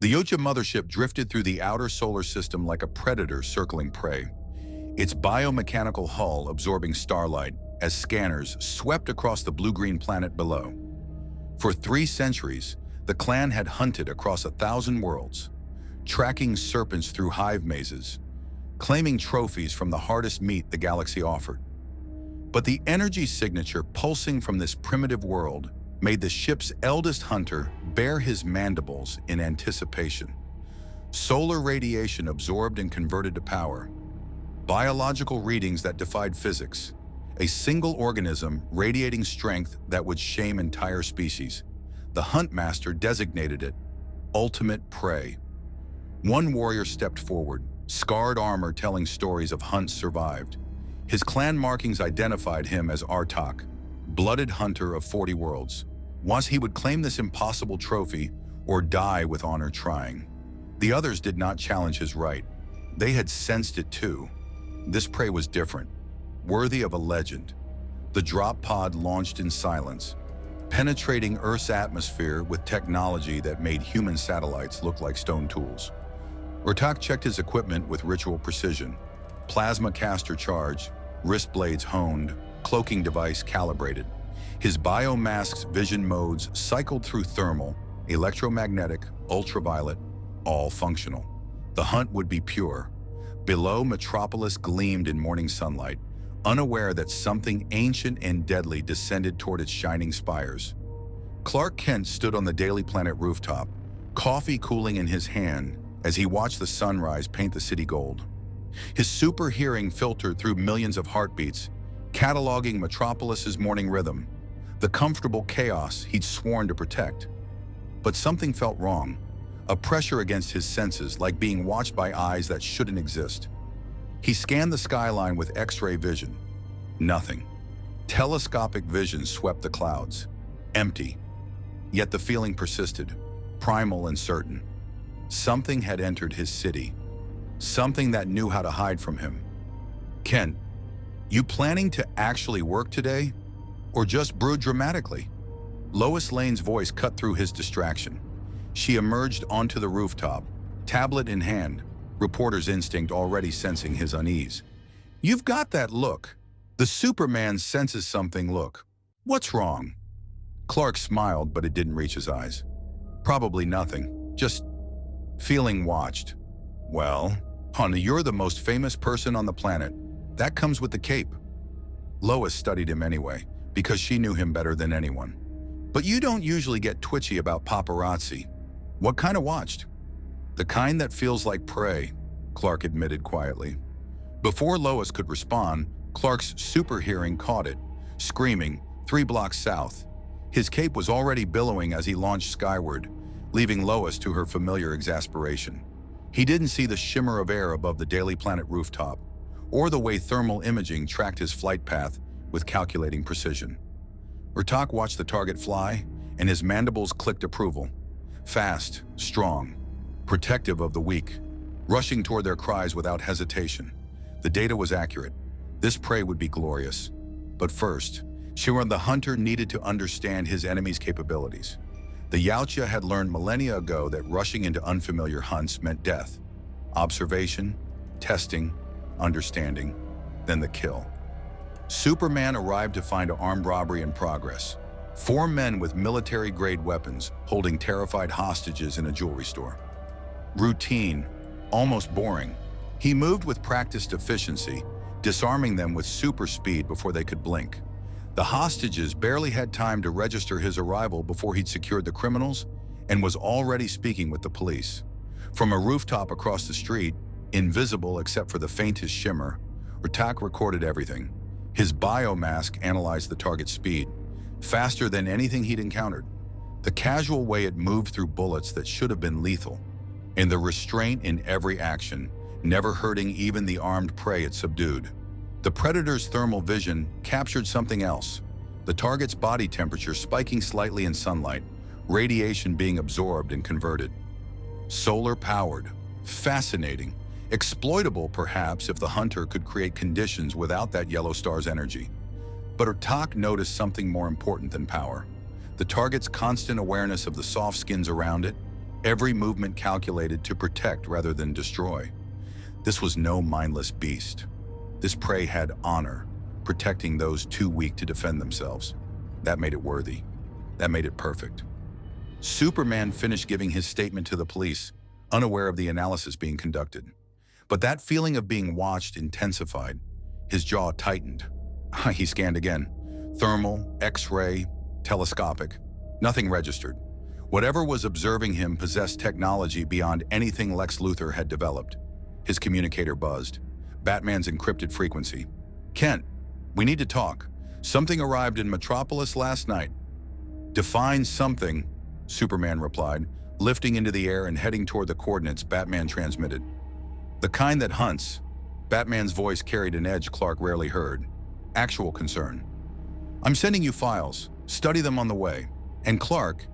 The Yocha mothership drifted through the outer solar system like a predator circling prey, its biomechanical hull absorbing starlight as scanners swept across the blue-green planet below. For 3 centuries, the clan had hunted across 1,000 worlds, tracking serpents through hive mazes, claiming trophies from the hardest meat the galaxy offered. But the energy signature pulsing from this primitive world made the ship's eldest hunter bare his mandibles in anticipation. Solar radiation absorbed and converted to power. Biological readings that defied physics. A single organism radiating strength that would shame entire species. The Huntmaster designated it ultimate prey. One warrior stepped forward, scarred armor telling stories of hunts survived. His clan markings identified him as Artak, blooded hunter of 40 worlds. Once he would claim this impossible trophy or die with honor trying. The others did not challenge his right. They had sensed it too. This prey was different, worthy of a legend. The drop pod launched in silence, penetrating Earth's atmosphere with technology that made human satellites look like stone tools. Artak checked his equipment with ritual precision. Plasma caster charged, wrist blades honed, cloaking device calibrated. His biomask's vision modes cycled through thermal, electromagnetic, ultraviolet, all functional. The hunt would be pure. Below, Metropolis gleamed in morning sunlight, unaware that something ancient and deadly descended toward its shining spires. Clark Kent stood on the Daily Planet rooftop, coffee cooling in his hand as he watched the sunrise paint the city gold. His super hearing filtered through millions of heartbeats, cataloging Metropolis's morning rhythm, the comfortable chaos he'd sworn to protect. But something felt wrong, a pressure against his senses like being watched by eyes that shouldn't exist. He scanned the skyline with X-ray vision. Nothing. Telescopic vision swept the clouds. Empty. Yet the feeling persisted, primal and certain. Something had entered his city. Something that knew how to hide from him. Kent, you planning to actually work today? Or just brood dramatically? Lois Lane's voice cut through his distraction. She emerged onto the rooftop, tablet in hand, reporter's instinct already sensing his unease. You've got that look. The Superman senses something look. What's wrong? Clark smiled, but it didn't reach his eyes. Probably nothing, just feeling watched. Well, honey, you're the most famous person on the planet. That comes with the cape. Lois studied him anyway, because she knew him better than anyone. But you don't usually get twitchy about paparazzi. What kind of watched? The kind that feels like prey, Clark admitted quietly. Before Lois could respond, Clark's super hearing caught it, screaming, 3 blocks south. His cape was already billowing as he launched skyward, leaving Lois to her familiar exasperation. He didn't see the shimmer of air above the Daily Planet rooftop, or the way thermal imaging tracked his flight path with calculating precision. Artak watched the target fly, and his mandibles clicked approval. Fast, strong, protective of the weak, rushing toward their cries without hesitation. The data was accurate. This prey would be glorious. But first, Shiran the hunter needed to understand his enemy's capabilities. The Yautja had learned millennia ago that rushing into unfamiliar hunts meant death. Observation, testing, understanding, then the kill. Superman arrived to find an armed robbery in progress. 4 men with military-grade weapons holding terrified hostages in a jewelry store. Routine, almost boring. He moved with practiced efficiency, disarming them with super speed before they could blink. The hostages barely had time to register his arrival before he'd secured the criminals and was already speaking with the police. From a rooftop across the street, invisible except for the faintest shimmer, Artak recorded everything. His biomask analyzed the target's speed, faster than anything he'd encountered. The casual way it moved through bullets that should have been lethal, and the restraint in every action, never hurting even the armed prey it subdued. The predator's thermal vision captured something else, the target's body temperature spiking slightly in sunlight, radiation being absorbed and converted. Solar-powered, fascinating, exploitable perhaps if the hunter could create conditions without that yellow star's energy. But Artak noticed something more important than power. The target's constant awareness of the soft skins around it, every movement calculated to protect rather than destroy. This was no mindless beast. This prey had honor, protecting those too weak to defend themselves. That made it worthy. That made it perfect. Superman finished giving his statement to the police, unaware of the analysis being conducted. But that feeling of being watched intensified. His jaw tightened. He scanned again. Thermal, X-ray, telescopic. Nothing registered. Whatever was observing him possessed technology beyond anything Lex Luthor had developed. His communicator buzzed. Batman's encrypted frequency. "Kent, we need to talk. Something arrived in Metropolis last night." "Define something," Superman replied, lifting into the air and heading toward the coordinates Batman transmitted. "The kind that hunts." Batman's voice carried an edge Clark rarely heard. Actual concern. "I'm sending you files. Study them on the way. And Clark,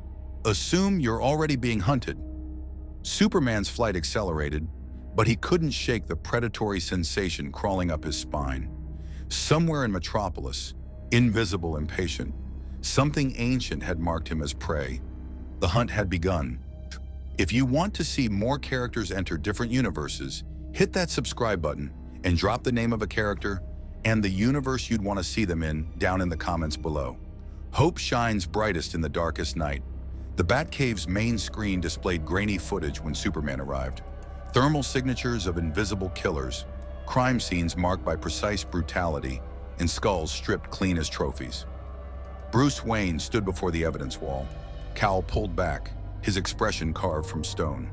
assume you're already being hunted." Superman's flight accelerated, but he couldn't shake the predatory sensation crawling up his spine. Somewhere in Metropolis, invisible and patient, something ancient had marked him as prey. The hunt had begun. If you want to see more characters enter different universes, hit that subscribe button and drop the name of a character and the universe you'd want to see them in down in the comments below. Hope shines brightest in the darkest night. The Batcave's main screen displayed grainy footage when Superman arrived. Thermal signatures of invisible killers, crime scenes marked by precise brutality, and skulls stripped clean as trophies. Bruce Wayne stood before the evidence wall, cowl pulled back, his expression carved from stone.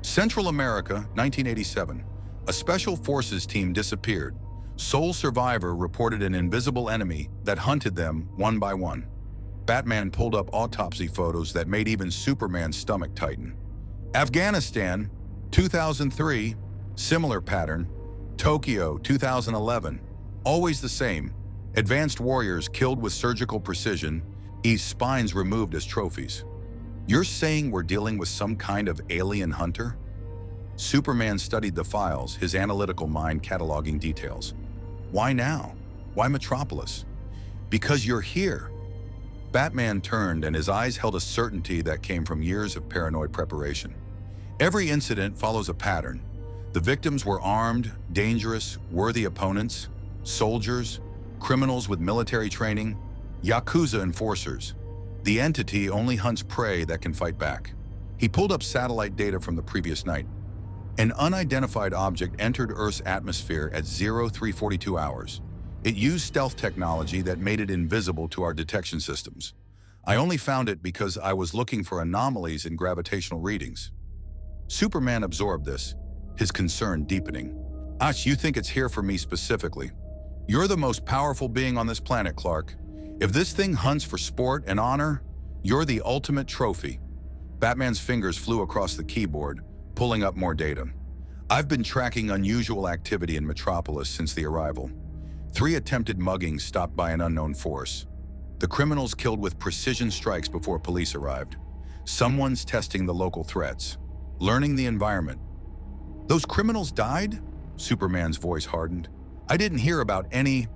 Central America, 1987. A special forces team disappeared. Sole survivor reported an invisible enemy that hunted them one by one. Batman pulled up autopsy photos that made even Superman's stomach tighten. Afghanistan, 2003, similar pattern. Tokyo, 2011, always the same. Advanced warriors killed with surgical precision, spines removed as trophies. You're saying we're dealing with some kind of alien hunter? Superman studied the files, his analytical mind cataloging details. Why now? Why Metropolis? Because you're here. Batman turned and his eyes held a certainty that came from years of paranoid preparation. Every incident follows a pattern. The victims were armed, dangerous, worthy opponents, soldiers, criminals with military training, Yakuza enforcers. The entity only hunts prey that can fight back. He pulled up satellite data from the previous night. An unidentified object entered Earth's atmosphere at 0342 hours. It used stealth technology that made it invisible to our detection systems. I only found it because I was looking for anomalies in gravitational readings. Superman absorbed this, his concern deepening. You think it's here for me specifically. You're the most powerful being on this planet, Clark. If this thing hunts for sport and honor, you're the ultimate trophy. Batman's fingers flew across the keyboard, pulling up more data. I've been tracking unusual activity in Metropolis since the arrival. 3 attempted muggings stopped by an unknown force. The criminals killed with precision strikes before police arrived. Someone's testing the local threats, learning the environment. Those criminals died? Superman's voice hardened. I didn't hear about any,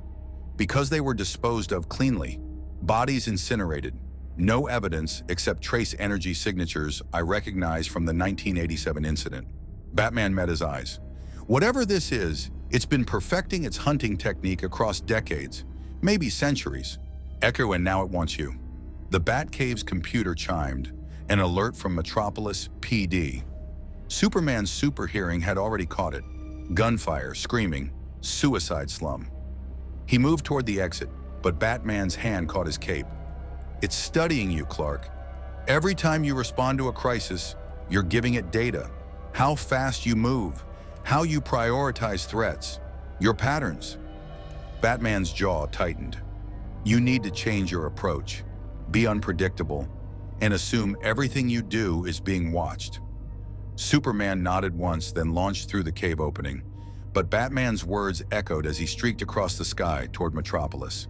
because they were disposed of cleanly. Bodies incinerated. No evidence except trace energy signatures I recognized from the 1987 incident. Batman met his eyes. Whatever this is, it's been perfecting its hunting technique across decades, maybe centuries. Echo, and now it wants you. The Batcave's computer chimed, an alert from Metropolis PD. Superman's super hearing had already caught it. Gunfire, screaming, suicide slum. He moved toward the exit, but Batman's hand caught his cape. It's studying you, Clark. Every time you respond to a crisis, you're giving it data. How fast you move, how you prioritize threats, your patterns. Batman's jaw tightened. You need to change your approach, be unpredictable, and assume everything you do is being watched. Superman nodded once, then launched through the cave opening, but Batman's words echoed as he streaked across the sky toward Metropolis.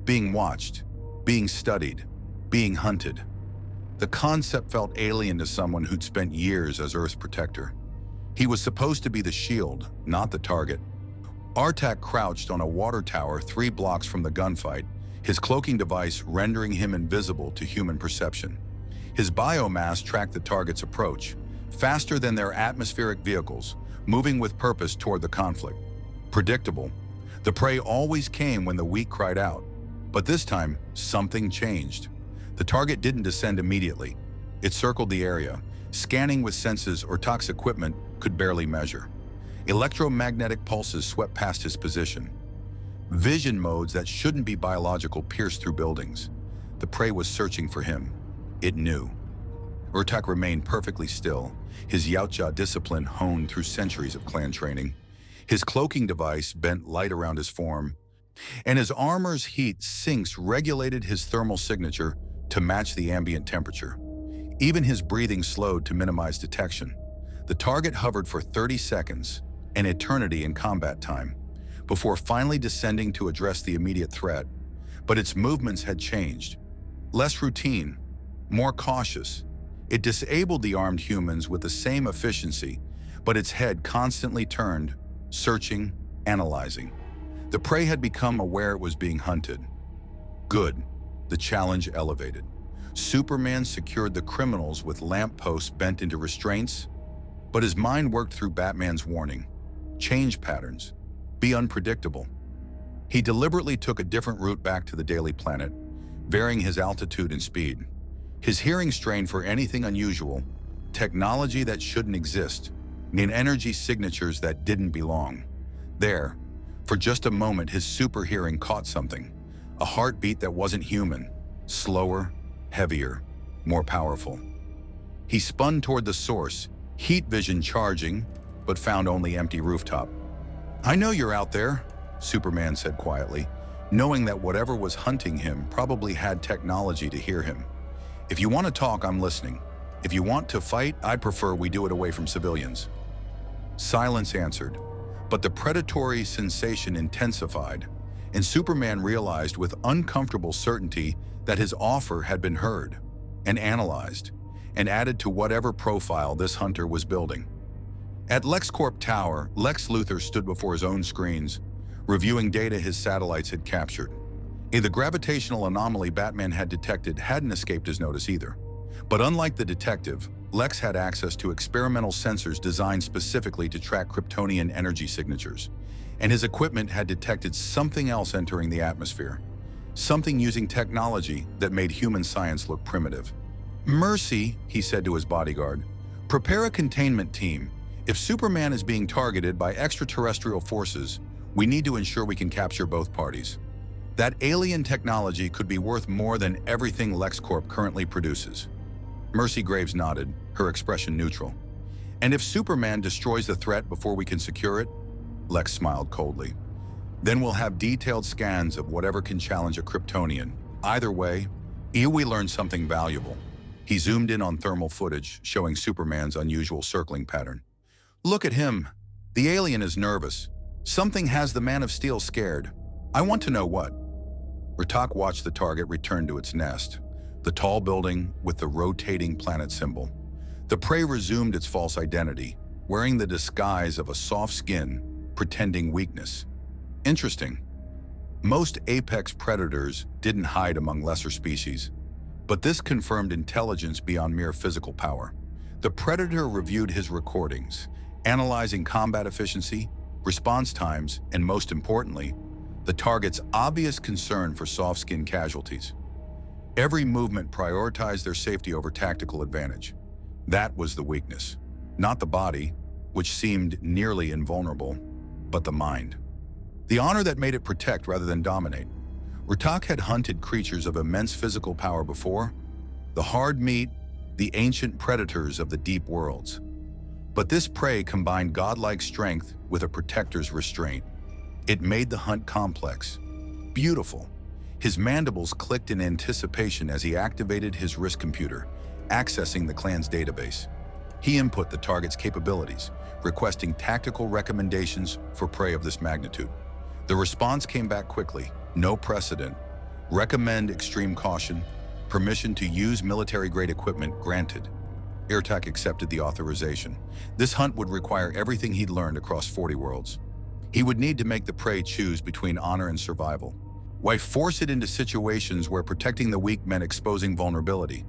Being watched, being studied, being hunted. The concept felt alien to someone who'd spent years as Earth's protector. He was supposed to be the shield, not the target. Artak crouched on a water tower 3 blocks from the gunfight, his cloaking device rendering him invisible to human perception. His biomass tracked the target's approach, faster than their atmospheric vehicles, moving with purpose toward the conflict. Predictable. The prey always came when the weak cried out. But this time, something changed. The target didn't descend immediately. It circled the area, scanning with senses Urtak's equipment could barely measure. Electromagnetic pulses swept past his position. Vision modes that shouldn't be biological pierced through buildings. The prey was searching for him. It knew. Urtak remained perfectly still, his Yautja discipline honed through centuries of clan training. His cloaking device bent light around his form, and his armor's heat sinks regulated his thermal signature to match the ambient temperature. Even his breathing slowed to minimize detection. The target hovered for 30 seconds, an eternity in combat time, before finally descending to address the immediate threat. But its movements had changed. Less routine, more cautious. It disabled the armed humans with the same efficiency, but its head constantly turned, searching, analyzing. The prey had become aware it was being hunted. Good. The challenge elevated. Superman secured the criminals with lampposts bent into restraints, but his mind worked through Batman's warning. Change patterns. Be unpredictable. He deliberately took a different route back to the Daily Planet, varying his altitude and speed. His hearing strained for anything unusual, technology that shouldn't exist, and energy signatures that didn't belong. There, for just a moment, his super hearing caught something, a heartbeat that wasn't human, slower, heavier, more powerful. He spun toward the source, heat vision charging, but found only empty rooftop. "I know you're out there," Superman said quietly, knowing that whatever was hunting him probably had technology to hear him. "If you want to talk, I'm listening. If you want to fight, I'd prefer we do it away from civilians." Silence answered, but the predatory sensation intensified, and Superman realized with uncomfortable certainty that his offer had been heard and analyzed and added to whatever profile this hunter was building. At LexCorp Tower, Lex Luthor stood before his own screens, reviewing data his satellites had captured. The gravitational anomaly Batman had detected hadn't escaped his notice either. But unlike the detective, Lex had access to experimental sensors designed specifically to track Kryptonian energy signatures, and his equipment had detected something else entering the atmosphere, something using technology that made human science look primitive. "Mercy," he said to his bodyguard, "prepare a containment team. If Superman is being targeted by extraterrestrial forces, we need to ensure we can capture both parties. That alien technology could be worth more than everything LexCorp currently produces." Mercy Graves nodded, her expression neutral. "And if Superman destroys the threat before we can secure it?" Lex smiled coldly. "Then we'll have detailed scans of whatever can challenge a Kryptonian. Either way, we learned something valuable." He zoomed in on thermal footage, showing Superman's unusual circling pattern. "Look at him. The alien is nervous. Something has the Man of Steel scared. I want to know what." Urtak watched the target return to its nest, the tall building with the rotating planet symbol. The prey resumed its false identity, wearing the disguise of a soft skin, pretending weakness. Interesting. Most apex predators didn't hide among lesser species, but this confirmed intelligence beyond mere physical power. The predator reviewed his recordings, analyzing combat efficiency, response times, and most importantly, the target's obvious concern for soft-skin casualties. Every movement prioritized their safety over tactical advantage. That was the weakness. Not the body, which seemed nearly invulnerable, but the mind. The honor that made it protect rather than dominate. Urtak had hunted creatures of immense physical power before, the hard meat, the ancient predators of the deep worlds. But this prey combined godlike strength with a protector's restraint. It made the hunt complex, beautiful. His mandibles clicked in anticipation as he activated his wrist computer, accessing the clan's database. He input the target's capabilities, requesting tactical recommendations for prey of this magnitude. The response came back quickly. No precedent. Recommend extreme caution. Permission to use military-grade equipment granted. Urtak accepted the authorization. This hunt would require everything he'd learned across 40 worlds. He would need to make the prey choose between honor and survival. Why force it into situations where protecting the weak meant exposing vulnerability?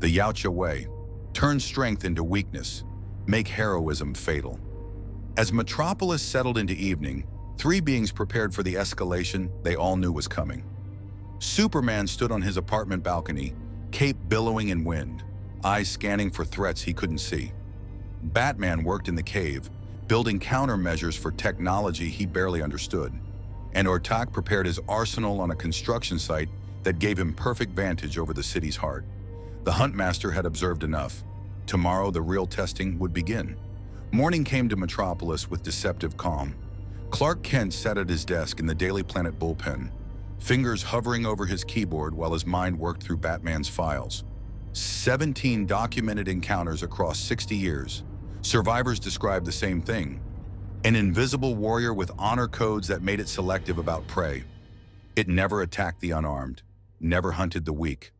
The Yautja way. Turn strength into weakness. make heroism fatal. As Metropolis settled into evening, three beings prepared for the escalation they all knew was coming. Superman stood on his apartment balcony, cape billowing in wind, eyes scanning for threats he couldn't see. Batman worked in the cave, building countermeasures for technology he barely understood. And Ortak prepared his arsenal on a construction site that gave him perfect vantage over the city's heart. The Huntmaster had observed enough. Tomorrow the real testing would begin. Morning came to Metropolis with deceptive calm. Clark Kent sat at his desk in the Daily Planet bullpen, fingers hovering over his keyboard while his mind worked through Batman's files. 17 documented encounters across 60 years. Survivors described the same thing. An invisible warrior with honor codes that made it selective about prey. It never attacked the unarmed, never hunted the weak.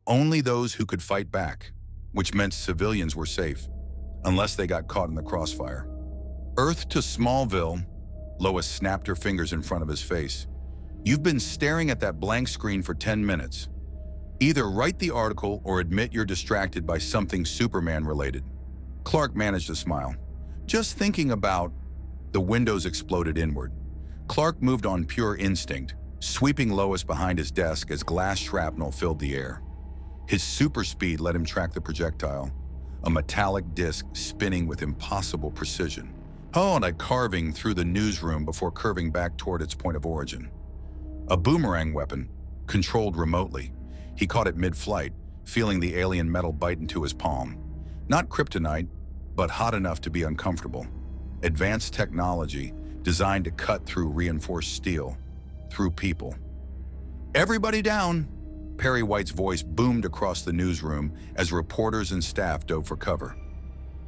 Only those who could fight back, which meant civilians were safe, unless they got caught in the crossfire. Earth to Smallville, Lois snapped her fingers in front of his face. You've been staring at that blank screen for 10 minutes. Either write the article or admit you're distracted by something Superman-related. Clark managed a smile. Just thinking about... The windows exploded inward. Clark moved on pure instinct, sweeping Lois behind his desk as glass shrapnel filled the air. His super speed let him track the projectile, a metallic disc spinning with impossible precision. And a carving through the newsroom before curving back toward its point of origin. A boomerang weapon, controlled remotely. He caught it mid-flight, feeling the alien metal bite into his palm. Not kryptonite, but hot enough to be uncomfortable. Advanced technology designed to cut through reinforced steel, through people. Everybody down! Perry White's voice boomed across the newsroom as reporters and staff dove for cover.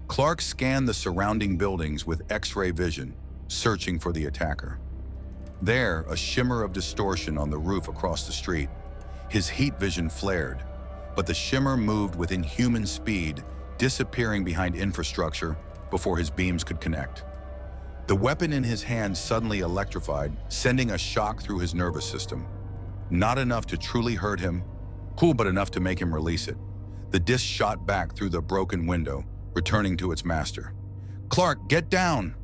Clark scanned the surrounding buildings with X-ray vision, searching for the attacker. There, a shimmer of distortion on the roof across the street. His heat vision flared, but the shimmer moved with inhuman speed, disappearing behind infrastructure before his beams could connect. The weapon in his hand suddenly electrified, sending a shock through his nervous system. Not enough to truly hurt him, but enough to make him release it. The disc shot back through the broken window, returning to its master. Clark, get down!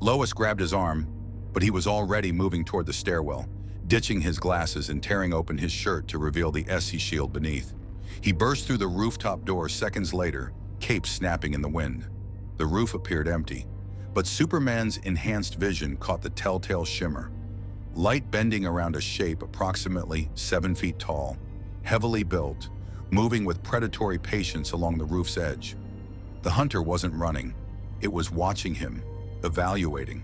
Lois grabbed his arm, but he was already moving toward the stairwell, ditching his glasses and tearing open his shirt to reveal the SC shield beneath. He burst through the rooftop door seconds later, cape snapping in the wind. The roof appeared empty, but Superman's enhanced vision caught the telltale shimmer. Light bending around a shape approximately 7 feet tall, heavily built, moving with predatory patience along the roof's edge. The hunter wasn't running. It was watching him, evaluating.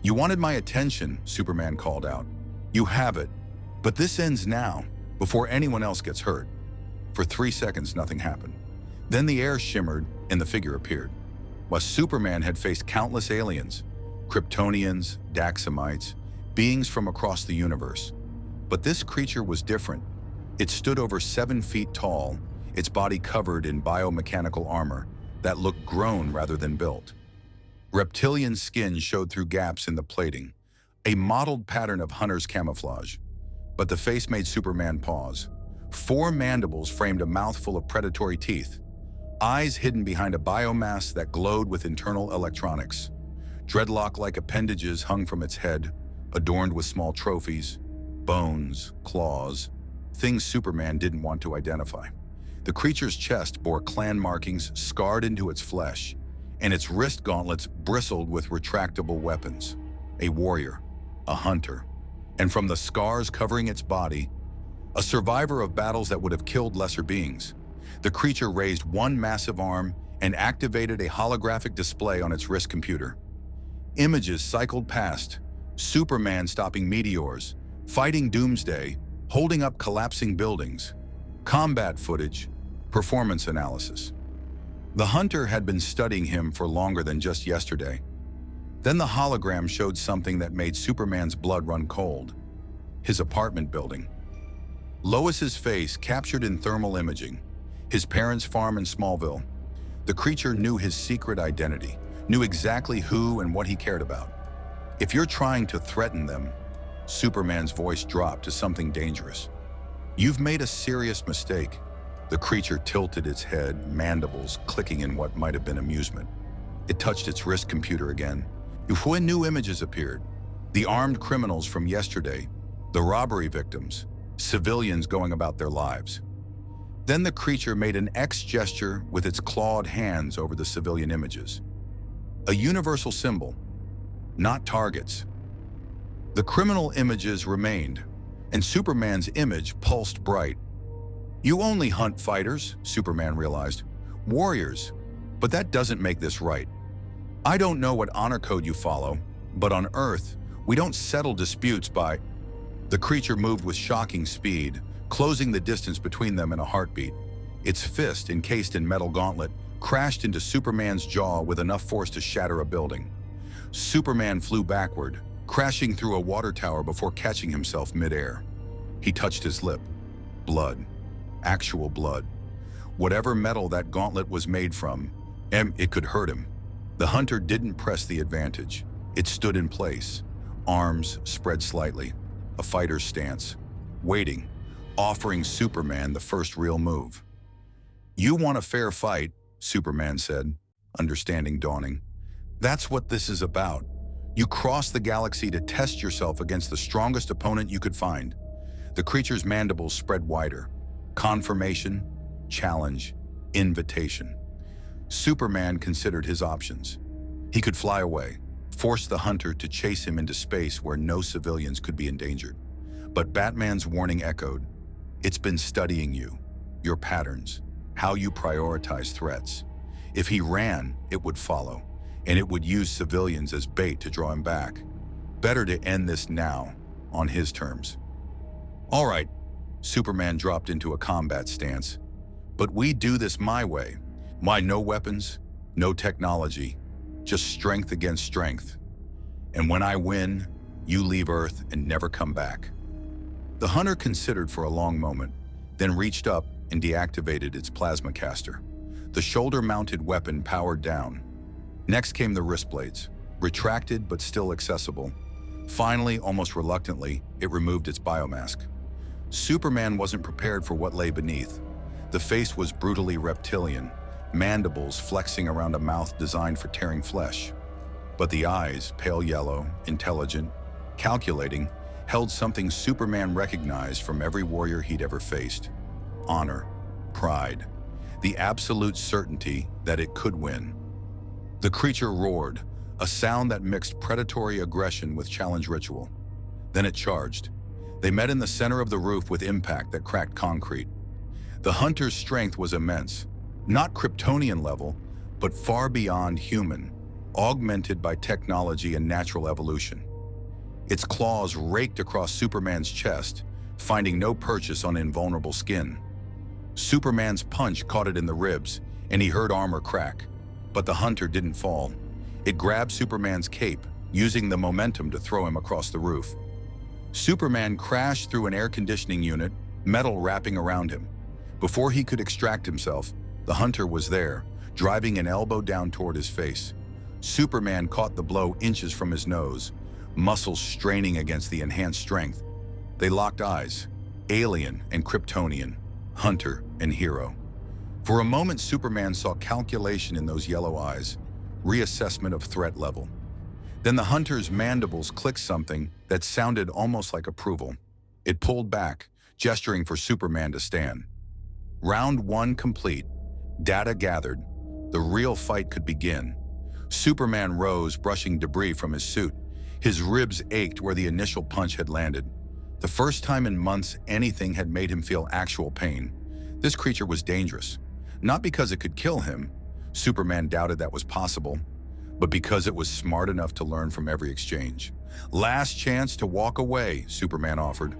You wanted my attention, Superman called out. You have it, but this ends now, before anyone else gets hurt. For 3 seconds, nothing happened. Then the air shimmered and the figure appeared. While Superman had faced countless aliens, Kryptonians, Daxamites, beings from across the universe. But this creature was different. It stood over 7 feet tall, its body covered in biomechanical armor that looked grown rather than built. Reptilian skin showed through gaps in the plating, a modeled pattern of hunter's camouflage. But the face made Superman pause. 4 mandibles framed a mouthful of predatory teeth, eyes hidden behind a biomass that glowed with internal electronics. Dreadlock-like appendages hung from its head, adorned with small trophies, bones, claws, things Superman didn't want to identify. The creature's chest bore clan markings scarred into its flesh, and its wrist gauntlets bristled with retractable weapons. A warrior, a hunter, and from the scars covering its body, a survivor of battles that would have killed lesser beings. The creature raised one massive arm and activated a holographic display on its wrist computer. Images cycled past, Superman stopping meteors, fighting Doomsday, holding up collapsing buildings, combat footage, performance analysis. The hunter had been studying him for longer than just yesterday. Then the hologram showed something that made Superman's blood run cold. His apartment building. Lois's face captured in thermal imaging. His parents' farm in Smallville. The creature knew his secret identity, knew exactly who and what he cared about. If you're trying to threaten them, Superman's voice dropped to something dangerous. You've made a serious mistake. The creature tilted its head, mandibles clicking in what might have been amusement. It touched its wrist computer again. When new images appeared, the armed criminals from yesterday, the robbery victims, civilians going about their lives. Then the creature made an X gesture with its clawed hands over the civilian images. A universal symbol, not targets. The criminal images remained, and Superman's image pulsed bright. You only hunt fighters, Superman realized. Warriors. But that doesn't make this right. I don't know what honor code you follow, but on Earth, we don't settle disputes by... The creature moved with shocking speed, closing the distance between them in a heartbeat. Its fist, encased in metal gauntlet, crashed into Superman's jaw with enough force to shatter a building. Superman flew backward, crashing through a water tower before catching himself midair. He touched his lip. Blood. Actual blood. Whatever metal that gauntlet was made from, it could hurt him. The hunter didn't press the advantage. It stood in place, arms spread slightly, a fighter's stance, waiting, offering Superman the first real move. You want a fair fight, Superman said, understanding dawning. That's what this is about. You crossed the galaxy to test yourself against the strongest opponent you could find. The creature's mandibles spread wider. Confirmation, challenge, invitation. Superman considered his options. He could fly away, force the hunter to chase him into space where no civilians could be endangered. But Batman's warning echoed. It's been studying you, your patterns, how you prioritize threats. If he ran, it would follow, and it would use civilians as bait to draw him back. Better to end this now, on his terms. All right, Superman dropped into a combat stance. But we do this my way. Why no weapons, no technology, just strength against strength. And when I win, you leave Earth and never come back. The hunter considered for a long moment, then reached up and deactivated its plasma caster. The shoulder-mounted weapon powered down. Next came the wrist blades, retracted but still accessible. Finally, almost reluctantly, it removed its biomask. Superman wasn't prepared for what lay beneath. The face was brutally reptilian, mandibles flexing around a mouth designed for tearing flesh. But the eyes, pale yellow, intelligent, calculating, held something Superman recognized from every warrior he'd ever faced. Honor, pride, the absolute certainty that it could win. The creature roared, a sound that mixed predatory aggression with challenge ritual. Then it charged. They met in the center of the roof with impact that cracked concrete. The hunter's strength was immense, not Kryptonian level, but far beyond human, augmented by technology and natural evolution. Its claws raked across Superman's chest, finding no purchase on invulnerable skin. Superman's punch caught it in the ribs, and he heard armor crack. But the hunter didn't fall. It grabbed Superman's cape, using the momentum to throw him across the roof. Superman crashed through an air conditioning unit, metal wrapping around him. Before he could extract himself, the hunter was there, driving an elbow down toward his face. Superman caught the blow inches from his nose, muscles straining against the enhanced strength. They locked eyes, alien and Kryptonian, hunter and hero. For a moment, Superman saw calculation in those yellow eyes, reassessment of threat level. Then the hunter's mandibles clicked something that sounded almost like approval. It pulled back, gesturing for Superman to stand. Round one complete. Data gathered. The real fight could begin. Superman rose, brushing debris from his suit. His ribs ached where the initial punch had landed. The first time in months anything had made him feel actual pain. This creature was dangerous. Not because it could kill him, Superman doubted that was possible, but because it was smart enough to learn from every exchange. Last chance to walk away, Superman offered.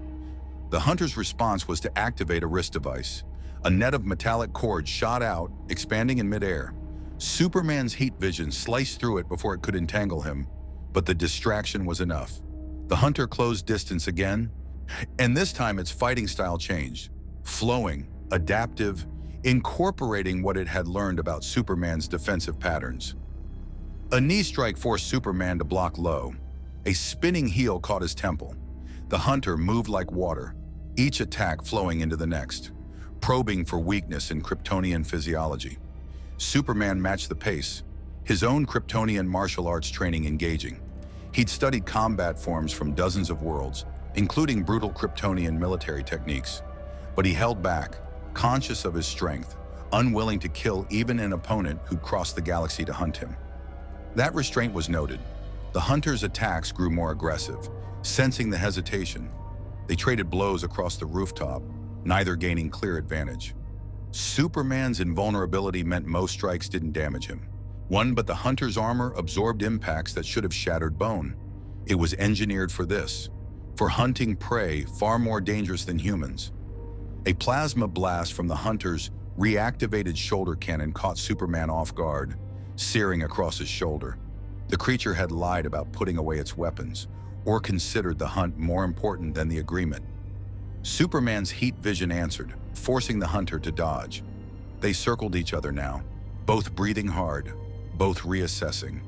The hunter's response was to activate a wrist device. A net of metallic cord shot out, expanding in midair. Superman's heat vision sliced through it before it could entangle him, but the distraction was enough. The hunter closed distance again, and this time its fighting style changed. Flowing, adaptive, incorporating what it had learned about Superman's defensive patterns. A knee strike forced Superman to block low. A spinning heel caught his temple. The hunter moved like water, each attack flowing into the next, probing for weakness in Kryptonian physiology. Superman matched the pace, his own Kryptonian martial arts training engaging. He'd studied combat forms from dozens of worlds, including brutal Kryptonian military techniques. But he held back, conscious of his strength, unwilling to kill even an opponent who'd crossed the galaxy to hunt him. That restraint was noted. The hunters' attacks grew more aggressive. Sensing the hesitation, they traded blows across the rooftop, neither gaining clear advantage. Superman's invulnerability meant most strikes didn't damage him. But the hunter's armor absorbed impacts that should have shattered bone. It was engineered for this, for hunting prey far more dangerous than humans. A plasma blast from the hunter's reactivated shoulder cannon caught Superman off guard, searing across his shoulder. The creature had lied about putting away its weapons, or considered the hunt more important than the agreement. Superman's heat vision answered, forcing the hunter to dodge. They circled each other now, both breathing hard, both reassessing.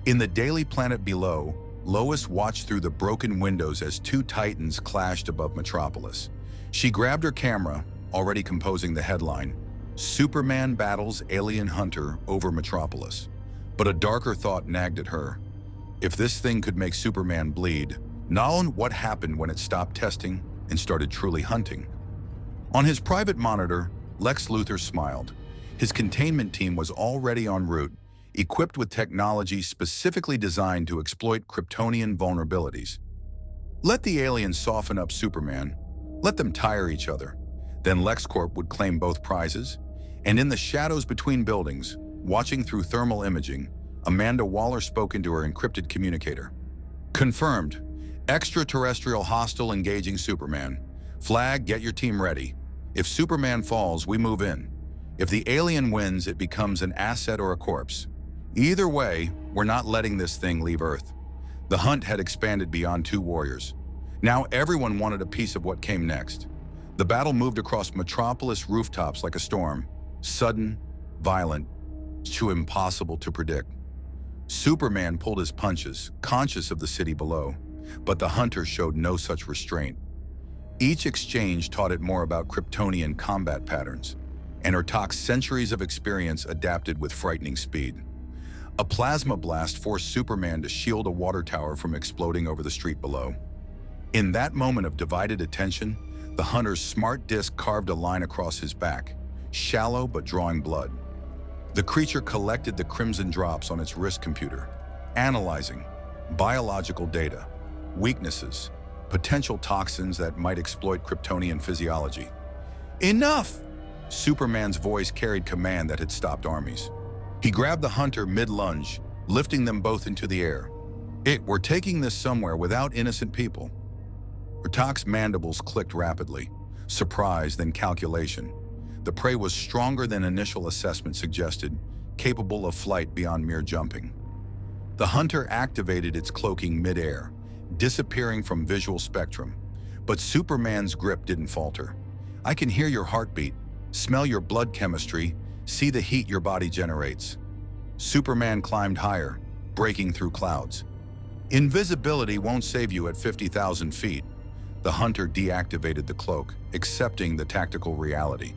In the daily planet below, Lois watched through the broken windows as two titans clashed above Metropolis. She grabbed her camera, already composing the headline, "Superman battles alien hunter over Metropolis." But a darker thought nagged at her. If this thing could make Superman bleed, Nolan, what happened when it stopped testing and started truly hunting? On his private monitor, Lex Luthor smiled. His containment team was already en route, equipped with technology specifically designed to exploit Kryptonian vulnerabilities. Let the aliens soften up Superman. Let them tire each other. Then LexCorp would claim both prizes. And in the shadows between buildings, watching through thermal imaging, Amanda Waller spoke into her encrypted communicator. Confirmed. Extraterrestrial hostile engaging Superman. Flag, get your team ready. If Superman falls, we move in. If the alien wins, it becomes an asset or a corpse. Either way, we're not letting this thing leave Earth. The hunt had expanded beyond two warriors. Now everyone wanted a piece of what came next. The battle moved across Metropolis rooftops like a storm, sudden, violent, too impossible to predict. Superman pulled his punches, conscious of the city below, but the hunter showed no such restraint. Each exchange taught it more about Kryptonian combat patterns, and Urtak's centuries of experience adapted with frightening speed. A plasma blast forced Superman to shield a water tower from exploding over the street below. In that moment of divided attention, the hunter's smart disc carved a line across his back, shallow but drawing blood. The creature collected the crimson drops on its wrist computer, analyzing biological data, weaknesses, potential toxins that might exploit Kryptonian physiology. Enough! Superman's voice carried command that had stopped armies. He grabbed the hunter mid-lunge, lifting them both into the air. We're taking this somewhere without innocent people. Urtak's mandibles clicked rapidly, surprise then calculation. The prey was stronger than initial assessment suggested, capable of flight beyond mere jumping. The hunter activated its cloaking mid-air, disappearing from visual spectrum. But Superman's grip didn't falter. I can hear your heartbeat, smell your blood chemistry, see the heat your body generates. Superman climbed higher, breaking through clouds. Invisibility won't save you at 50,000 feet. The hunter deactivated the cloak, accepting the tactical reality.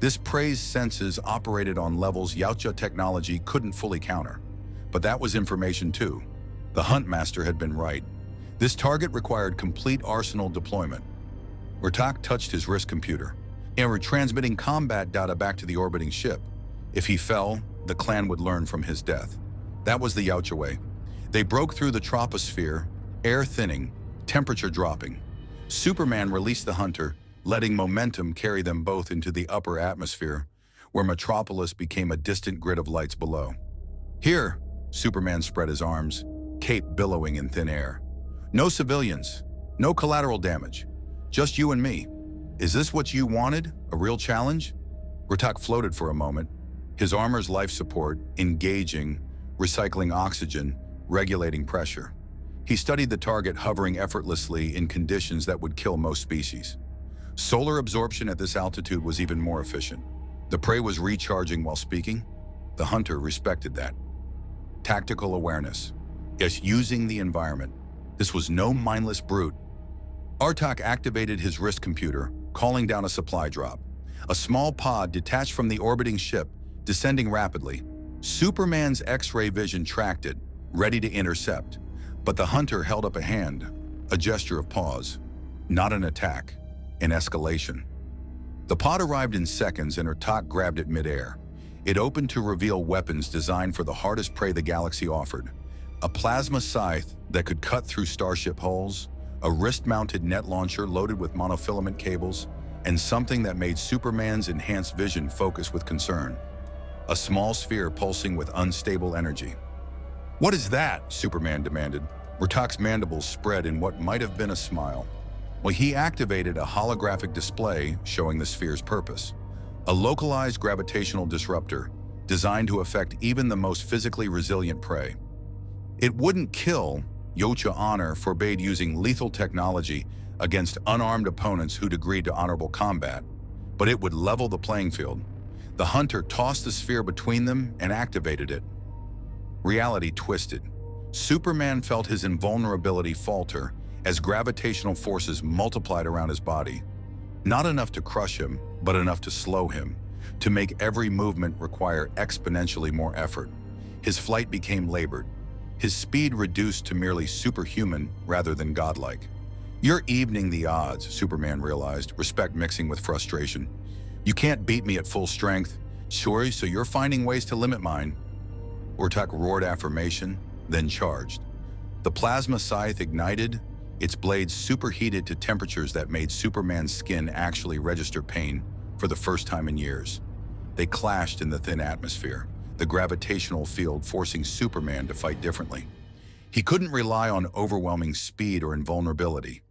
This prey's senses operated on levels Yautja technology couldn't fully counter. But that was information too. The Huntmaster had been right. This target required complete arsenal deployment. Urtak touched his wrist computer, and were transmitting combat data back to the orbiting ship. If he fell, the clan would learn from his death. That was the Yautja way. They broke through the troposphere, air thinning, temperature dropping. Superman released the hunter, letting momentum carry them both into the upper atmosphere, where Metropolis became a distant grid of lights below. Here, Superman spread his arms, cape billowing in thin air. No civilians, no collateral damage, just you and me. Is this what you wanted, a real challenge? Urtak floated for a moment, his armor's life support engaging, recycling oxygen, regulating pressure. He studied the target hovering effortlessly in conditions that would kill most species. Solar absorption at this altitude was even more efficient. The prey was recharging while speaking. The hunter respected that. Tactical awareness. Yes, using the environment. This was no mindless brute. Urtak activated his wrist computer, calling down a supply drop. A small pod detached from the orbiting ship, descending rapidly. Superman's X-ray vision tracked it, ready to intercept, but the hunter held up a hand, a gesture of pause. Not an attack, an escalation. The pod arrived in seconds and Urtak grabbed it midair. It opened to reveal weapons designed for the hardest prey the galaxy offered. A plasma scythe that could cut through starship hulls, a wrist-mounted net launcher loaded with monofilament cables, and something that made Superman's enhanced vision focus with concern. A small sphere pulsing with unstable energy. "What is that?" Superman demanded. Urtak's mandibles spread in what might have been a smile. Well, he activated a holographic display showing the sphere's purpose. A localized gravitational disruptor designed to affect even the most physically resilient prey. It wouldn't kill. Yocha Honor forbade using lethal technology against unarmed opponents who'd agreed to honorable combat, but it would level the playing field. The hunter tossed the sphere between them and activated it. Reality twisted. Superman felt his invulnerability falter as gravitational forces multiplied around his body. Not enough to crush him, but enough to slow him, to make every movement require exponentially more effort. His flight became labored. His speed reduced to merely superhuman rather than godlike. "You're evening the odds," Superman realized, respect mixing with frustration. "You can't beat me at full strength. Sure, so you're finding ways to limit mine." Urtak roared affirmation, then charged. The plasma scythe ignited, its blades superheated to temperatures that made Superman's skin actually register pain for the first time in years. They clashed in the thin atmosphere, the gravitational field forcing Superman to fight differently. He couldn't rely on overwhelming speed or invulnerability.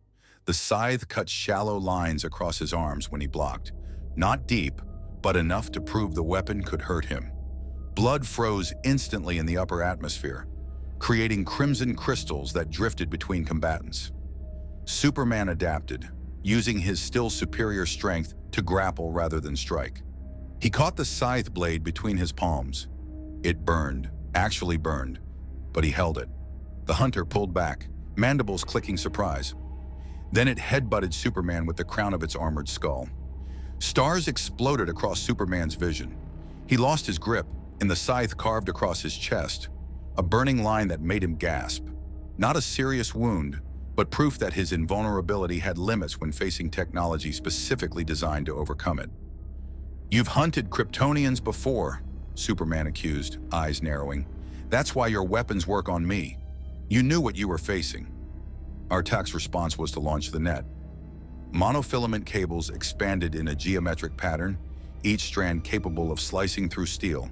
The scythe cut shallow lines across his arms when he blocked, not deep, but enough to prove the weapon could hurt him. Blood froze instantly in the upper atmosphere, creating crimson crystals that drifted between combatants. Superman adapted, using his still superior strength to grapple rather than strike. He caught the scythe blade between his palms. It burned, actually burned, but he held it. The hunter pulled back, mandibles clicking surprise. Then it headbutted Superman with the crown of its armored skull. Stars exploded across Superman's vision. He lost his grip, and the scythe carved across his chest, a burning line that made him gasp. Not a serious wound, but proof that his invulnerability had limits when facing technology specifically designed to overcome it. "You've hunted Kryptonians before," Superman accused, eyes narrowing. "That's why your weapons work on me. You knew what you were facing." Urtak's response was to launch the net. Monofilament cables expanded in a geometric pattern, each strand capable of slicing through steel.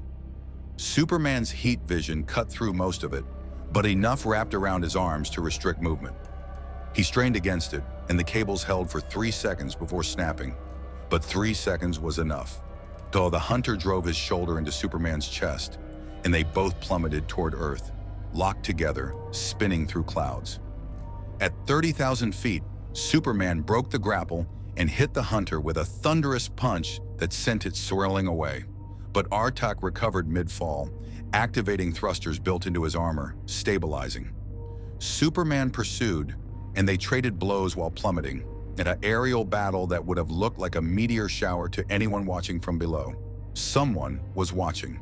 Superman's heat vision cut through most of it, but enough wrapped around his arms to restrict movement. He strained against it, and the cables held for 3 seconds before snapping. But 3 seconds was enough. Though the hunter drove his shoulder into Superman's chest, and they both plummeted toward Earth, locked together, spinning through clouds. At 30,000 feet, Superman broke the grapple and hit the hunter with a thunderous punch that sent it swirling away. But Urtak recovered mid-fall, activating thrusters built into his armor, stabilizing. Superman pursued, and they traded blows while plummeting, in an aerial battle that would have looked like a meteor shower to anyone watching from below. Someone was watching.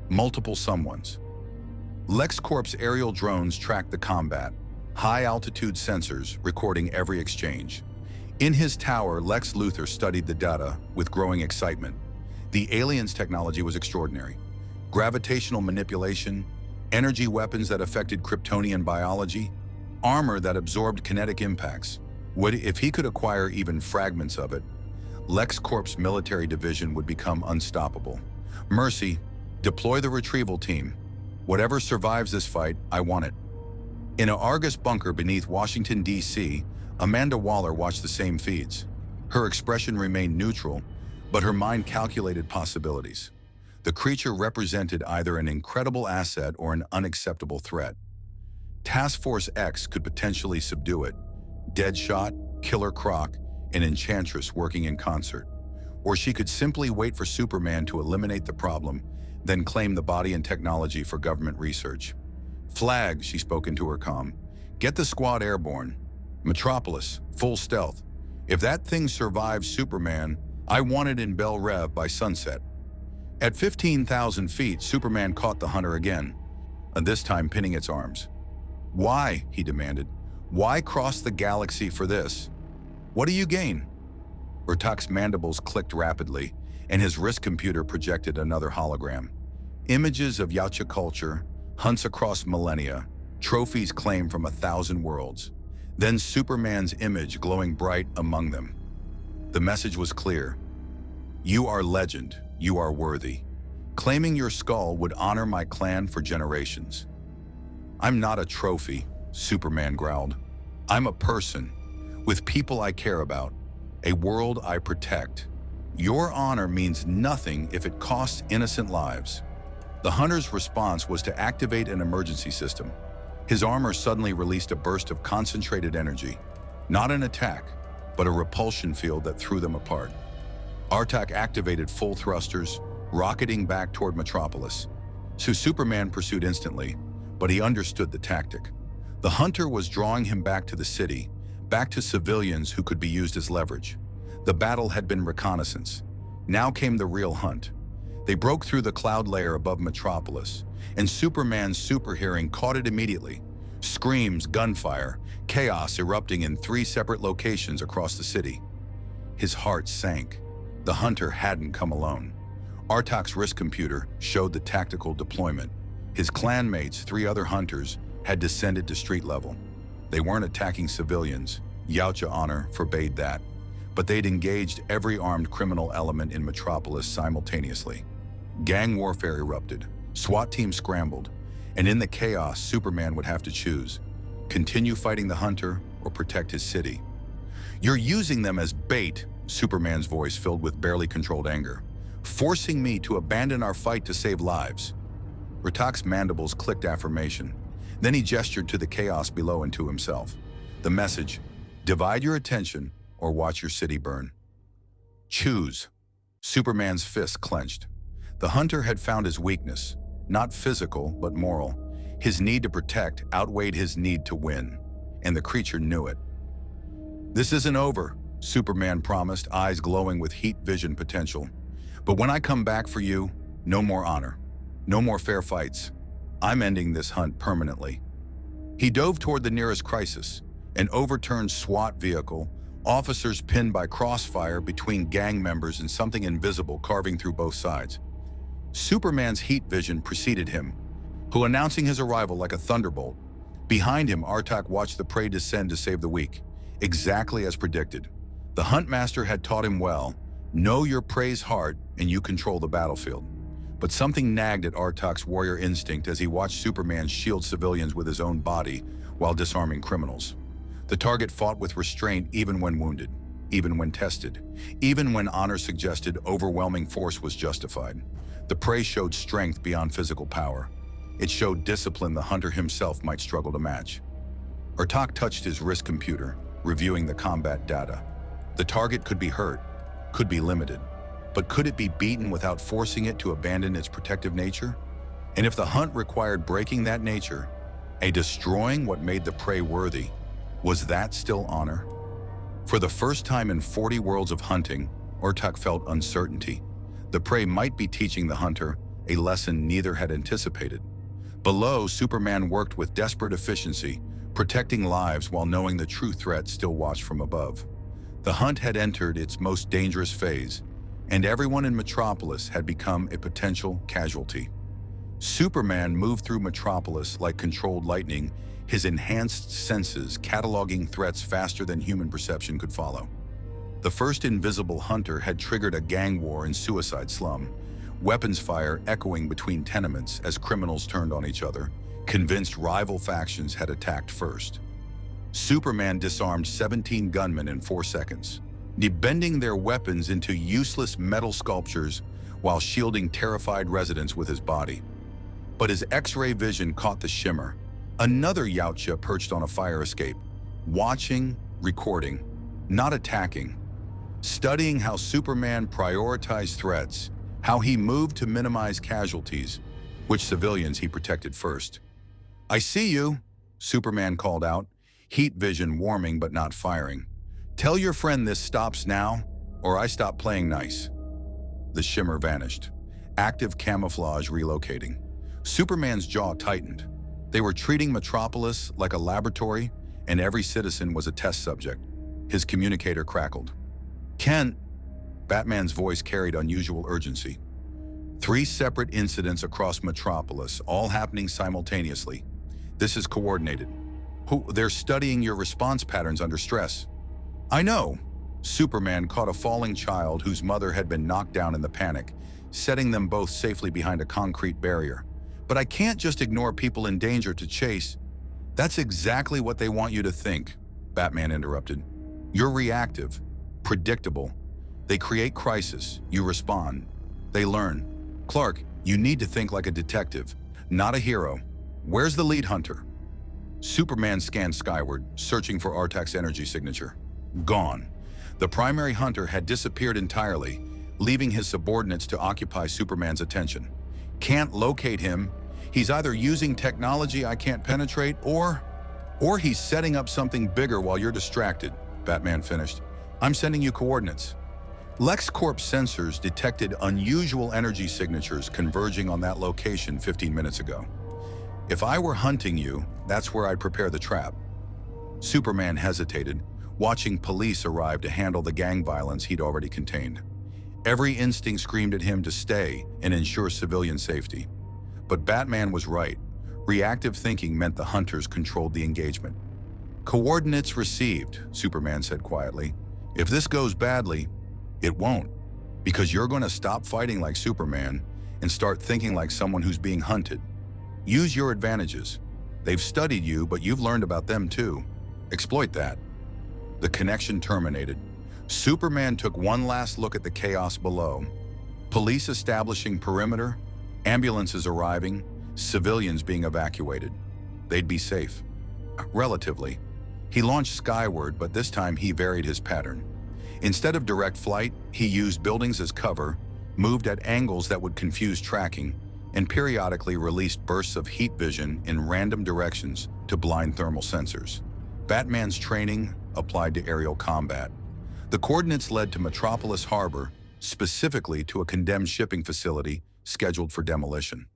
Multiple someones. LexCorp's aerial drones tracked the combat, high-altitude sensors recording every exchange. In his tower, Lex Luthor studied the data with growing excitement. The aliens' technology was extraordinary. Gravitational manipulation, energy weapons that affected Kryptonian biology, armor that absorbed kinetic impacts. If he could acquire even fragments of it, LexCorp's military division would become unstoppable. Mercy, deploy the retrieval team. Whatever survives this fight, I want it. In an Argus bunker beneath Washington, D.C., Amanda Waller watched the same feeds. Her expression remained neutral, but her mind calculated possibilities. The creature represented either an incredible asset or an unacceptable threat. Task Force X could potentially subdue it. Deadshot, Killer Croc, and Enchantress working in concert. Or she could simply wait for Superman to eliminate the problem, then claim the body and technology for government research. Flag, she spoke into her comm. Get the squad airborne. Metropolis, full stealth. If that thing survives Superman, I want it in Belle Reve by sunset. At 15,000 feet, Superman caught the hunter again, and this time pinning its arms. "Why?" he demanded. "Why cross the galaxy for this? What do you gain?" Urtak's mandibles clicked rapidly, and his wrist computer projected another hologram. Images of Yautja culture, hunts across millennia, trophies claimed from 1,000 worlds. Then Superman's image glowing bright among them. The message was clear. "You are legend, you are worthy. Claiming your skull would honor my clan for generations." "I'm not a trophy," Superman growled. "I'm a person, with people I care about, a world I protect. Your honor means nothing if it costs innocent lives." The hunter's response was to activate an emergency system. His armor suddenly released a burst of concentrated energy. Not an attack, but a repulsion field that threw them apart. Urtak activated full thrusters, rocketing back toward Metropolis. So Superman pursued instantly, but he understood the tactic. The hunter was drawing him back to the city, back to civilians who could be used as leverage. The battle had been reconnaissance. Now came the real hunt. They broke through the cloud layer above Metropolis, and Superman's super hearing caught it immediately. Screams, gunfire, chaos erupting in 3 separate locations across the city. His heart sank. The hunter hadn't come alone. Urtak's wrist computer showed the tactical deployment. His clanmates, 3 other hunters, had descended to street level. They weren't attacking civilians. Yautja honor forbade that. But they'd engaged every armed criminal element in Metropolis simultaneously. Gang warfare erupted. SWAT teams scrambled. And in the chaos, Superman would have to choose: continue fighting the hunter or protect his city. "You're using them as bait," Superman's voice filled with barely controlled anger. "Forcing me to abandon our fight to save lives." Urtak's mandibles clicked affirmation. Then he gestured to the chaos below and to himself. The message: divide your attention or watch your city burn. Choose. Superman's fists clenched. The hunter had found his weakness, not physical, but moral. His need to protect outweighed his need to win, and the creature knew it. "This isn't over," Superman promised, eyes glowing with heat vision potential. "But when I come back for you, no more honor. No more fair fights. I'm ending this hunt permanently." He dove toward the nearest crisis, an overturned SWAT vehicle, officers pinned by crossfire between gang members and something invisible carving through both sides. Superman's heat vision preceded him, who announcing his arrival like a thunderbolt. Behind him, Urtak watched the prey descend to save the weak, exactly as predicted. The Huntmaster had taught him well: know your prey's heart and you control the battlefield. But something nagged at Urtak's warrior instinct as he watched Superman shield civilians with his own body while disarming criminals. The target fought with restraint even when wounded, even when tested, even when honor suggested overwhelming force was justified. The prey showed strength beyond physical power. It showed discipline the hunter himself might struggle to match. Urtak touched his wrist computer, reviewing the combat data. The target could be hurt, could be limited, but could it be beaten without forcing it to abandon its protective nature? And if the hunt required breaking that nature, destroying what made the prey worthy, was that still honor? For the first time in 40 worlds of hunting, Urtak felt uncertainty. The prey might be teaching the hunter a lesson neither had anticipated. Below, Superman worked with desperate efficiency, protecting lives while knowing the true threat still watched from above. The hunt had entered its most dangerous phase, and everyone in Metropolis had become a potential casualty. Superman moved through Metropolis like controlled lightning, his enhanced senses cataloging threats faster than human perception could follow. The first invisible hunter had triggered a gang war in Suicide Slum, weapons fire echoing between tenements as criminals turned on each other, convinced rival factions had attacked first. Superman disarmed 17 gunmen in 4 seconds, bending their weapons into useless metal sculptures while shielding terrified residents with his body. But his X-ray vision caught the shimmer. Another Yautja perched on a fire escape, watching, recording, not attacking, studying how Superman prioritized threats, how he moved to minimize casualties, which civilians he protected first. "I see you," Superman called out, heat vision warming but not firing. "Tell your friend this stops now, or I stop playing nice." The shimmer vanished. active camouflage relocating. Superman's jaw tightened. They were treating Metropolis like a laboratory, and every citizen was a test subject. His communicator crackled. "Kent," Batman's voice carried unusual urgency. "3 separate incidents across Metropolis, all happening simultaneously. This is coordinated. They're studying your response patterns under stress." "I know." Superman caught a falling child whose mother had been knocked down in the panic, setting them both safely behind a concrete barrier. "But I can't just ignore people in danger to chase." "That's exactly what they want you to think," Batman interrupted. "You're reactive, predictable. They create crisis, you respond. They learn. Clark, you need to think like a detective, not a hero. Where's the lead hunter?" Superman scanned skyward, searching for Artak's energy signature. Gone. The primary hunter had disappeared entirely, leaving his subordinates to occupy Superman's attention. "Can't locate him. He's either using technology I can't penetrate, or he's setting up something bigger while you're distracted," Batman finished. "I'm sending you coordinates." LexCorp's sensors detected unusual energy signatures converging on that location 15 minutes ago. "If I were hunting you, that's where I'd prepare the trap." Superman hesitated, watching police arrive to handle the gang violence he'd already contained. Every instinct screamed at him to stay and ensure civilian safety. But Batman was right. Reactive thinking meant the hunters controlled the engagement. "Coordinates received," Superman said quietly. "If this goes badly, it won't, because you're going to stop fighting like Superman and start thinking like someone who's being hunted. Use your advantages. They've studied you, but you've learned about them too. Exploit that." The connection terminated. Superman took one last look at the chaos below. Police establishing perimeter, ambulances arriving, civilians being evacuated. They'd be safe. Relatively. He launched skyward, but this time he varied his pattern. Instead of direct flight, he used buildings as cover, moved at angles that would confuse tracking, and periodically released bursts of heat vision in random directions to blind thermal sensors. Batman's training applied to aerial combat. The coordinates led to Metropolis Harbor, specifically to a condemned shipping facility scheduled for demolition.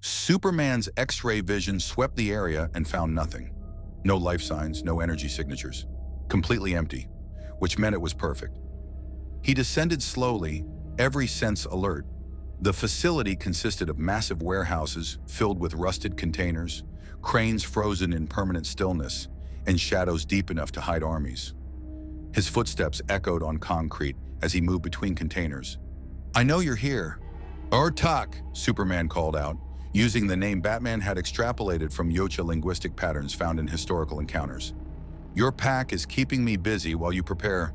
Superman's X-ray vision swept the area and found nothing. No life signs, no energy signatures. Completely empty, which meant it was perfect. He descended slowly, every sense alert. The facility consisted of massive warehouses filled with rusted containers, cranes frozen in permanent stillness, and shadows deep enough to hide armies. His footsteps echoed on concrete as he moved between containers. "I know you're here." "Artak," Superman called out, using the name Batman had extrapolated from Yocha linguistic patterns found in historical encounters. "Your pack is keeping me busy while you prepare..."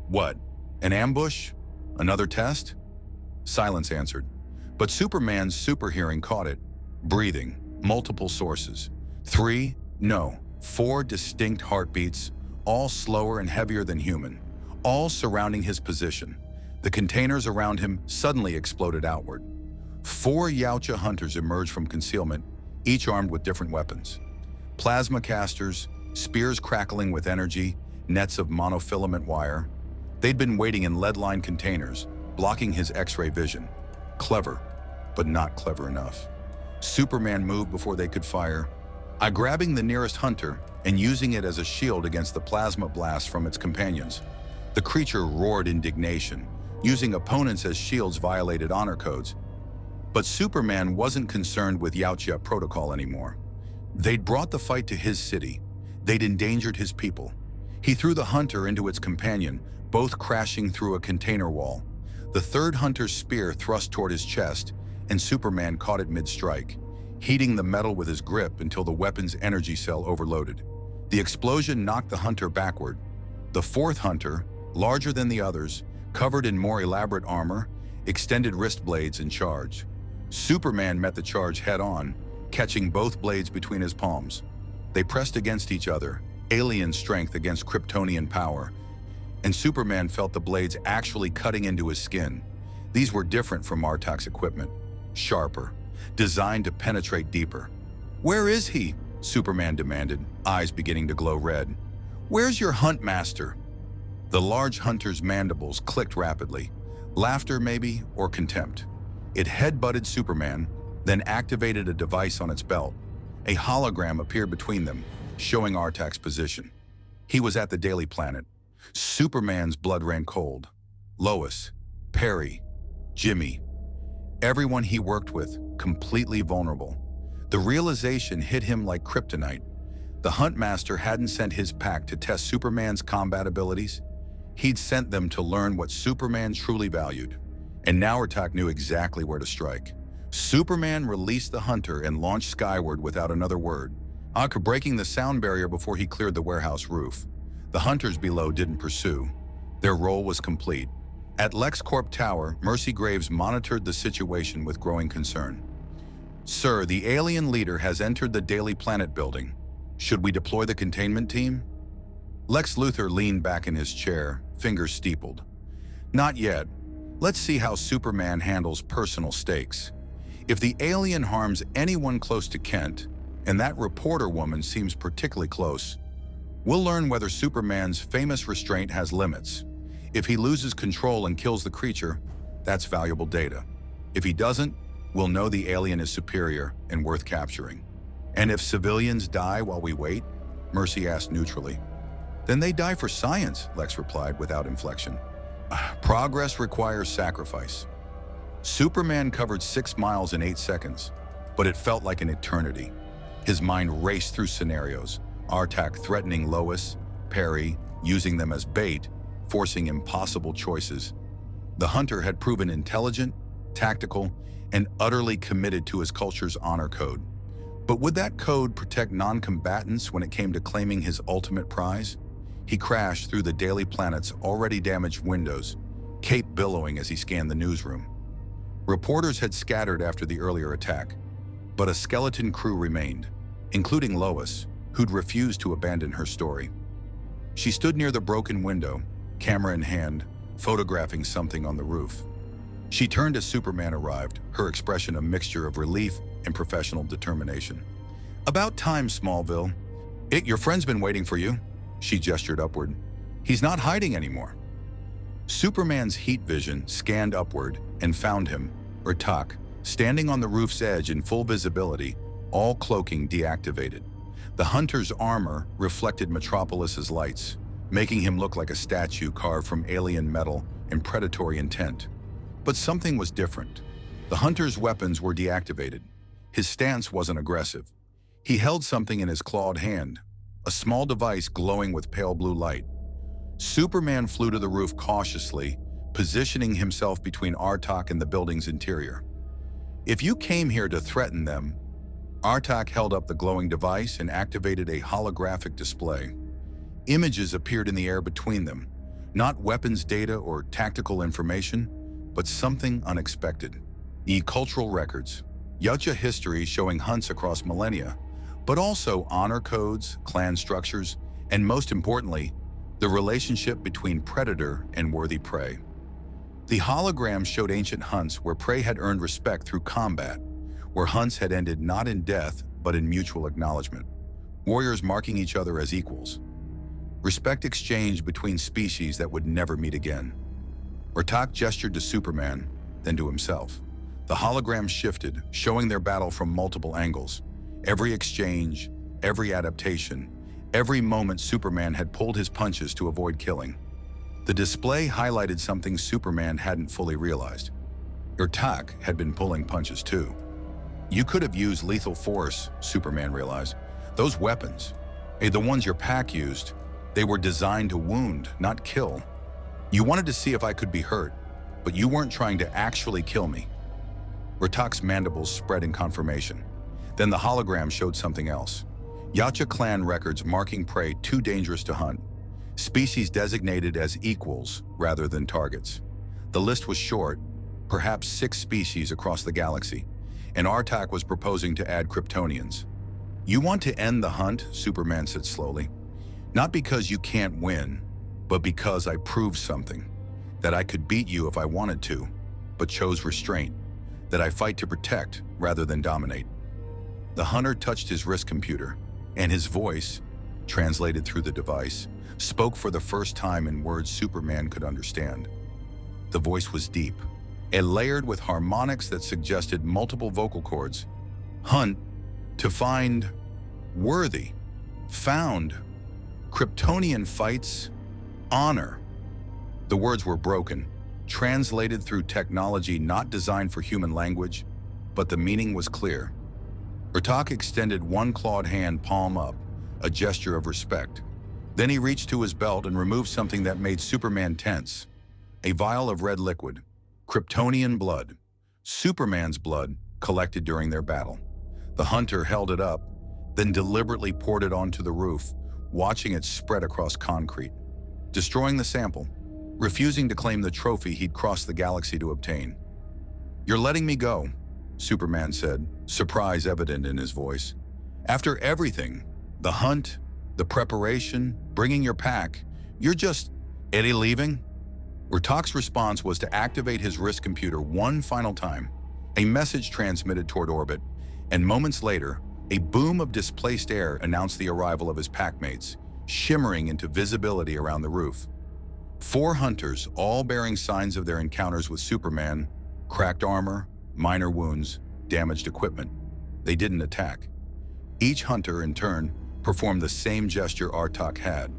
"What? An ambush? Another test?" Silence answered, but Superman's superhearing caught it. Breathing, multiple sources. 3, no, 4 distinct heartbeats, all slower and heavier than human, all surrounding his position. The containers around him suddenly exploded outward. 4 Yautja hunters emerged from concealment, each armed with different weapons. Plasma casters, spears crackling with energy, nets of monofilament wire. They'd been waiting in lead-lined containers, blocking his X-ray vision. Clever, but not clever enough. Superman moved before they could fire, grabbing the nearest hunter and using it as a shield against the plasma blast from its companions. The creature roared indignation, using opponents as shields violated honor codes. But Superman wasn't concerned with Yautja protocol anymore. They'd brought the fight to his city. They'd endangered his people. He threw the hunter into its companion, both crashing through a container wall. The third hunter's spear thrust toward his chest, and Superman caught it mid-strike, heating the metal with his grip until the weapon's energy cell overloaded. The explosion knocked the hunter backward. The fourth hunter, larger than the others, covered in more elaborate armor, extended wrist blades and charged. Superman met the charge head-on, catching both blades between his palms. They pressed against each other, alien strength against Kryptonian power, and Superman felt the blades actually cutting into his skin. These were different from Artak's equipment, sharper, designed to penetrate deeper. "Where is he?" Superman demanded, eyes beginning to glow red. "Where's your hunt master?" The large hunter's mandibles clicked rapidly. Laughter, maybe, or contempt. It headbutted Superman, then activated a device on its belt. A hologram appeared between them, showing Artak's position. He was at the Daily Planet. Superman's blood ran cold. Lois, Perry, Jimmy, everyone he worked with, completely vulnerable. The realization hit him like kryptonite. The Huntmaster hadn't sent his pack to test Superman's combat abilities. He'd sent them to learn what Superman truly valued. And now Artak knew exactly where to strike. Superman released the Hunter and launched skyward without another word, breaking the sound barrier before he cleared the warehouse roof. The Hunters below didn't pursue. Their role was complete. At LexCorp Tower, Mercy Graves monitored the situation with growing concern. "Sir, the alien leader has entered the Daily Planet building. Should we deploy the containment team?" Lex Luthor leaned back in his chair, fingers steepled. "Not yet. Let's see how Superman handles personal stakes. If the alien harms anyone close to Kent, and that reporter woman seems particularly close, we'll learn whether Superman's famous restraint has limits. If he loses control and kills the creature, that's valuable data. If he doesn't, we'll know the alien is superior and worth capturing." "And if civilians die while we wait?" Mercy asked neutrally. "Then they die for science," Lex replied without inflection. "Progress requires sacrifice." Superman covered 6 miles in 8 seconds, but it felt like an eternity. His mind raced through scenarios, Artak threatening Lois, Perry, using them as bait, forcing impossible choices. The Hunter had proven intelligent, tactical, and utterly committed to his culture's honor code. But would that code protect non-combatants when it came to claiming his ultimate prize? He crashed through the Daily Planet's already damaged windows, cape billowing as he scanned the newsroom. Reporters had scattered after the earlier attack, but a skeleton crew remained, including Lois, who'd refused to abandon her story. She stood near the broken window, camera in hand, photographing something on the roof. She turned as Superman arrived, her expression a mixture of relief and professional determination. "About time, Smallville. Your friend's been waiting for you." She gestured upward. "He's not hiding anymore." Superman's heat vision scanned upward and found him, Artak, standing on the roof's edge in full visibility, all cloaking deactivated. The Hunter's armor reflected Metropolis's lights, making him look like a statue carved from alien metal and predatory intent. But something was different. The Hunter's weapons were deactivated. His stance wasn't aggressive. He held something in his clawed hand, a small device glowing with pale blue light. Superman flew to the roof cautiously, positioning himself between Artak and the building's interior. "If you came here to threaten them..." Artak held up the glowing device and activated a holographic display. Images appeared in the air between them, not weapons data or tactical information, but something unexpected. Cultural records, Yacha history showing hunts across millennia, but also honor codes, clan structures, and most importantly, the relationship between predator and worthy prey. The hologram showed ancient hunts where prey had earned respect through combat, where hunts had ended not in death, but in mutual acknowledgement. Warriors marking each other as equals. Respect exchanged between species that would never meet again. Artak gestured to Superman, then to himself. The hologram shifted, showing their battle from multiple angles. Every exchange, every adaptation, every moment Superman had pulled his punches to avoid killing. The display highlighted something Superman hadn't fully realized. Artak had been pulling punches too. "You could have used lethal force," Superman realized. "Those weapons, the ones your pack used, they were designed to wound, not kill. You wanted to see if I could be hurt, but you weren't trying to actually kill me." Artak's mandibles spread in confirmation. Then the hologram showed something else. Yacha clan records marking prey too dangerous to hunt. Species designated as equals rather than targets. The list was short, perhaps 6 species across the galaxy, and Artak was proposing to add Kryptonians. "You want to end the hunt," Superman said slowly. "Not because you can't win, but because I proved something. That I could beat you if I wanted to, but chose restraint. That I fight to protect rather than dominate." The Hunter touched his wrist computer, and his voice, translated through the device, spoke for the first time in words Superman could understand. The voice was deep, layered with harmonics that suggested multiple vocal cords. Hunt, to find, worthy, found, Kryptonian fights, honor. The words were broken, translated through technology not designed for human language, but the meaning was clear. Urtak extended one clawed hand palm up, a gesture of respect. Then he reached to his belt and removed something that made Superman tense. A vial of red liquid, Kryptonian blood, Superman's blood collected during their battle. The hunter held it up, then deliberately poured it onto the roof, watching it spread across concrete, destroying the sample, refusing to claim the trophy he'd crossed the galaxy to obtain. "You're letting me go," Superman said, surprise evident in his voice. "After everything, the hunt, the preparation, bringing your pack, you're just Eddie leaving?" Urtak's response was to activate his wrist computer one final time. A message transmitted toward orbit, and moments later, a boom of displaced air announced the arrival of his packmates, shimmering into visibility around the roof. 4 hunters, all bearing signs of their encounters with Superman, cracked armor, minor wounds, damaged equipment. They didn't attack. Each hunter, in turn, performed the same gesture Urtak had.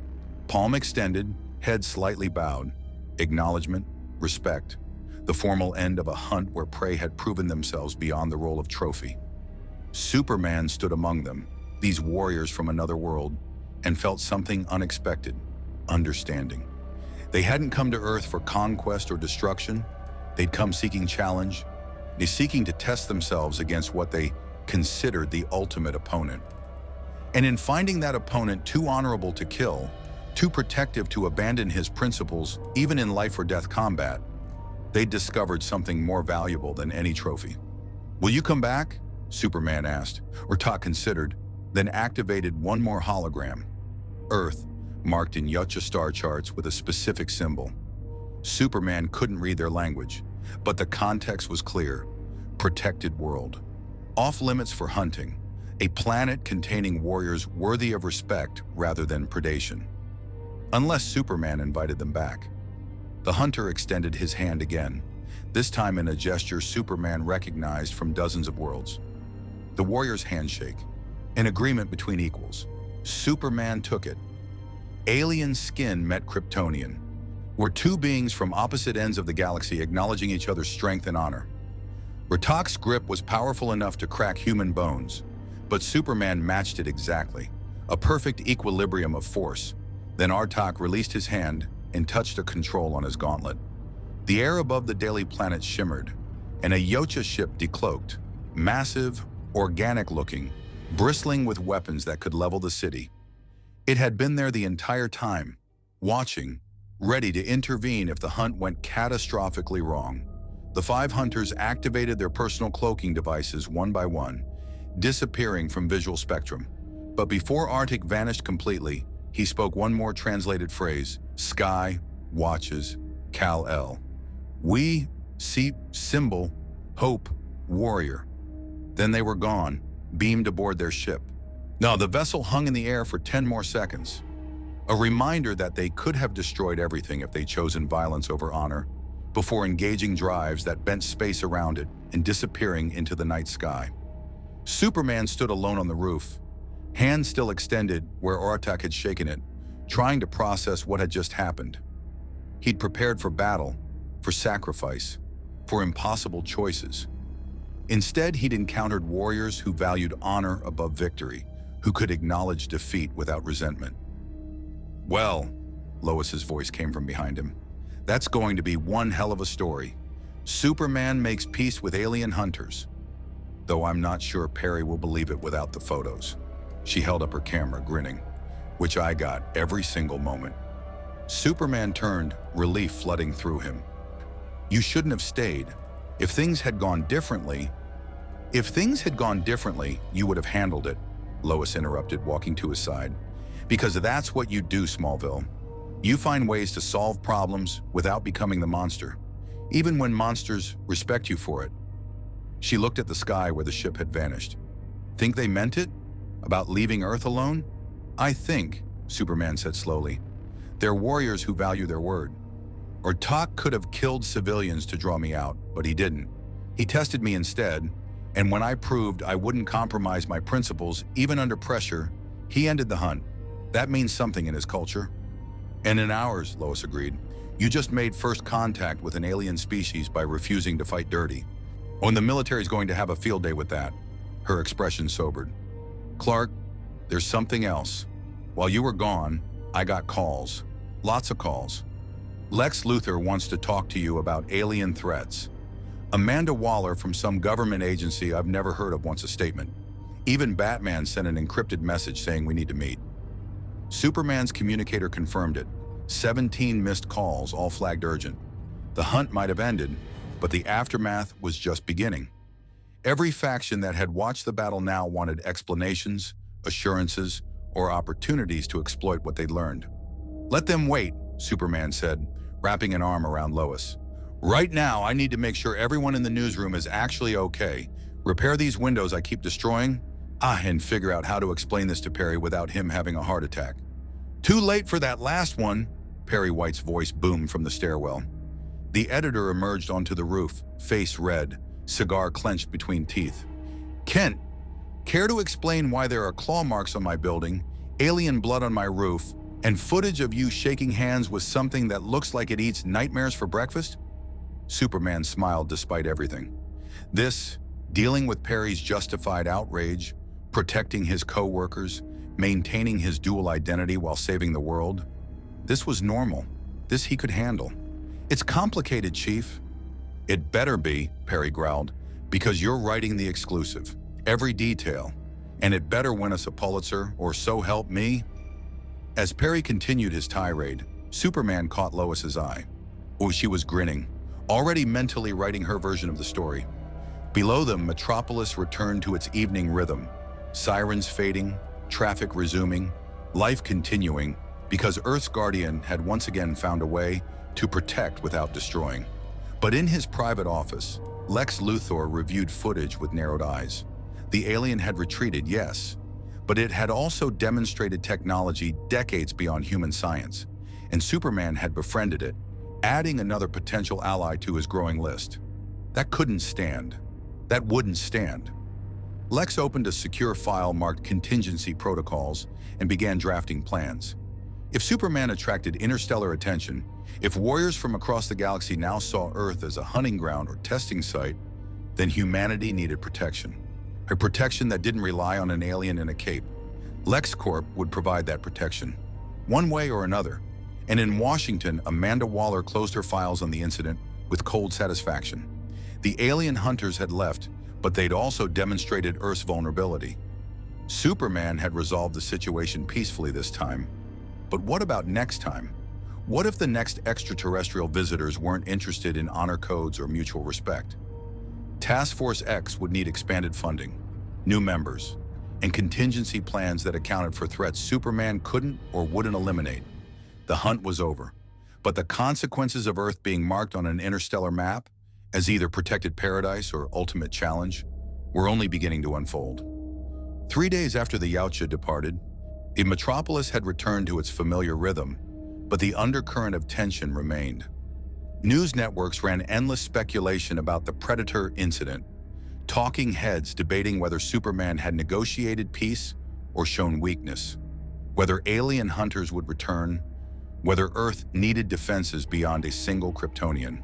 Palm extended, head slightly bowed. Acknowledgement, respect. The formal end of a hunt where prey had proven themselves beyond the role of trophy. Superman stood among them, these warriors from another world, and felt something unexpected, understanding. They hadn't come to Earth for conquest or destruction. They'd come seeking challenge, seeking to test themselves against what they considered the ultimate opponent. And in finding that opponent too honorable to kill, too protective to abandon his principles, even in life-or-death combat, they discovered something more valuable than any trophy. "Will you come back?" Superman asked. Urtak considered, then activated one more hologram. Earth, marked in Yacha star charts with a specific symbol. Superman couldn't read their language, but the context was clear. Protected world. Off-limits for hunting. A planet containing warriors worthy of respect rather than predation. Unless Superman invited them back. The hunter extended his hand again, this time in a gesture Superman recognized from dozens of worlds. The warrior's handshake, an agreement between equals. Superman took it. Alien skin met Kryptonian. Were 2 beings from opposite ends of the galaxy acknowledging each other's strength and honor. Urtak's grip was powerful enough to crack human bones, but Superman matched it exactly. A perfect equilibrium of force. Then Urtak released his hand and touched a control on his gauntlet. The air above the daily planet shimmered, and a Yacha ship decloaked, massive, organic-looking, bristling with weapons that could level the city. It had been there the entire time, watching, ready to intervene if the hunt went catastrophically wrong. The 5 hunters activated their personal cloaking devices one by one, disappearing from visual spectrum. But before Urtak vanished completely, he spoke one more translated phrase: Sky, watches, Kal-El. We, see, symbol, hope, warrior. Then they were gone, beamed aboard their ship. Now the vessel hung in the air for 10 more seconds. A reminder that they could have destroyed everything if they'd chosen violence over honor, before engaging drives that bent space around it and disappearing into the night sky. Superman stood alone on the roof, hand still extended where Urtak had shaken it, trying to process what had just happened. He'd prepared for battle, for sacrifice, for impossible choices. Instead, he'd encountered warriors who valued honor above victory, who could acknowledge defeat without resentment. "Well," Lois's voice came from behind him, "that's going to be one hell of a story. Superman makes peace with alien hunters. Though I'm not sure Perry will believe it without the photos." She held up her camera, grinning, which I got every single moment. Superman turned, relief flooding through him. "You shouldn't have stayed. If things had gone differently, you would have handled it," Lois interrupted, walking to his side. "Because that's what you do, Smallville. You find ways to solve problems without becoming the monster, even when monsters respect you for it." She looked at the sky where the ship had vanished. "Think they meant it? About leaving Earth alone?" "I think," Superman said slowly, "they're warriors who value their word. Or Talk could have killed civilians to draw me out, but he didn't. He tested me instead, and when I proved I wouldn't compromise my principles, even under pressure, he ended the hunt. That means something in his culture. And in ours, Lois agreed. You just made first contact with an alien species by refusing to fight dirty. Oh, and the military's going to have a field day with that. Her expression sobered. Clark, there's something else. While you were gone, I got calls. Lots of calls. Lex Luthor wants to talk to you about alien threats. Amanda Waller from some government agency I've never heard of wants a statement. Even Batman sent an encrypted message saying we need to meet. Superman's communicator confirmed it. 17 missed calls, all flagged urgent. The hunt might have ended, but the aftermath was just beginning. Every faction that had watched the battle now wanted explanations, assurances, or opportunities to exploit what they'd learned. Let them wait, Superman said, wrapping an arm around Lois. Right now, I need to make sure everyone in the newsroom is actually okay. Repair these windows I keep destroying. And figure out how to explain this to Perry without him having a heart attack. Too late for that last one, Perry White's voice boomed from the stairwell. The editor emerged onto the roof, face red, cigar clenched between teeth. Kent, care to explain why there are claw marks on my building, alien blood on my roof, and footage of you shaking hands with something that looks like it eats nightmares for breakfast? Superman smiled despite everything. This, dealing with Perry's justified outrage, protecting his co-workers, maintaining his dual identity while saving the world, this was normal. This he could handle. It's complicated, Chief. It better be, Perry growled, because you're writing the exclusive, every detail, and it better win us a Pulitzer, or so help me. As Perry continued his tirade, Superman caught Lois's eye. Oh, she was grinning, already mentally writing her version of the story. Below them, Metropolis returned to its evening rhythm, sirens fading, traffic resuming, life continuing, because Earth's Guardian had once again found a way to protect without destroying. But in his private office, Lex Luthor reviewed footage with narrowed eyes. The alien had retreated, yes, but it had also demonstrated technology decades beyond human science, and Superman had befriended it, adding another potential ally to his growing list. That couldn't stand. That wouldn't stand. Lex opened a secure file marked Contingency Protocols and began drafting plans. If Superman attracted interstellar attention, if warriors from across the galaxy now saw Earth as a hunting ground or testing site, then humanity needed protection. A protection that didn't rely on an alien in a cape. LexCorp would provide that protection, one way or another. And in Washington, Amanda Waller closed her files on the incident with cold satisfaction. The alien hunters had left, but they'd also demonstrated Earth's vulnerability. Superman had resolved the situation peacefully this time. But what about next time? What if the next extraterrestrial visitors weren't interested in honor codes or mutual respect? Task Force X would need expanded funding, new members, and contingency plans that accounted for threats Superman couldn't or wouldn't eliminate. The hunt was over, but the consequences of Earth being marked on an interstellar map as either protected paradise or ultimate challenge were only beginning to unfold. 3 days after the Yautja departed, the Metropolis had returned to its familiar rhythm, but the undercurrent of tension remained. News networks ran endless speculation about the Predator incident, talking heads debating whether Superman had negotiated peace or shown weakness, whether alien hunters would return, whether Earth needed defenses beyond a single Kryptonian.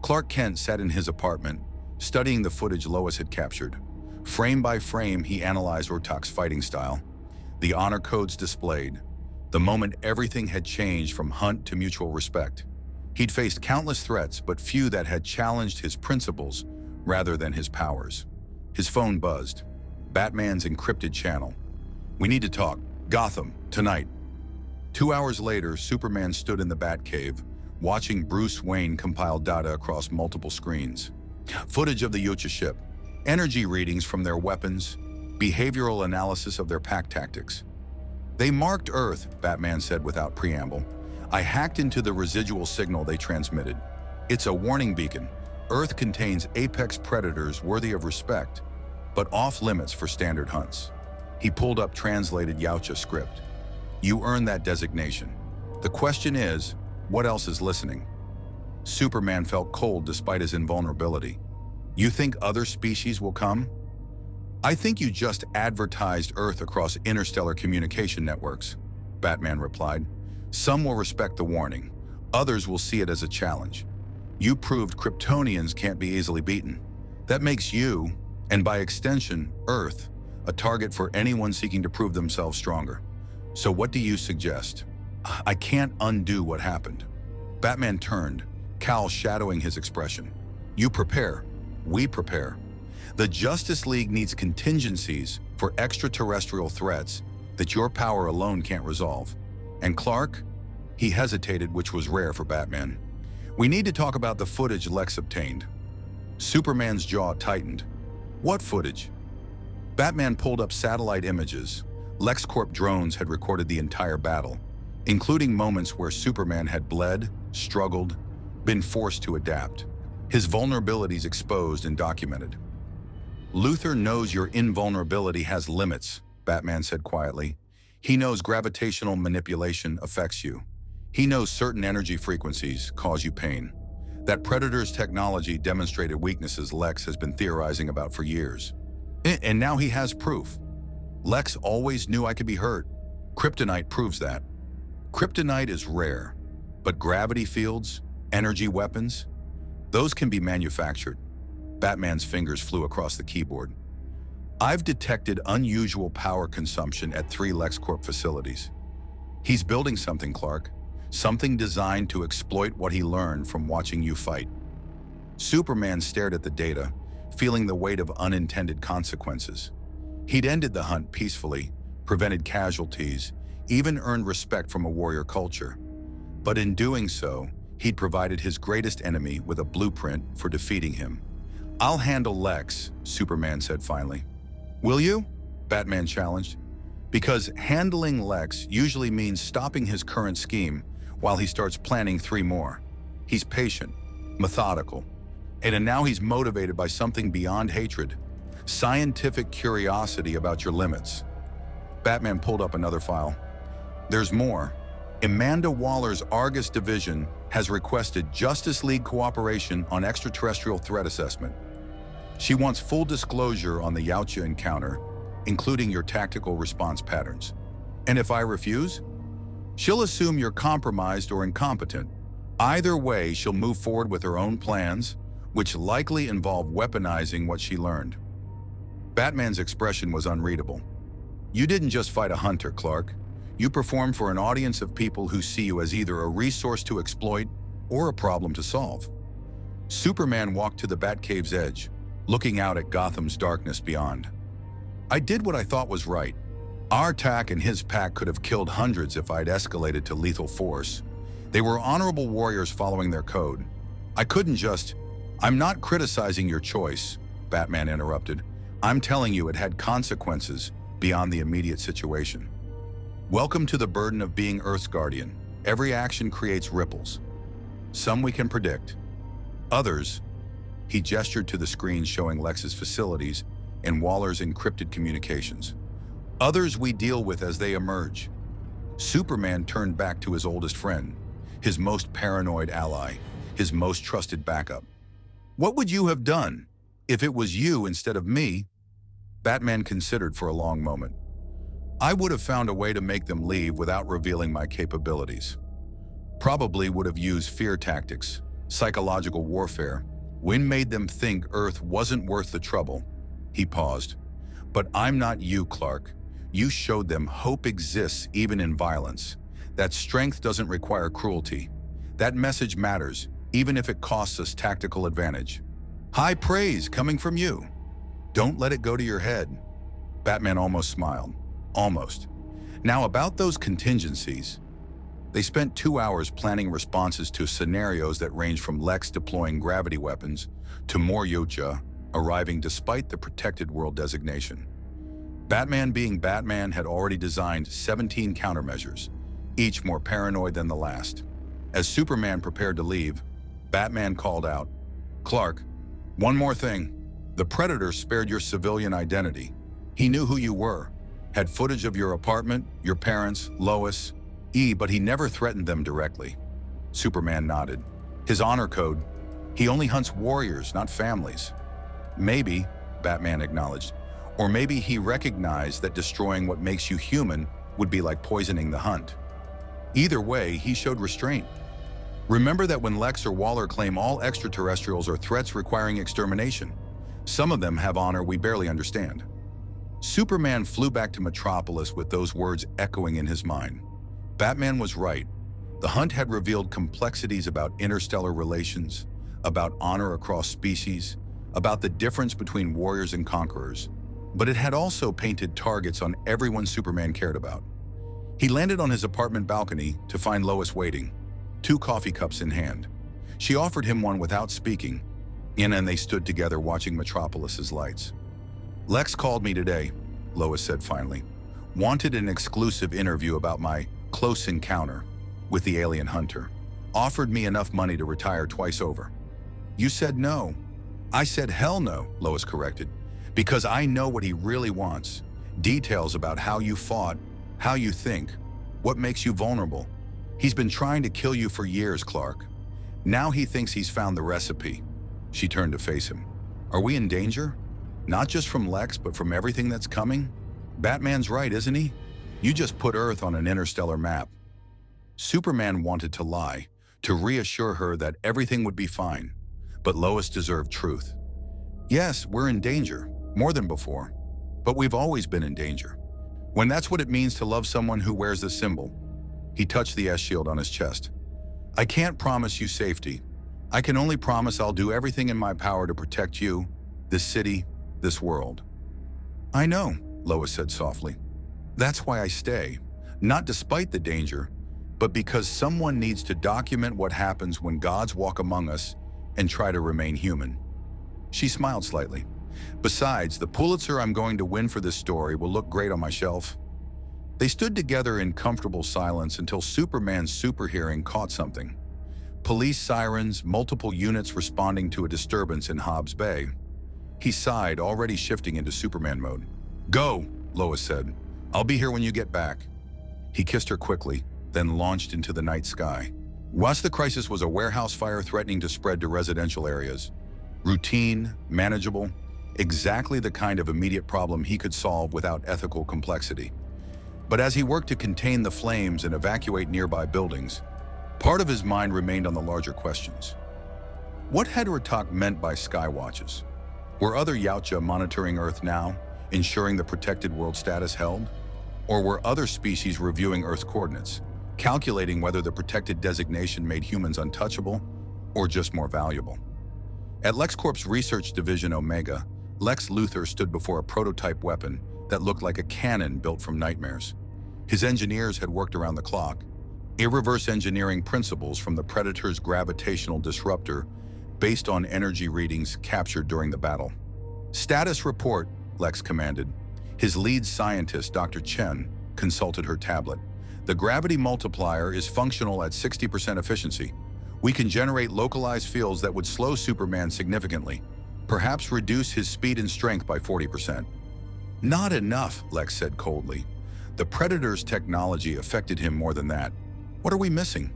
Clark Kent sat in his apartment, studying the footage Lois had captured. Frame by frame, he analyzed Ortak's fighting style, the honor codes displayed, the moment everything had changed from hunt to mutual respect. He'd faced countless threats, but few that had challenged his principles rather than his powers. His phone buzzed. Batman's encrypted channel. "We need to talk. Gotham, tonight." 2 hours later, Superman stood in the Batcave, watching Bruce Wayne compile data across multiple screens. Footage of the Yautja ship, energy readings from their weapons, behavioral analysis of their pack tactics. "They marked Earth," Batman said without preamble. "I hacked into the residual signal they transmitted. It's a warning beacon. Earth contains apex predators worthy of respect, but off-limits for standard hunts." He pulled up translated Yautja script. "You earned that designation. The question is, what else is listening?" Superman felt cold despite his invulnerability. You think other species will come? I think you just advertised Earth across interstellar communication networks, Batman replied. Some will respect the warning. Others will see it as a challenge. You proved Kryptonians can't be easily beaten. That makes you, and by extension, Earth, a target for anyone seeking to prove themselves stronger. So what do you suggest? I can't undo what happened. Batman turned, cowl shadowing his expression. You prepare. We prepare. The Justice League needs contingencies for extraterrestrial threats that your power alone can't resolve. And Clark? He hesitated, which was rare for Batman. We need to talk about the footage Lex obtained. Superman's jaw tightened. What footage? Batman pulled up satellite images. LexCorp drones had recorded the entire battle, including moments where Superman had bled, struggled, been forced to adapt. His vulnerabilities exposed and documented. Luthor knows your invulnerability has limits, Batman said quietly. He knows gravitational manipulation affects you. He knows certain energy frequencies cause you pain. That Predator's technology demonstrated weaknesses Lex has been theorizing about for years. And now he has proof. Lex always knew I could be hurt. Kryptonite proves that. Kryptonite is rare, but gravity fields, energy weapons, those can be manufactured. Batman's fingers flew across the keyboard. I've detected unusual power consumption at 3 LexCorp facilities. He's building something, Clark. Something designed to exploit what he learned from watching you fight. Superman stared at the data, feeling the weight of unintended consequences. He'd ended the hunt peacefully, prevented casualties, even earned respect from a warrior culture. But in doing so, he'd provided his greatest enemy with a blueprint for defeating him. I'll handle Lex, Superman said finally. Will you? Batman challenged. Because handling Lex usually means stopping his current scheme while he starts planning 3 more. He's patient, methodical, and now he's motivated by something beyond hatred, scientific curiosity about your limits. Batman pulled up another file. There's more. Amanda Waller's Argus division has requested Justice League cooperation on extraterrestrial threat assessment. She wants full disclosure on the Yautja encounter, including your tactical response patterns. And if I refuse, she'll assume you're compromised or incompetent. Either way, she'll move forward with her own plans, which likely involve weaponizing what she learned. Batman's expression was unreadable. You didn't just fight a hunter, Clark. You performed for an audience of people who see you as either a resource to exploit or a problem to solve. Superman walked to the Batcave's edge, looking out at Gotham's darkness beyond. I did what I thought was right. Artak and his pack could have killed hundreds if I'd escalated to lethal force. They were honorable warriors following their code. I couldn't just... I'm not criticizing your choice, Batman interrupted. I'm telling you it had consequences beyond the immediate situation. Welcome to the burden of being Earth's guardian. Every action creates ripples. Some we can predict. Others, he gestured to the screen showing Lex's facilities and Waller's encrypted communications. Others we deal with as they emerge. Superman turned back to his oldest friend, his most paranoid ally, his most trusted backup. What would you have done if it was you instead of me? Batman considered for a long moment. I would have found a way to make them leave without revealing my capabilities. Probably would have used fear tactics, psychological warfare. Wynn made them think Earth wasn't worth the trouble. He paused. But I'm not you, Clark. You showed them hope exists even in violence. That strength doesn't require cruelty. That message matters, even if it costs us tactical advantage. High praise coming from you. Don't let it go to your head. Batman almost smiled. Almost. Now about those contingencies. They spent 2 hours planning responses to scenarios that range from Lex deploying gravity weapons to more Yautja arriving despite the protected world designation. Batman being Batman had already designed 17 countermeasures, each more paranoid than the last. As Superman prepared to leave, Batman called out, Clark, one more thing. The Predator spared your civilian identity. He knew who you were, had footage of your apartment, your parents, Lois, but he never threatened them directly. Superman nodded. His honor code, he only hunts warriors, not families. Maybe, Batman acknowledged, or maybe he recognized that destroying what makes you human would be like poisoning the hunt. Either way, he showed restraint. Remember that when Lex or Waller claim all extraterrestrials are threats requiring extermination, some of them have honor we barely understand. Superman flew back to Metropolis with those words echoing in his mind. Batman was right. The hunt had revealed complexities about interstellar relations, about honor across species, about the difference between warriors and conquerors. But it had also painted targets on everyone Superman cared about. He landed on his apartment balcony to find Lois waiting, 2 coffee cups in hand. She offered him one without speaking, and they stood together watching Metropolis's lights. "Lex called me today," Lois said finally. "Wanted an exclusive interview about my close encounter with the alien hunter. Offered me enough money to retire twice over." "You said no." "I said hell no," Lois corrected, "because I know what he really wants. Details about how you fought, how you think, what makes you vulnerable. He's been trying to kill you for years, Clark. Now he thinks he's found the recipe." She turned to face him. "Are we in danger? Not just from Lex, but from everything that's coming? Batman's right, isn't he? You just put Earth on an interstellar map." Superman wanted to lie, to reassure her that everything would be fine. But Lois deserved truth. "Yes, we're in danger, more than before. But we've always been in danger. When that's what it means to love someone who wears the symbol." He touched the S-shield on his chest. "I can't promise you safety. I can only promise I'll do everything in my power to protect you, this city, this world." "I know," Lois said softly. "That's why I stay. Not despite the danger, but because someone needs to document what happens when gods walk among us and try to remain human." She smiled slightly. "Besides, the Pulitzer I'm going to win for this story will look great on my shelf." They stood together in comfortable silence until Superman's superhearing caught something. Police sirens, multiple units responding to a disturbance in Hobbs Bay. He sighed, already shifting into Superman mode. "Go," Lois said. "I'll be here when you get back." He kissed her quickly, then launched into the night sky. Whilst the crisis was a warehouse fire threatening to spread to residential areas. Routine, manageable, exactly the kind of immediate problem he could solve without ethical complexity. But as he worked to contain the flames and evacuate nearby buildings, part of his mind remained on the larger questions. What had Ratak meant by skywatches? Were other Yautja monitoring Earth now, ensuring the protected world status held? Or were other species reviewing Earth's coordinates, calculating whether the protected designation made humans untouchable or just more valuable? At LexCorp's research division Omega, Lex Luthor stood before a prototype weapon that looked like a cannon built from nightmares. His engineers had worked around the clock, reverse engineering principles from the Predator's gravitational disruptor based on energy readings captured during the battle. "Status report," Lex commanded. His lead scientist, Dr. Chen, consulted her tablet. "The gravity multiplier is functional at 60% efficiency. We can generate localized fields that would slow Superman significantly, perhaps reduce his speed and strength by 40%. "Not enough," Lex said coldly. "The Predator's technology affected him more than that. What are we missing?"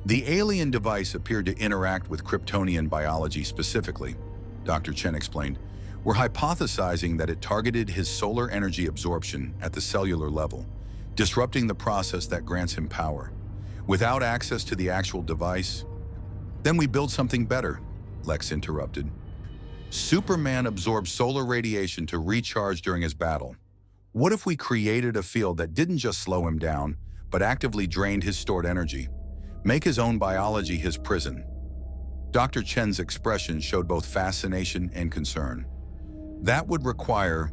"The alien device appeared to interact with Kryptonian biology specifically," Dr. Chen explained. "We're hypothesizing that it targeted his solar energy absorption at the cellular level, disrupting the process that grants him power. Without access to the actual device." "Then we build something better," Lex interrupted. "Superman absorbs solar radiation to recharge during his battle. What if we created a field that didn't just slow him down, but actively drained his stored energy? Make his own biology his prison." Dr. Chen's expression showed both fascination and concern. "That would require,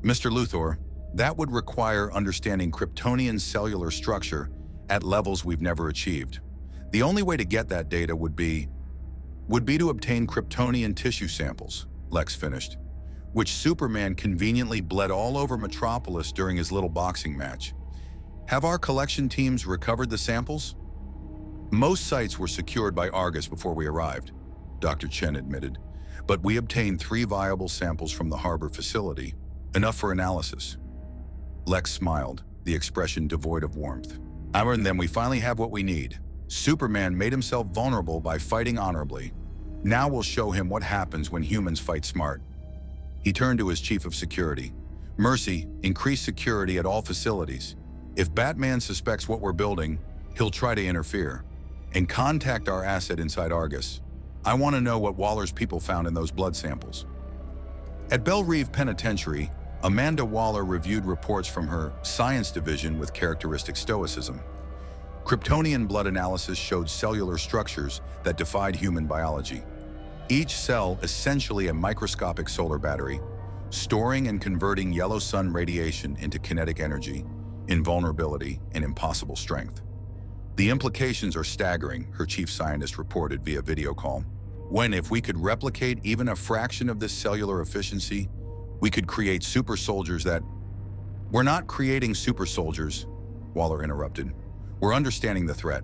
Mr. Luthor, that would require understanding Kryptonian cellular structure at levels we've never achieved. The only way to get that data would be to obtain Kryptonian tissue samples," Lex finished, "which Superman conveniently bled all over Metropolis during his little boxing match. Have our collection teams recovered the samples?" "Most sites were secured by Argus before we arrived," Dr. Chen admitted, "but we obtained 3 viable samples from the harbor facility, enough for analysis." Lex smiled, the expression devoid of warmth. "And then we finally have what we need. Superman made himself vulnerable by fighting honorably. Now we'll show him what happens when humans fight smart. He turned to his chief of security. Mercy, increase security at all facilities. If Batman suspects what we're building, he'll try to interfere. And contact our asset inside Argus. I want to know what Waller's people found in those blood samples. At Belle Reve Penitentiary, Amanda Waller reviewed reports from her science division with characteristic stoicism. Kryptonian blood analysis showed cellular structures that defied human biology. Each cell essentially a microscopic solar battery, storing and converting yellow sun radiation into kinetic energy, invulnerability, and impossible strength. The implications are staggering, her chief scientist reported via video call. When, if we could replicate even a fraction of this cellular efficiency, we could create super soldiers that... We're not creating super soldiers, Waller interrupted. We're understanding the threat.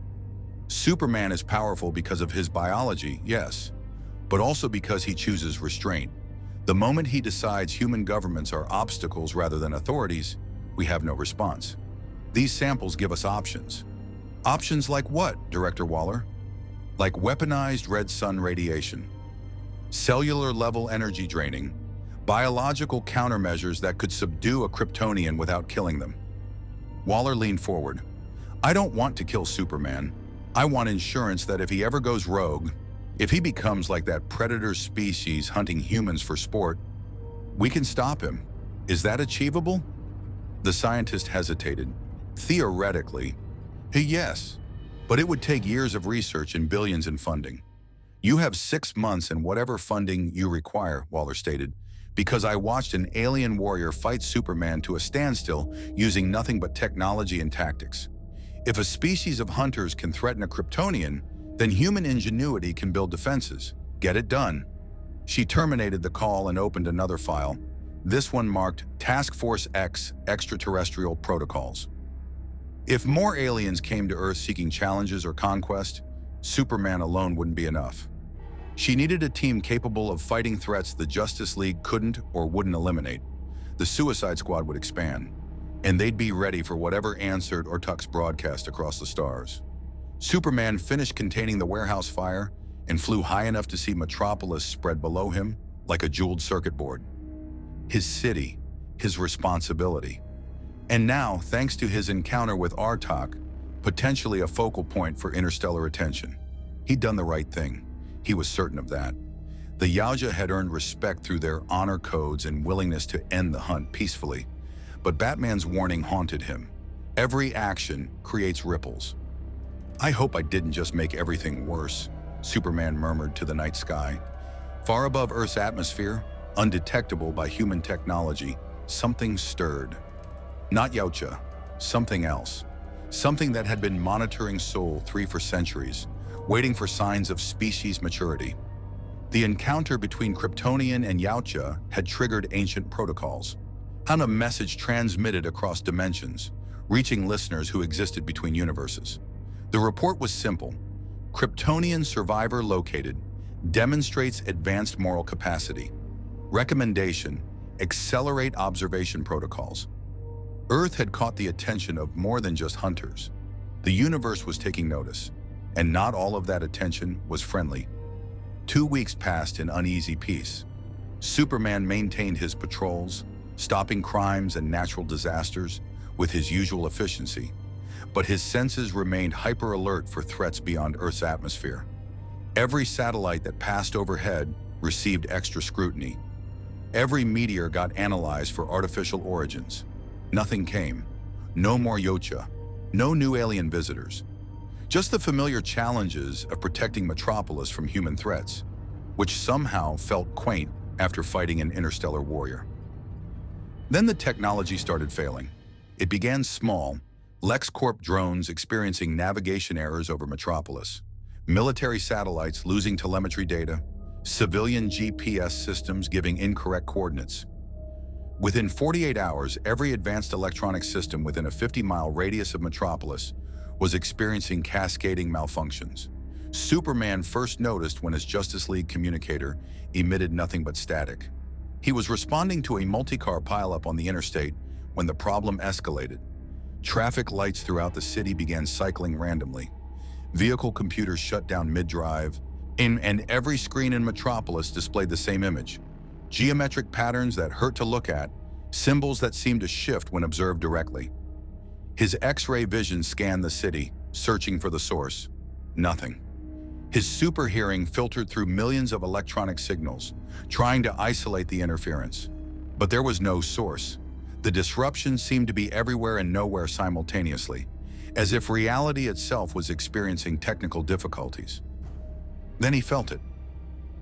Superman is powerful because of his biology, yes, but also because he chooses restraint. The moment he decides human governments are obstacles rather than authorities, we have no response. These samples give us options. Options like what, Director Waller? Like weaponized red sun radiation, cellular-level energy draining, biological countermeasures that could subdue a Kryptonian without killing them. Waller leaned forward. I don't want to kill Superman. I want insurance that if he ever goes rogue, if he becomes like that predator species hunting humans for sport, we can stop him. Is that achievable? The scientist hesitated. Theoretically, yes, but it would take years of research and billions in funding. You have 6 months and whatever funding you require, Waller stated, because I watched an alien warrior fight Superman to a standstill using nothing but technology and tactics. If a species of hunters can threaten a Kryptonian, then human ingenuity can build defenses. Get it done. She terminated the call and opened another file. This one marked Task Force X Extraterrestrial Protocols. If more aliens came to Earth seeking challenges or conquest, Superman alone wouldn't be enough. She needed a team capable of fighting threats the Justice League couldn't or wouldn't eliminate. The Suicide Squad would expand, and they'd be ready for whatever answered or Tuck's broadcast across the stars. Superman finished containing the warehouse fire and flew high enough to see Metropolis spread below him like a jeweled circuit board. His city, his responsibility. And now, thanks to his encounter with Artak, potentially a focal point for interstellar attention. He'd done the right thing. He was certain of that. The Yaoja had earned respect through their honor codes and willingness to end the hunt peacefully. But Batman's warning haunted him. Every action creates ripples. I hope I didn't just make everything worse, Superman murmured to the night sky. Far above Earth's atmosphere, undetectable by human technology, something stirred. Not Yaoja, something else. Something that had been monitoring Sol 3 for centuries, waiting for signs of species maturity. The encounter between Kryptonian and Yaoja had triggered ancient protocols. On a message transmitted across dimensions, reaching listeners who existed between universes. The report was simple. Kryptonian survivor located, demonstrates advanced moral capacity. Recommendation, accelerate observation protocols. Earth had caught the attention of more than just hunters. The universe was taking notice, and not all of that attention was friendly. 2 weeks passed in uneasy peace. Superman maintained his patrols, stopping crimes and natural disasters with his usual efficiency, but his senses remained hyper-alert for threats beyond Earth's atmosphere. Every satellite that passed overhead received extra scrutiny. Every meteor got analyzed for artificial origins. Nothing came. No more Yaoja. No new alien visitors. Just the familiar challenges of protecting Metropolis from human threats, which somehow felt quaint after fighting an interstellar warrior. Then the technology started failing. It began small, LexCorp drones experiencing navigation errors over Metropolis, military satellites losing telemetry data, civilian GPS systems giving incorrect coordinates. Within 48 hours, every advanced electronic system within a 50-mile radius of Metropolis was experiencing cascading malfunctions. Superman first noticed when his Justice League communicator emitted nothing but static. He was responding to a multi-car pileup on the interstate when the problem escalated. Traffic lights throughout the city began cycling randomly. Vehicle computers shut down mid-drive, and every screen in Metropolis displayed the same image. Geometric patterns that hurt to look at, symbols that seemed to shift when observed directly. His X-ray vision scanned the city, searching for the source. Nothing. His super hearing filtered through millions of electronic signals, trying to isolate the interference. But there was no source. The disruption seemed to be everywhere and nowhere simultaneously, as if reality itself was experiencing technical difficulties. Then he felt it.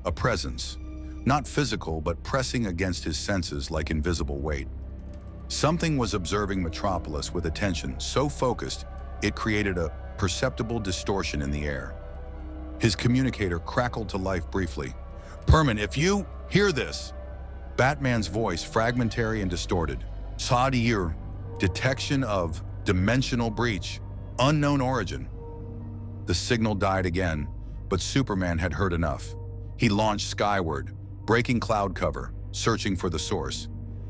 A presence. Not physical, but pressing against his senses like invisible weight. Something was observing Metropolis with attention so focused, it created a perceptible distortion in the air. His communicator crackled to life briefly. "Perman, if you hear this!" Batman's voice, fragmentary and distorted. "Sadir, detection of dimensional breach, unknown origin." The signal died again, but Superman had heard enough. He launched skyward, breaking cloud cover, searching for the source.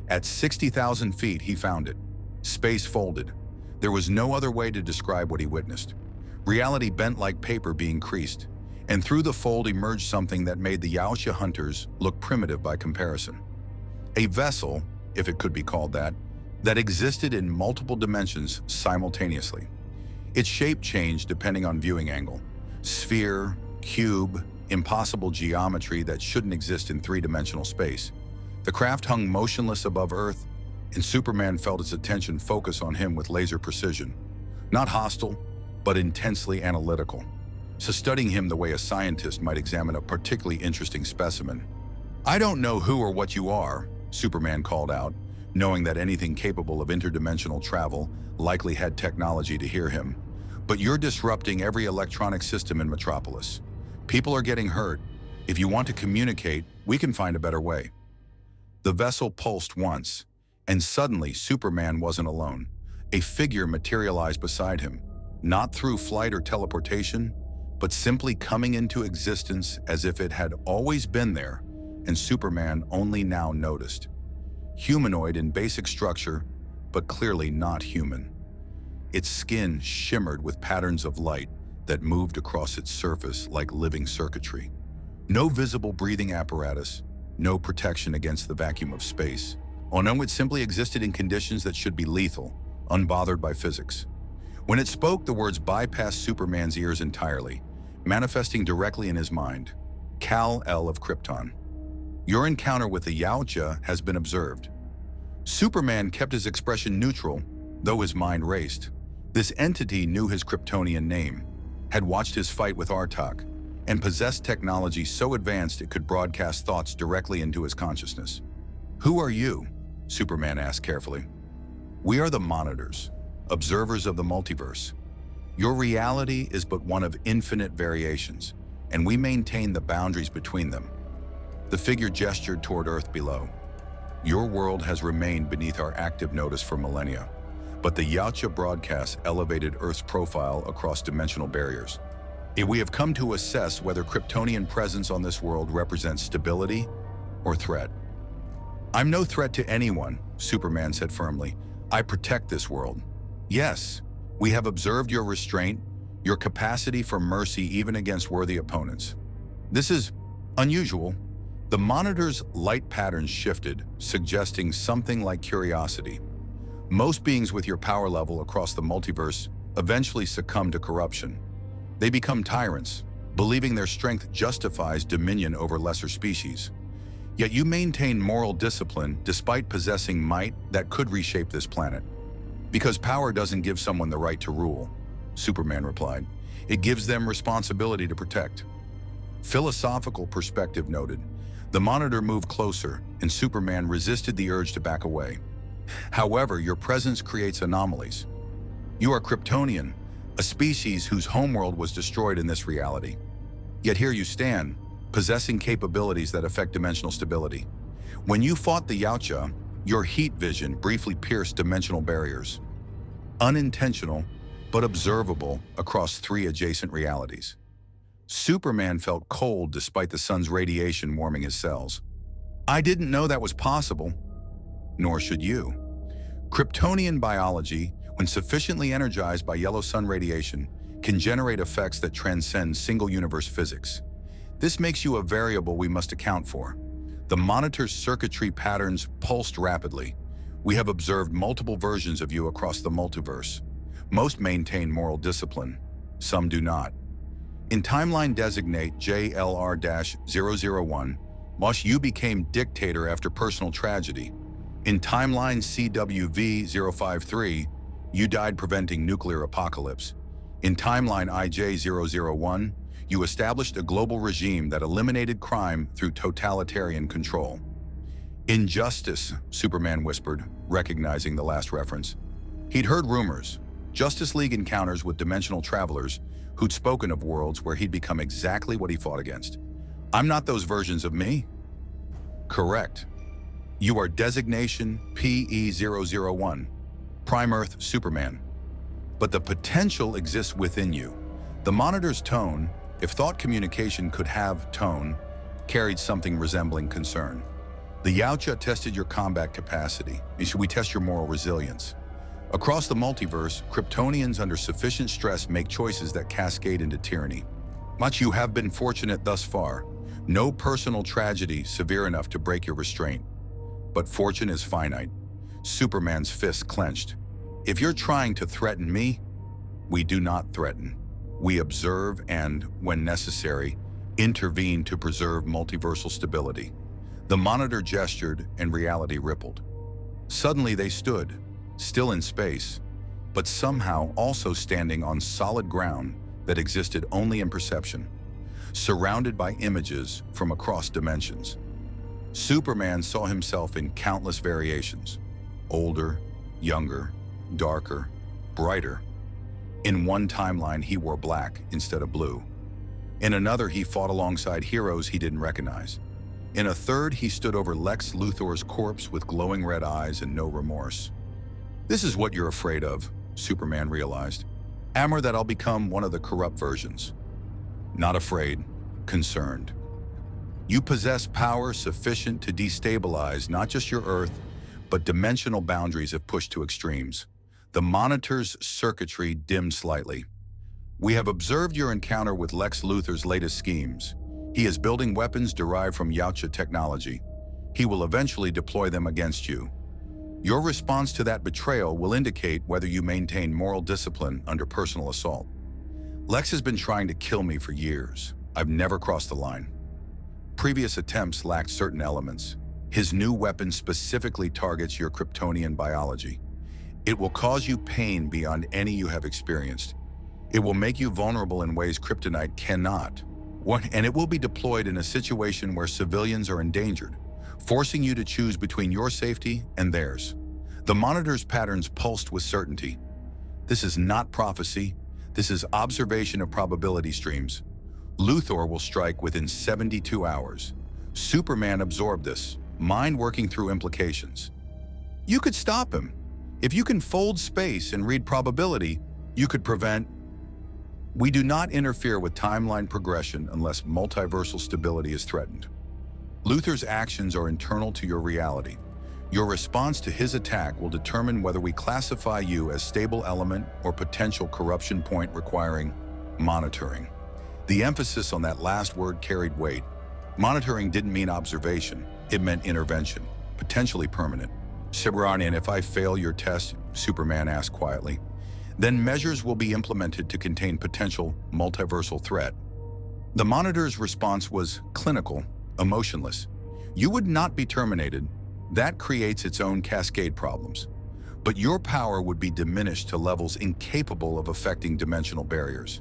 At 60,000 feet, he found it. Space folded. There was no other way to describe what he witnessed. Reality bent like paper being creased, and through the fold emerged something that made the Yautja hunters look primitive by comparison. A vessel, if it could be called that existed in multiple dimensions simultaneously. Its shape changed depending on viewing angle. Sphere, cube, impossible geometry that shouldn't exist in three-dimensional space. The craft hung motionless above Earth, and Superman felt its attention focus on him with laser precision. Not hostile, but intensely analytical. So studying him the way a scientist might examine a particularly interesting specimen. "I don't know who or what you are," Superman called out, knowing that anything capable of interdimensional travel likely had technology to hear him. "But you're disrupting every electronic system in Metropolis. People are getting hurt. If you want to communicate, we can find a better way." The vessel pulsed once, and suddenly Superman wasn't alone. A figure materialized beside him, not through flight or teleportation, but simply coming into existence as if it had always been there, and Superman only now noticed. Humanoid in basic structure, but clearly not human. Its skin shimmered with patterns of light that moved across its surface like living circuitry. No visible breathing apparatus, no protection against the vacuum of space. Oh no, it simply existed in conditions that should be lethal, unbothered by physics. When it spoke, the words bypassed Superman's ears entirely, manifesting directly in his mind. Kal-El of Krypton. Your encounter with the Yautja has been observed. Superman kept his expression neutral, though his mind raced. This entity knew his Kryptonian name, had watched his fight with Artak, and possessed technology so advanced it could broadcast thoughts directly into his consciousness. "Who are you?" Superman asked carefully. "We are the Monitors, observers of the multiverse. Your reality is but one of infinite variations, and we maintain the boundaries between them." The figure gestured toward Earth below. "Your world has remained beneath our active notice for millennia, but the Yautja broadcast elevated Earth's profile across dimensional barriers. We have come to assess whether Kryptonian presence on this world represents stability or threat." "I'm no threat to anyone," Superman said firmly. "I protect this world. Yes, we have observed your restraint, your capacity for mercy even against worthy opponents. This is unusual." The Monitor's light patterns shifted, suggesting something like curiosity. Most beings with your power level across the multiverse eventually succumb to corruption. They become tyrants, believing their strength justifies dominion over lesser species. Yet you maintain moral discipline despite possessing might that could reshape this planet. "Because power doesn't give someone the right to rule," Superman replied. "It gives them responsibility to protect." Philosophical perspective noted. The Monitor moved closer, and Superman resisted the urge to back away. "However, your presence creates anomalies. You are Kryptonian, a species whose homeworld was destroyed in this reality. Yet here you stand, possessing capabilities that affect dimensional stability. When you fought the Yautja, your heat vision briefly pierced dimensional barriers. Unintentional, but observable across three adjacent realities." Superman felt cold despite the sun's radiation warming his cells. "I didn't know that was possible." "Nor should you. Kryptonian biology, when sufficiently energized by yellow sun radiation, can generate effects that transcend single-universe physics. This makes you a variable we must account for. The monitor's circuitry patterns pulsed rapidly. We have observed multiple versions of you across the multiverse. Most maintain moral discipline, some do not. In timeline designate JLR-001, Mosh, you became dictator after personal tragedy. In timeline CWV-053, you died preventing nuclear apocalypse. In timeline IJ-001, you established a global regime that eliminated crime through totalitarian control. Injustice, Superman whispered, recognizing the last reference. He'd heard rumors, Justice League encounters with dimensional travelers who'd spoken of worlds where he'd become exactly what he fought against. I'm not those versions of me? Correct. You are designation PE001, Prime Earth Superman. But the potential exists within you. The monitor's tone, if thought communication could have tone, carried something resembling concern. The Yautja tested your combat capacity. We test your moral resilience. Across the multiverse, Kryptonians under sufficient stress make choices that cascade into tyranny. Much you have been fortunate thus far. No personal tragedy severe enough to break your restraint. But fortune is finite. Superman's fist clenched. If you're trying to threaten me, we do not threaten. We observe and, when necessary, intervene to preserve multiversal stability. The monitor gestured and reality rippled. Suddenly they stood, still in space, but somehow also standing on solid ground that existed only in perception, surrounded by images from across dimensions. Superman saw himself in countless variations, older, younger, darker, brighter. In one timeline, he wore black instead of blue. In another, he fought alongside heroes he didn't recognize. In a third, he stood over Lex Luthor's corpse with glowing red eyes and no remorse. This is what you're afraid of, Superman realized. Armor that I'll become one of the corrupt versions. Not afraid, concerned. You possess power sufficient to destabilize not just your Earth, but dimensional boundaries if pushed to extremes. The monitor's circuitry dimmed slightly. We have observed your encounter with Lex Luthor's latest schemes. He is building weapons derived from Yautja technology. He will eventually deploy them against you. Your response to that betrayal will indicate whether you maintain moral discipline under personal assault. Lex has been trying to kill me for years. I've never crossed the line. Previous attempts lacked certain elements. His new weapon specifically targets your Kryptonian biology. It will cause you pain beyond any you have experienced. It will make you vulnerable in ways kryptonite cannot. And it will be deployed in a situation where civilians are endangered, forcing you to choose between your safety and theirs. The monitor's patterns pulsed with certainty. This is not prophecy. This is observation of probability streams. Luthor will strike within 72 hours. Superman absorbed this, mind working through implications. You could stop him. If you can fold space and read probability, you could prevent. We do not interfere with timeline progression unless multiversal stability is threatened. Luthor's actions are internal to your reality. Your response to his attack will determine whether we classify you as stable element or potential corruption point requiring monitoring. The emphasis on that last word carried weight. Monitoring didn't mean observation, it meant intervention, potentially permanent. And if I fail your test, Superman asked quietly, then measures will be implemented to contain potential multiversal threat. The monitor's response was clinical, emotionless. You would not be terminated. That creates its own cascade problems. But your power would be diminished to levels incapable of affecting dimensional barriers.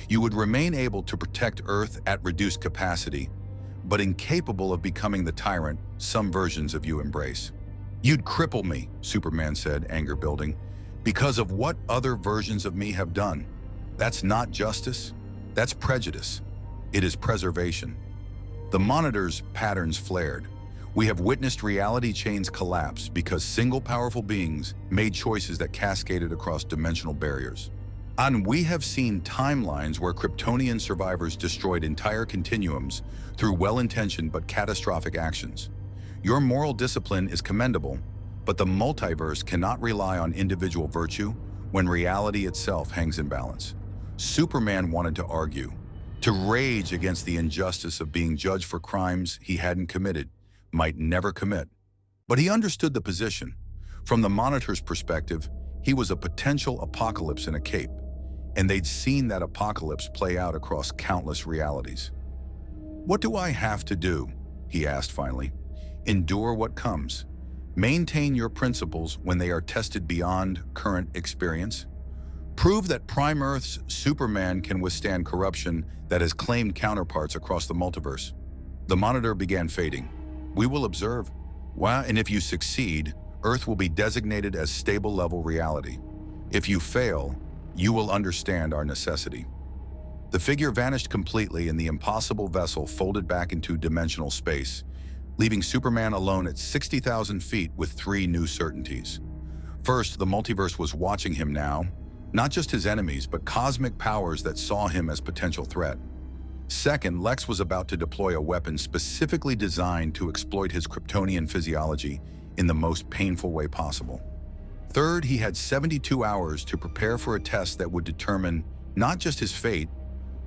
You would remain able to protect Earth at reduced capacity, but incapable of becoming the tyrant some versions of you embrace. You'd cripple me, Superman said, anger building, because of what other versions of me have done. That's not justice, that's prejudice. It is preservation. The monitor's patterns flared. We have witnessed reality chains collapse because single powerful beings made choices that cascaded across dimensional barriers. And we have seen timelines where Kryptonian survivors destroyed entire continuums through well-intentioned but catastrophic actions. Your moral discipline is commendable, but the multiverse cannot rely on individual virtue when reality itself hangs in balance. Superman wanted to argue, to rage against the injustice of being judged for crimes he hadn't committed, might never commit. But he understood the position. From the Monitor's perspective, he was a potential apocalypse in a cape, and they'd seen that apocalypse play out across countless realities. "What do I have to do?" he asked finally. "Endure what comes. Maintain your principles when they are tested beyond current experience. Prove that Prime Earth's Superman can withstand corruption that has claimed counterparts across the multiverse." The Monitor began fading. "We will observe. Well, and if you succeed, Earth will be designated as stable level reality. If you fail, you will understand our necessity." The figure vanished completely and the impossible vessel folded back into dimensional space, leaving Superman alone at 60,000 feet with three new certainties. First, the multiverse was watching him now, not just his enemies, but cosmic powers that saw him as potential threat. Second, Lex was about to deploy a weapon specifically designed to exploit his Kryptonian physiology in the most painful way possible. Third, he had 72 hours to prepare for a test that would determine not just his fate,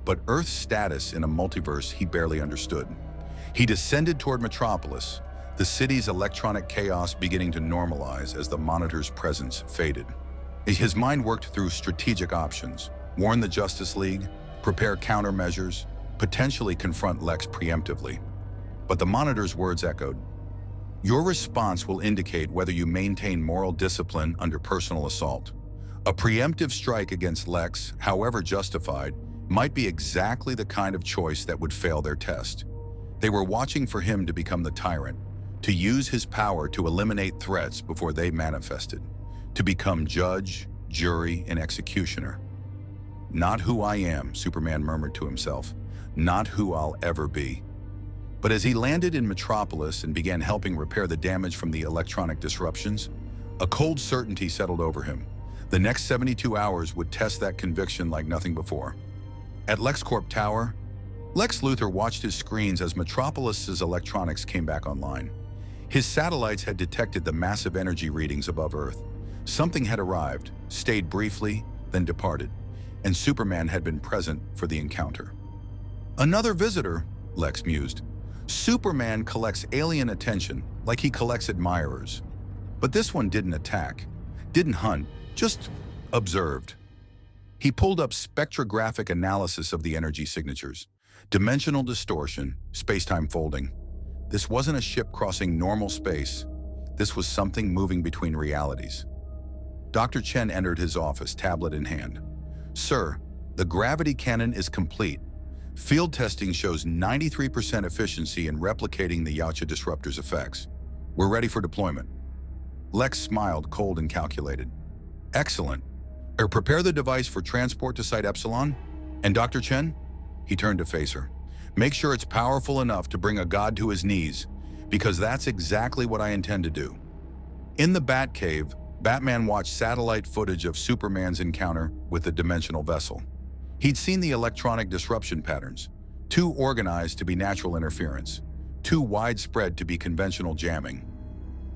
but Earth's status in a multiverse he barely understood. He descended toward Metropolis, the city's electronic chaos beginning to normalize as the Monitor's presence faded. His mind worked through strategic options: warn the Justice League, prepare countermeasures, potentially confront Lex preemptively. But the Monitor's words echoed. "Your response will indicate whether you maintain moral discipline under personal assault. A preemptive strike against Lex, however justified, might be exactly the kind of choice that would fail their test." They were watching for him to become the tyrant, to use his power to eliminate threats before they manifested, to become judge, jury, and executioner. "Not who I am," Superman murmured to himself. "Not who I'll ever be." But as he landed in Metropolis and began helping repair the damage from the electronic disruptions, a cold certainty settled over him. The next 72 hours would test that conviction like nothing before. At LexCorp Tower, Lex Luthor watched his screens as Metropolis's electronics came back online. His satellites had detected the massive energy readings above Earth. Something had arrived, stayed briefly, then departed, and Superman had been present for the encounter. "Another visitor," Lex mused. "Superman collects alien attention like he collects admirers. But this one didn't attack, didn't hunt, just observed." He pulled up spectrographic analysis of the energy signatures. Dimensional distortion, space-time folding. This wasn't a ship crossing normal space. This was something moving between realities. Dr. Chen entered his office, tablet in hand. "Sir, the gravity cannon is complete. Field testing shows 93% efficiency in replicating the Yautja disruptor's effects. We're ready for deployment." Lex smiled, cold and calculated. "Excellent. Prepare the device for transport to Site Epsilon. And Dr. Chen?" He turned to face her. "Make sure it's powerful enough to bring a god to his knees, because that's exactly what I intend to do." In the Batcave, Batman watched satellite footage of Superman's encounter with the dimensional vessel. He'd seen the electronic disruption patterns, too organized to be natural interference, too widespread to be conventional jamming.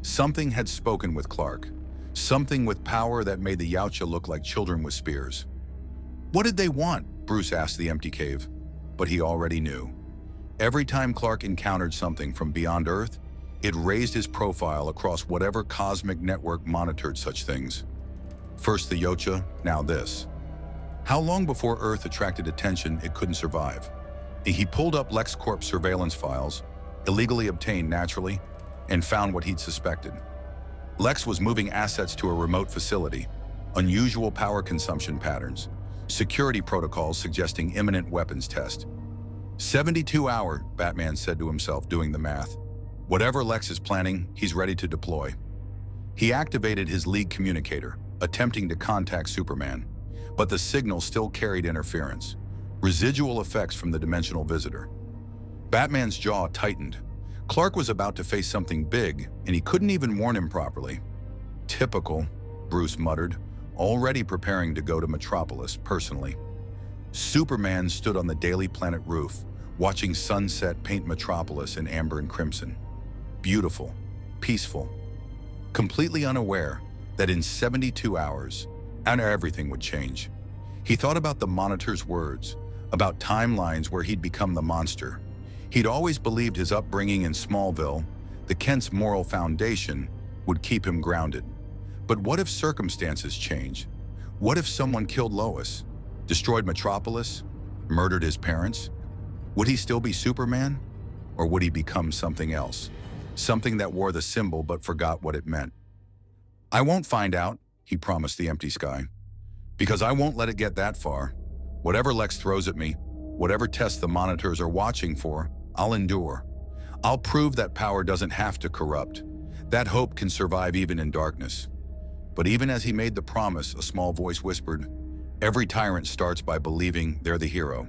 Something had spoken with Clark, something with power that made the Yautja look like children with spears. "What did they want?" Bruce asked the empty cave. But he already knew. Every time Clark encountered something from beyond Earth, it raised his profile across whatever cosmic network monitored such things. First the Yautja, now this. How long before Earth attracted attention it couldn't survive? He pulled up LexCorp surveillance files, illegally obtained naturally, and found what he'd suspected. Lex was moving assets to a remote facility, unusual power consumption patterns, security protocols suggesting imminent weapons test. 72 hours, Batman said to himself, doing the math. Whatever Lex is planning, he's ready to deploy. He activated his League communicator, attempting to contact Superman, but the signal still carried interference, residual effects from the dimensional visitor. Batman's jaw tightened. Clark was about to face something big, and he couldn't even warn him properly. Typical, Bruce muttered, already preparing to go to Metropolis personally. Superman stood on the Daily Planet roof, watching sunset paint Metropolis in amber and crimson. Beautiful, peaceful, completely unaware that in 72 hours, everything would change. He thought about the Monitor's words, about timelines where he'd become the monster. He'd always believed his upbringing in Smallville, the Kent's moral foundation, would keep him grounded. But what if circumstances change? What if someone killed Lois, destroyed Metropolis, murdered his parents? Would he still be Superman? Or would he become something else? Something that wore the symbol but forgot what it meant. "I won't find out," he promised the empty sky. "Because I won't let it get that far. Whatever Lex throws at me, whatever tests the Monitors are watching for, I'll endure. I'll prove that power doesn't have to corrupt. That hope can survive even in darkness." But even as he made the promise, a small voice whispered, "Every tyrant starts by believing they're the hero."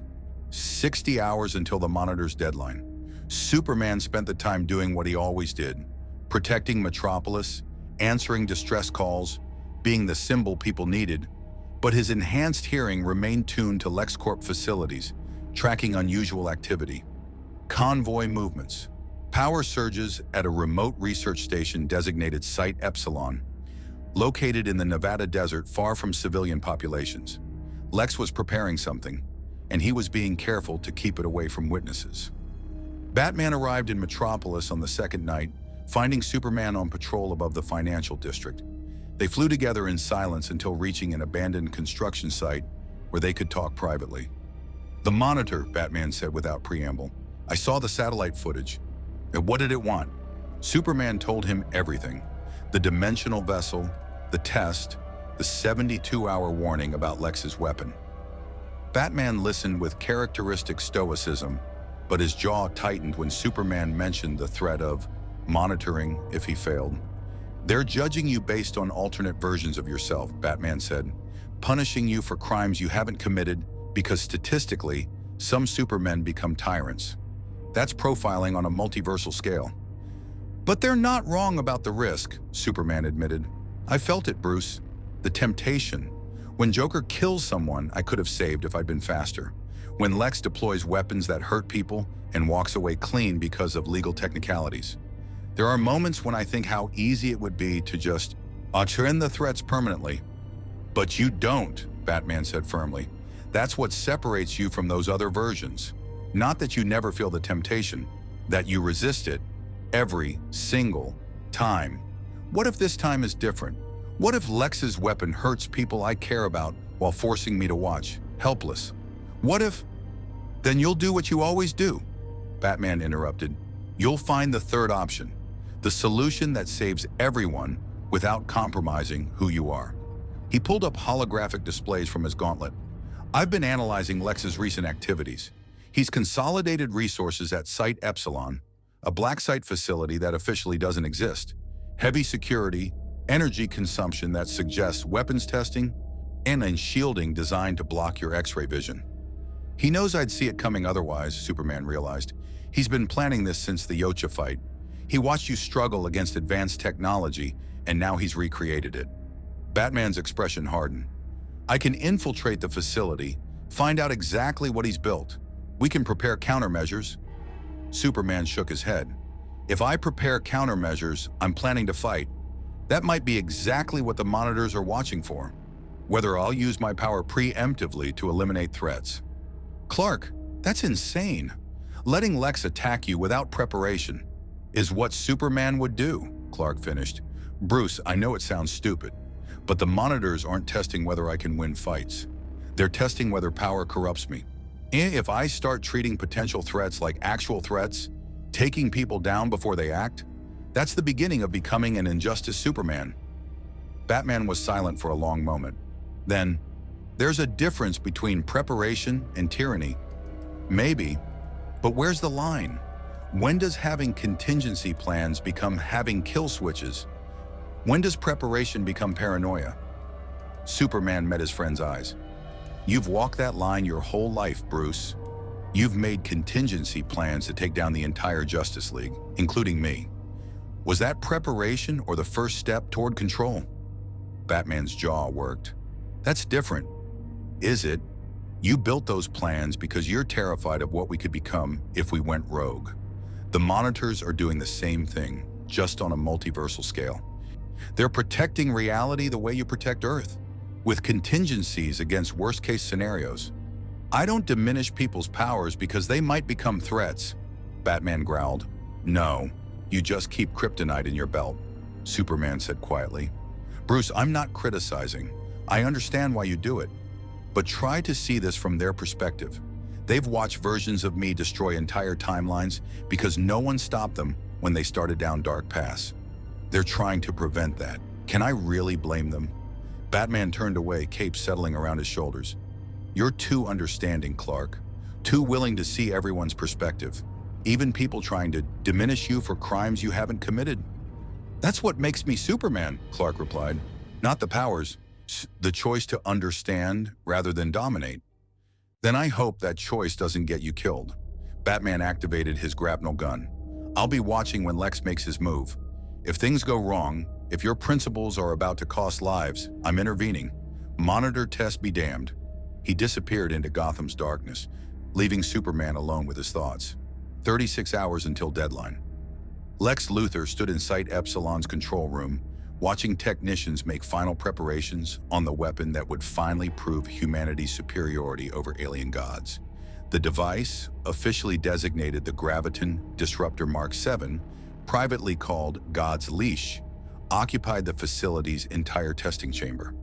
60 hours until the Monitor's deadline. Superman spent the time doing what he always did, protecting Metropolis, answering distress calls, being the symbol people needed. But his enhanced hearing remained tuned to LexCorp facilities, tracking unusual activity. Convoy movements. Power surges at a remote research station designated Site Epsilon, located in the Nevada desert far from civilian populations. Lex was preparing something, and he was being careful to keep it away from witnesses. Batman arrived in Metropolis on the second night, finding Superman on patrol above the financial district. They flew together in silence until reaching an abandoned construction site where they could talk privately. "The Monitor," Batman said without preamble. "I saw the satellite footage." "And what did it want?" Superman told him everything. The dimensional vessel, the test, the 72-hour warning about Lex's weapon. Batman listened with characteristic stoicism, but his jaw tightened when Superman mentioned the threat of monitoring if he failed. "They're judging you based on alternate versions of yourself," Batman said, "punishing you for crimes you haven't committed because statistically, some Supermen become tyrants. That's profiling on a multiversal scale." "But they're not wrong about the risk," Superman admitted. "I felt it, Bruce. The temptation. When Joker kills someone I could have saved if I'd been faster. When Lex deploys weapons that hurt people and walks away clean because of legal technicalities. There are moments when I think how easy it would be to just end the threats permanently." "But you don't," Batman said firmly. "That's what separates you from those other versions. Not that you never feel the temptation, that you resist it every single time. What if this time is different? What if Lex's weapon hurts people I care about while forcing me to watch, helpless? What if—" "Then you'll do what you always do," Batman interrupted. "You'll find the third option, the solution that saves everyone without compromising who you are." He pulled up holographic displays from his gauntlet. "I've been analyzing Lex's recent activities. He's consolidated resources at Site Epsilon, a black site facility that officially doesn't exist. Heavy security, energy consumption that suggests weapons testing, and shielding designed to block your X-ray vision." "He knows I'd see it coming otherwise," Superman realized. "He's been planning this since the Yocha fight. He watched you struggle against advanced technology, and now he's recreated it." Batman's expression hardened. "I can infiltrate the facility, find out exactly what he's built. We can prepare countermeasures." Superman shook his head. "If I prepare countermeasures, I'm planning to fight. That might be exactly what the Monitors are watching for. Whether I'll use my power preemptively to eliminate threats." "Clark, that's insane. Letting Lex attack you without preparation is what Superman would do," Clark finished. "Bruce, I know it sounds stupid, but the Monitors aren't testing whether I can win fights. They're testing whether power corrupts me. And if I start treating potential threats like actual threats, taking people down before they act, that's the beginning of becoming an injustice Superman." Batman was silent for a long moment. Then, "There's a difference between preparation and tyranny." "Maybe, but where's the line? When does having contingency plans become having kill switches? When does preparation become paranoia?" Superman met his friend's eyes. "You've walked that line your whole life, Bruce. You've made contingency plans to take down the entire Justice League, including me. Was that preparation or the first step toward control?" Batman's jaw worked. "That's different. Is it? You built those plans because you're terrified of what we could become if we went rogue. The Monitors are doing the same thing, just on a multiversal scale. They're protecting reality the way you protect Earth. with contingencies against worst-case scenarios. I don't diminish people's powers because they might become threats, Batman growled. No, you just keep kryptonite in your belt, Superman said quietly. Bruce, I'm not criticizing. I understand why you do it. But try to see this from their perspective. They've watched versions of me destroy entire timelines because no one stopped them when they started down dark paths. They're trying to prevent that. Can I really blame them? Batman turned away, cape settling around his shoulders. You're too understanding, Clark. Too willing to see everyone's perspective. Even people trying to diminish you for crimes you haven't committed. That's what makes me Superman, Clark replied. Not the powers, the choice to understand rather than dominate. Then I hope that choice doesn't get you killed. Batman activated his grapnel gun. I'll be watching when Lex makes his move. If things go wrong, if your principles are about to cost lives, I'm intervening. Monitor test be damned. He disappeared into Gotham's darkness, leaving Superman alone with his thoughts. 36 hours until deadline. Lex Luthor stood in Site Epsilon's control room, watching technicians make final preparations on the weapon that would finally prove humanity's superiority over alien gods. The device, officially designated the Graviton Disruptor Mark VII, privately called God's Leash, occupied the facility's entire testing chamber.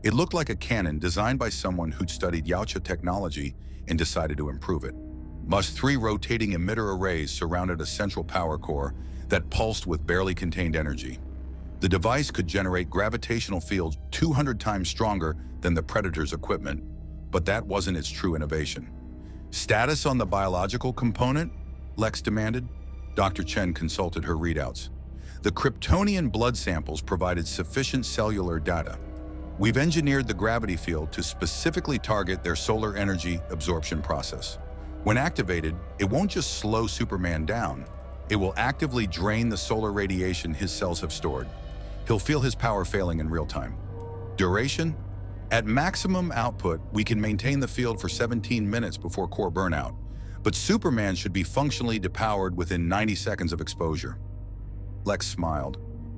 It looked like a cannon designed by someone who'd studied Yautja technology and decided to improve it. Three rotating emitter arrays surrounded a central power core that pulsed with barely contained energy. The device could generate gravitational fields 200 times stronger than the Predator's equipment, but that wasn't its true innovation. Status on the biological component? Lex demanded. Dr. Chen consulted her readouts. The Kryptonian blood samples provided sufficient cellular data. We've engineered the gravity field to specifically target their solar energy absorption process. When activated, it won't just slow Superman down. It will actively drain the solar radiation his cells have stored. He'll feel his power failing in real time. Duration? At maximum output, we can maintain the field for 17 minutes before core burnout, but Superman should be functionally depowered within 90 seconds of exposure. Lex smiled.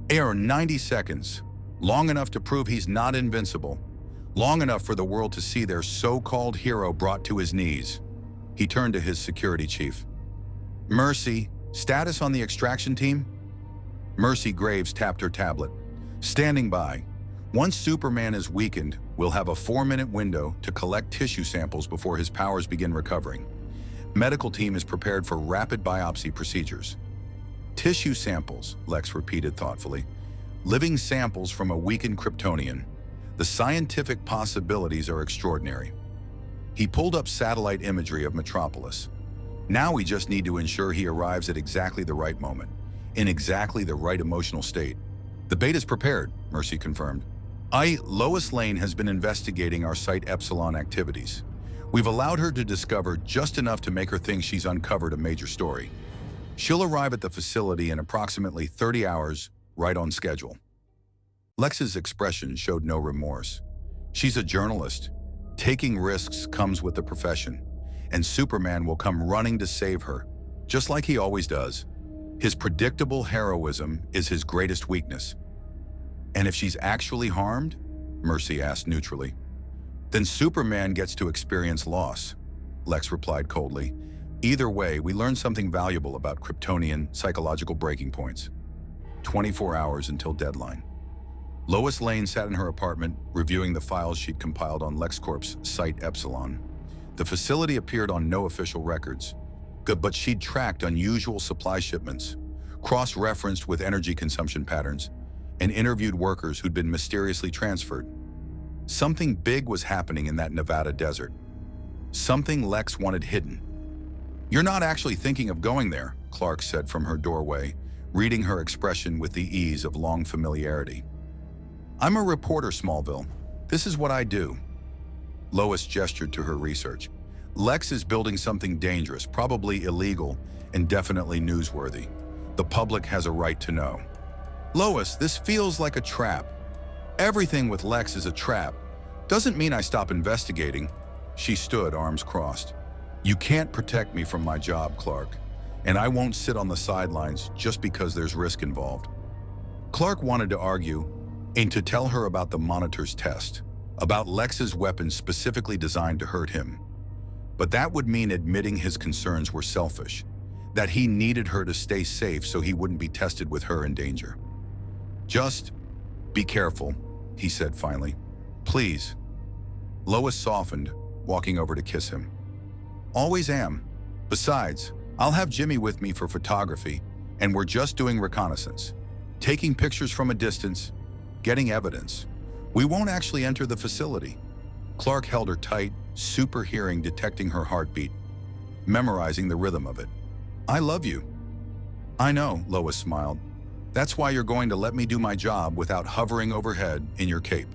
90 seconds. Long enough to prove he's not invincible. Long enough for the world to see their so-called hero brought to his knees. He turned to his security chief. Mercy, status on the extraction team? Mercy Graves tapped her tablet. Standing by. Once Superman is weakened, we'll have a 4-minute window to collect tissue samples before his powers begin recovering. Medical team is prepared for rapid biopsy procedures. Tissue samples, Lex repeated thoughtfully. Living samples from a weakened Kryptonian. The scientific possibilities are extraordinary. He pulled up satellite imagery of Metropolis. Now we just need to ensure he arrives at exactly the right moment, in exactly the right emotional state. The bait is prepared, Mercy confirmed. Lois Lane has been investigating our Site Epsilon activities. We've allowed her to discover just enough to make her think she's uncovered a major story. She'll arrive at the facility in approximately 30 hours, right on schedule. Lex's expression showed no remorse. She's a journalist. Taking risks comes with the profession, and Superman will come running to save her, just like he always does. His predictable heroism is his greatest weakness. And if she's actually harmed? Mercy asked neutrally. Then Superman gets to experience loss, Lex replied coldly. Either way, we learned something valuable about Kryptonian psychological breaking points. 24 hours until deadline. Lois Lane sat in her apartment, reviewing the files she'd compiled on LexCorp's Site Epsilon. The facility appeared on no official records, but she'd tracked unusual supply shipments, cross-referenced with energy consumption patterns, and interviewed workers who'd been mysteriously transferred. Something big was happening in that Nevada desert. Something Lex wanted hidden. You're not actually thinking of going there, Clark said from her doorway, reading her expression with the ease of long familiarity. I'm a reporter, Smallville. This is what I do. Lois gestured to her research. Lex is building something dangerous, probably illegal, and definitely newsworthy. The public has a right to know. Lois, this feels like a trap. Everything with Lex is a trap. Doesn't mean I stop investigating. She stood, arms crossed. You can't protect me from my job, Clark, and I won't sit on the sidelines just because there's risk involved. Clark wanted to argue and to tell her about the Monitor's test, about Lex's weapon specifically designed to hurt him. But that would mean admitting his concerns were selfish, that he needed her to stay safe so he wouldn't be tested with her in danger. "Just be careful," he said finally. "Please." Lois softened, walking over to kiss him. "Always am. Besides, I'll have Jimmy with me for photography, and we're just doing reconnaissance. Taking pictures from a distance, getting evidence. We won't actually enter the facility." Clark held her tight, super hearing detecting her heartbeat, memorizing the rhythm of it. "I love you." "I know," Lois smiled. "That's why you're going to let me do my job without hovering overhead in your cape."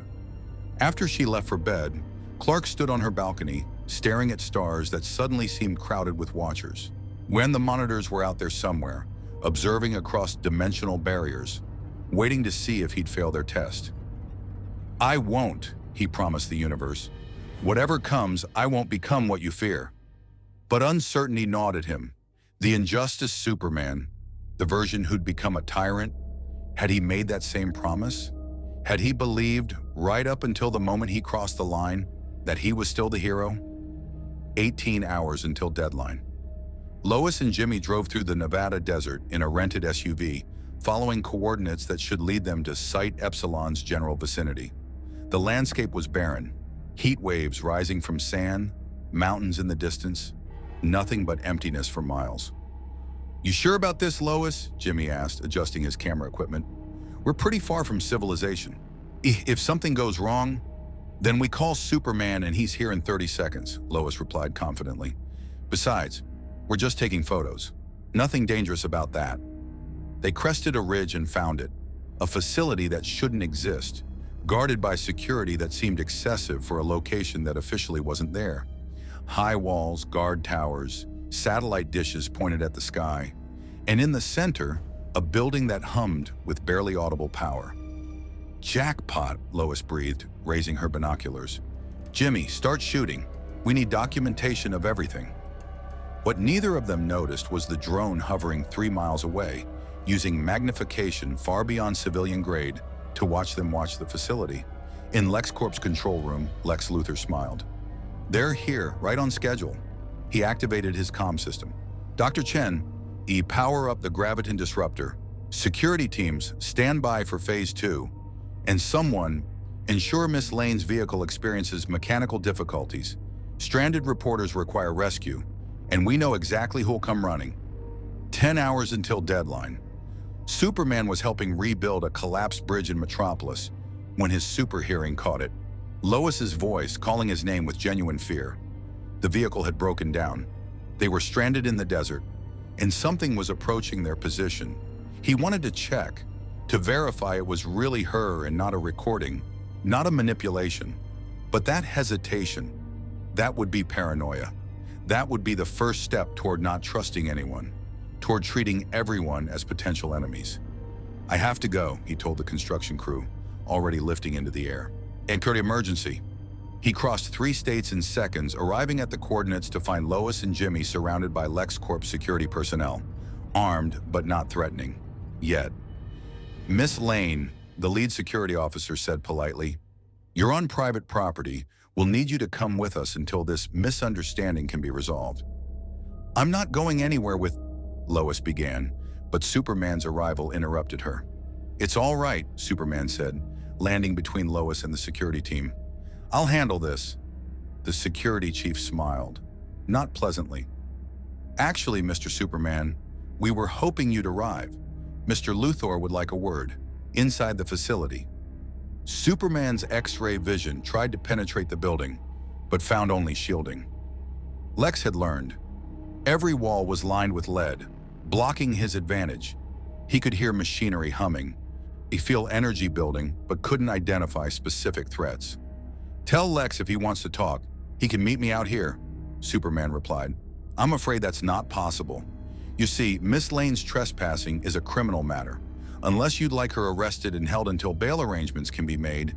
After she left for bed, Clark stood on her balcony, staring at stars that suddenly seemed crowded with watchers. When the monitors were out there somewhere, observing across dimensional barriers, waiting to see if he'd fail their test. "I won't," he promised the universe. "Whatever comes, I won't become what you fear." But uncertainty gnawed at him. The injustice Superman, the version who'd become a tyrant, had he made that same promise? Had he believed, right up until the moment he crossed the line, that he was still the hero? 18 hours until deadline. Lois and Jimmy drove through the Nevada desert in a rented SUV, following coordinates that should lead them to Site Epsilon's general vicinity. The landscape was barren, heat waves rising from sand, mountains in the distance, nothing but emptiness for miles. "You sure about this, Lois?" Jimmy asked, adjusting his camera equipment. "We're pretty far from civilization. If something goes wrong, then we call Superman and he's here in 30 seconds, Lois replied confidently. "Besides, we're just taking photos. Nothing dangerous about that." They crested a ridge and found it, a facility that shouldn't exist, guarded by security that seemed excessive for a location that officially wasn't there. High walls, guard towers, satellite dishes pointed at the sky, and in the center, a building that hummed with barely audible power. "Jackpot," Lois breathed, raising her binoculars. "Jimmy, start shooting. We need documentation of everything." What neither of them noticed was the drone hovering 3 miles away, using magnification far beyond civilian grade to watch them watch the facility. In LexCorp's control room, Lex Luthor smiled. "They're here, right on schedule." He activated his comm system. "Dr. Chen, power up the graviton disruptor. Security teams, stand by for Phase 2. And someone, ensure Miss Lane's vehicle experiences mechanical difficulties. Stranded reporters require rescue, and we know exactly who'll come running." 10 hours until deadline. Superman was helping rebuild a collapsed bridge in Metropolis when his super hearing caught it. Lois's voice calling his name with genuine fear. The vehicle had broken down. They were stranded in the desert, and something was approaching their position. He wanted to check, to verify it was really her and not a recording, not a manipulation. But that hesitation, that would be paranoia. That would be the first step toward not trusting anyone, toward treating everyone as potential enemies. "I have to go," he told the construction crew, already lifting into the air. "Incurred emergency." He crossed 3 states in seconds, arriving at the coordinates to find Lois and Jimmy surrounded by LexCorp security personnel, armed but not threatening. Yet. "Miss Lane," the lead security officer said politely, "you're on private property. We'll need you to come with us until this misunderstanding can be resolved." "I'm not going anywhere with," Lois began, but Superman's arrival interrupted her. "It's all right," Superman said, landing between Lois and the security team. "I'll handle this." The security chief smiled, not pleasantly. "Actually, Mr. Superman, we were hoping you'd arrive. Mr. Luthor would like a word, inside the facility." Superman's X-ray vision tried to penetrate the building, but found only shielding. Lex had learned. Every wall was lined with lead, blocking his advantage. He could hear machinery humming. He feel energy building, but couldn't identify specific threats. "Tell Lex if he wants to talk, he can meet me out here," Superman replied. "I'm afraid that's not possible. You see, Miss Lane's trespassing is a criminal matter. Unless you'd like her arrested and held until bail arrangements can be made,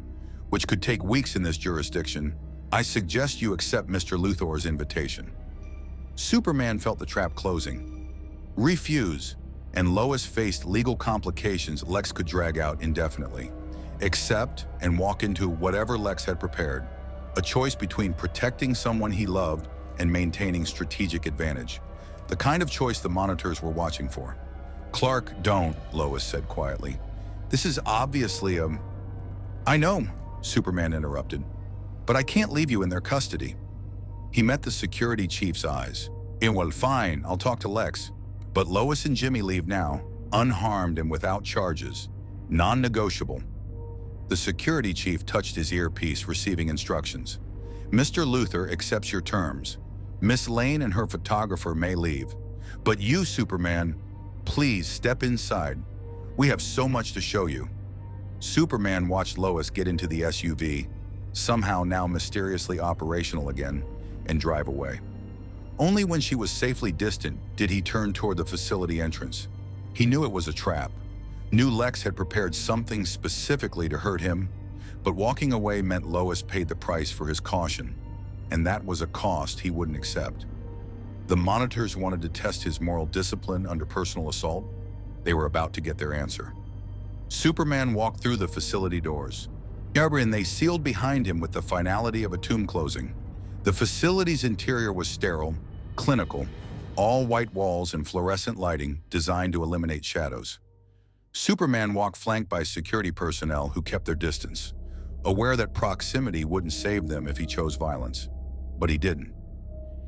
which could take weeks in this jurisdiction, I suggest you accept Mr. Luthor's invitation." Superman felt the trap closing. Refuse, and Lois faced legal complications Lex could drag out indefinitely. accept, and walk into whatever Lex had prepared. A choice between protecting someone he loved and maintaining strategic advantage. The kind of choice the monitors were watching for. "Clark, don't," Lois said quietly. "This is obviously a..." "I know," Superman interrupted, "but I can't leave you in their custody." He met the security chief's eyes. "Well, fine, I'll talk to Lex. But Lois and Jimmy leave now, unharmed and without charges. Non-negotiable." The security chief touched his earpiece, receiving instructions. "Mr. Luthor accepts your terms. Miss Lane and her photographer may leave. But you, Superman, please step inside. We have so much to show you." Superman watched Lois get into the SUV, somehow now mysteriously operational again, and drive away. Only when she was safely distant did he turn toward the facility entrance. He knew it was a trap. Knew Lex had prepared something specifically to hurt him, but walking away meant Lois paid the price for his caution, and that was a cost he wouldn't accept. The monitors wanted to test his moral discipline under personal assault. They were about to get their answer. Superman walked through the facility doors, and they sealed behind him with the finality of a tomb closing. The facility's interior was sterile, clinical, all white walls and fluorescent lighting designed to eliminate shadows. Superman walked flanked by security personnel who kept their distance, aware that proximity wouldn't save them if he chose violence. But he didn't.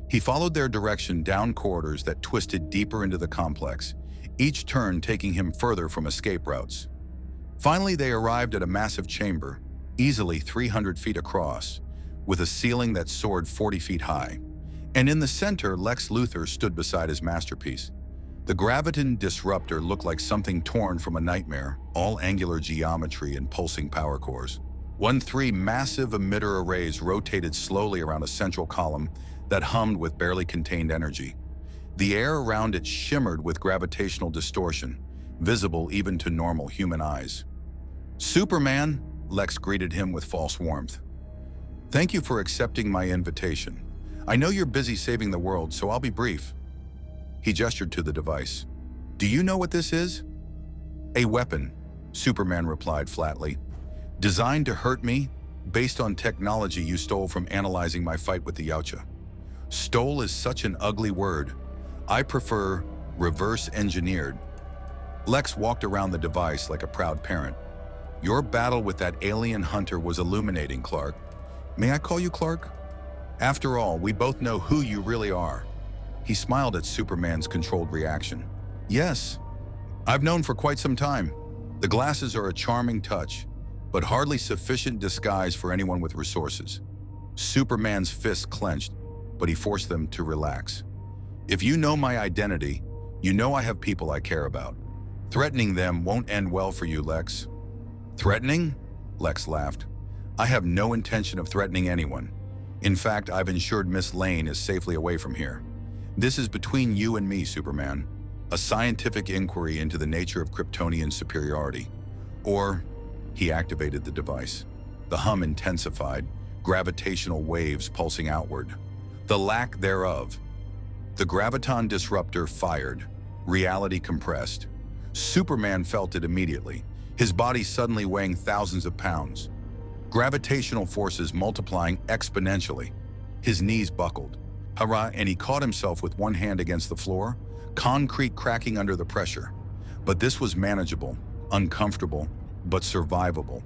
He followed their direction down corridors that twisted deeper into the complex, each turn taking him further from escape routes. Finally, they arrived at a massive chamber, easily 300 feet across, with a ceiling that soared 40 feet high. And in the center, Lex Luthor stood beside his masterpiece. The graviton disruptor looked like something torn from a nightmare, all angular geometry and pulsing power cores. Three massive emitter arrays rotated slowly around a central column that hummed with barely contained energy. The air around it shimmered with gravitational distortion, visible even to normal human eyes. "Superman," Lex greeted him with false warmth. "Thank you for accepting my invitation. I know you're busy saving the world, so I'll be brief." He gestured to the device. "Do you know what this is?" "A weapon," Superman replied flatly. "Designed to hurt me, based on technology you stole from analyzing my fight with the Yautja." "Stole is such an ugly word. I prefer reverse engineered." Lex walked around the device like a proud parent. "Your battle with that alien hunter was illuminating, Clark. May I call you Clark? After all, we both know who you really are." He smiled at Superman's controlled reaction. "Yes, I've known for quite some time. The glasses are a charming touch, but hardly sufficient disguise for anyone with resources." Superman's fists clenched, but he forced them to relax. "If you know my identity, you know I have people I care about. Threatening them won't end well for you, Lex." "Threatening?" Lex laughed. "I have no intention of threatening anyone. In fact, I've ensured Miss Lane is safely away from here. This is between you and me, Superman. A scientific inquiry into the nature of Kryptonian superiority. Or..." He activated the device. The hum intensified, gravitational waves pulsing outward. The lack thereof. The graviton disruptor fired. Reality compressed. Superman felt it immediately, his body suddenly weighing thousands of pounds. Gravitational forces multiplying exponentially. His knees buckled. Hurrah, and he caught himself with one hand against the floor, concrete cracking under the pressure. But this was manageable, uncomfortable, but survivable.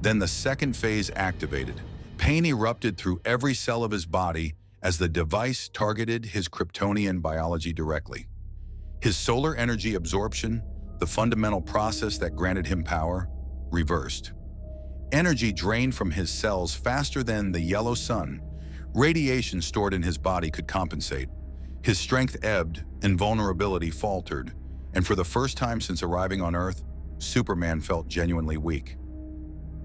Then the second phase activated. Pain erupted through every cell of his body as the device targeted his Kryptonian biology directly. His solar energy absorption, the fundamental process that granted him power, reversed. Energy drained from his cells faster than the yellow sun. Radiation stored in his body could compensate. His strength ebbed, invulnerability faltered, and for the first time since arriving on Earth, Superman felt genuinely weak.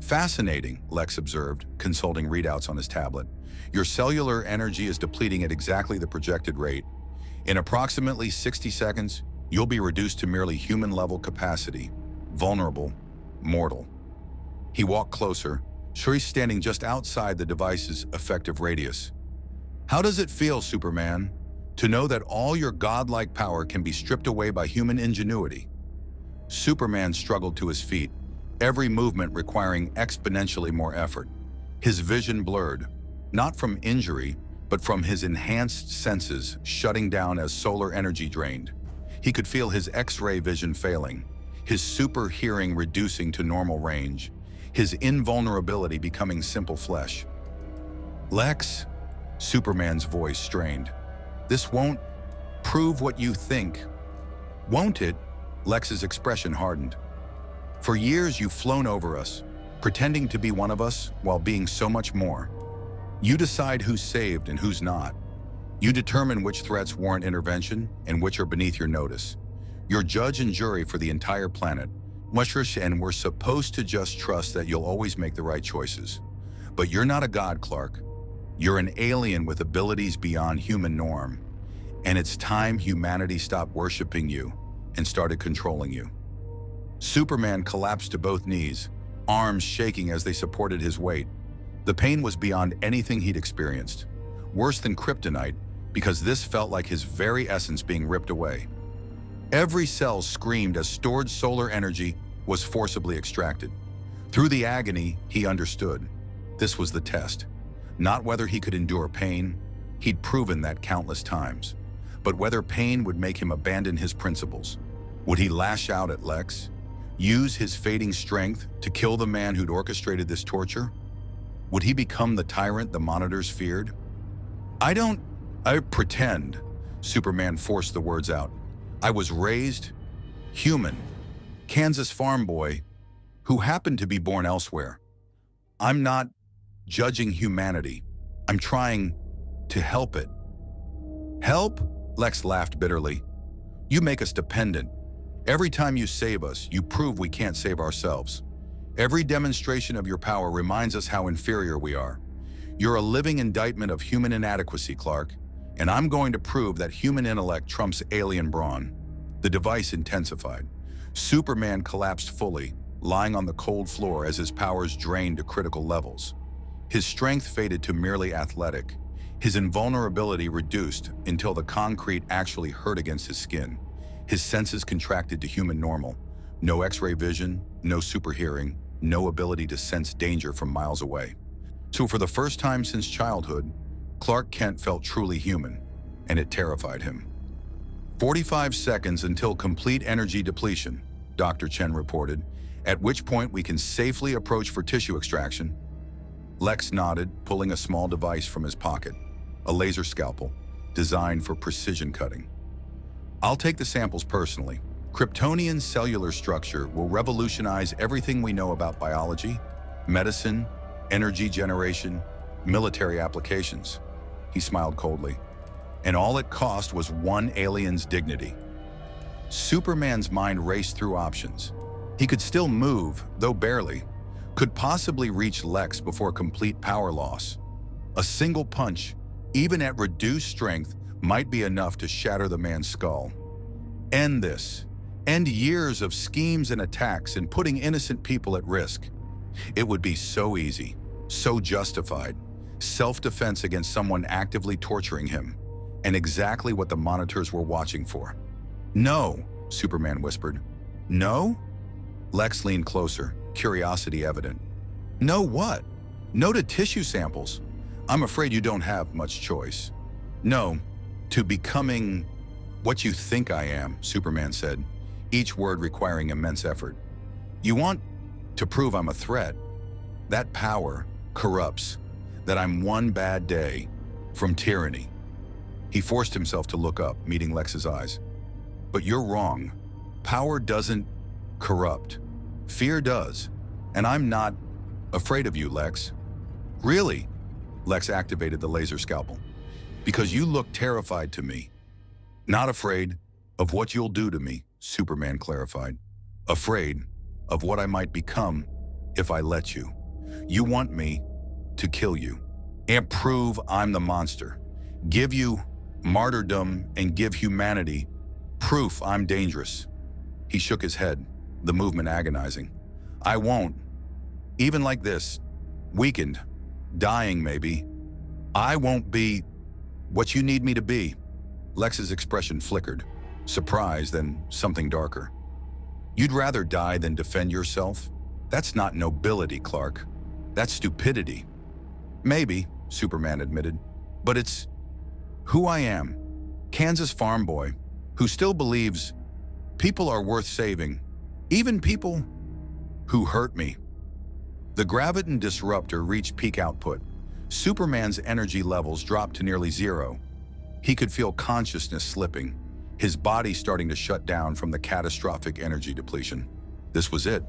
"Fascinating," Lex observed, consulting readouts on his tablet. "Your cellular energy is depleting at exactly the projected rate. In approximately 60 seconds, you'll be reduced to merely human-level capacity, vulnerable, mortal." He walked closer, sure he's standing just outside the device's effective radius. "How does it feel, Superman, to know that all your godlike power can be stripped away by human ingenuity?" Superman struggled to his feet, every movement requiring exponentially more effort. His vision blurred, not from injury, but from his enhanced senses shutting down as solar energy drained. He could feel his X-ray vision failing, his super hearing reducing to normal range, his invulnerability becoming simple flesh. "Lex," Superman's voice strained, "this won't prove what you think." "Won't it?" Lex's expression hardened. "For years you've flown over us, pretending to be one of us while being so much more. You decide who's saved and who's not. You determine which threats warrant intervention and which are beneath your notice. You're judge and jury for the entire planet. And we're supposed to just trust that you'll always make the right choices. But you're not a god, Clark. You're an alien with abilities beyond human norm. And it's time humanity stopped worshiping you and started controlling you." Superman collapsed to both knees, arms shaking as they supported his weight. The pain was beyond anything he'd experienced. Worse than kryptonite, because this felt like his very essence being ripped away. Every cell screamed as stored solar energy was forcibly extracted. Through the agony, he understood. This was the test. Not whether he could endure pain, he'd proven that countless times, but whether pain would make him abandon his principles. Would he lash out at Lex? Use his fading strength to kill the man who'd orchestrated this torture? Would he become the tyrant the monitors feared? I pretend, Superman forced the words out. I was raised human, Kansas farm boy who happened to be born elsewhere. I'm not judging humanity. I'm trying to help it. Help? Lex laughed bitterly. You make us dependent. Every time you save us, you prove we can't save ourselves. Every demonstration of your power reminds us how inferior we are. You're a living indictment of human inadequacy, Clark, and I'm going to prove that human intellect trumps alien brawn. The device intensified. Superman collapsed fully, lying on the cold floor as his powers drained to critical levels. His strength faded to merely athletic, his invulnerability reduced until the concrete actually hurt against his skin. His senses contracted to human normal. No X-ray vision, no super hearing, no ability to sense danger from miles away. So for the first time since childhood, Clark Kent felt truly human, and it terrified him. 45 seconds until complete energy depletion, Dr. Chen reported, at which point we can safely approach for tissue extraction. Lex nodded, pulling a small device from his pocket, a laser scalpel, designed for precision cutting. I'll take the samples personally. Kryptonian cellular structure will revolutionize everything we know about biology, medicine, energy generation, military applications. He smiled coldly. And all it cost was one alien's dignity. Superman's mind raced through options. He could still move, though barely. Could possibly reach Lex before complete power loss. A single punch, even at reduced strength, might be enough to shatter the man's skull. End this. End years of schemes and attacks and putting innocent people at risk. It would be so easy, so justified. Self-defense against someone actively torturing him. And exactly what the monitors were watching for. No, Superman whispered. No? Lex leaned closer, curiosity evident. No what? No to tissue samples. I'm afraid you don't have much choice. No, to becoming what you think I am, Superman said, each word requiring immense effort. You want to prove I'm a threat. That power corrupts, that I'm one bad day from tyranny. He forced himself to look up, meeting Lex's eyes. But you're wrong. Power doesn't corrupt. Fear does. And I'm not afraid of you, Lex. Really? Lex activated the laser scalpel. Because you look terrified to me. Not afraid of what you'll do to me, Superman clarified. Afraid of what I might become if I let you. You want me to kill you and prove I'm the monster. Give you martyrdom and give humanity proof I'm dangerous. He shook his head, the movement agonizing. I won't. Even like this, weakened, dying maybe. I won't be what you need me to be. Lex's expression flickered, surprise then something darker. You'd rather die than defend yourself? That's not nobility, Clark. That's stupidity. Maybe, Superman admitted, but it's who I am. Kansas farm boy, who still believes people are worth saving, even people who hurt me. The graviton disruptor reached peak output. Superman's energy levels dropped to nearly zero. He could feel consciousness slipping, his body starting to shut down from the catastrophic energy depletion. This was it,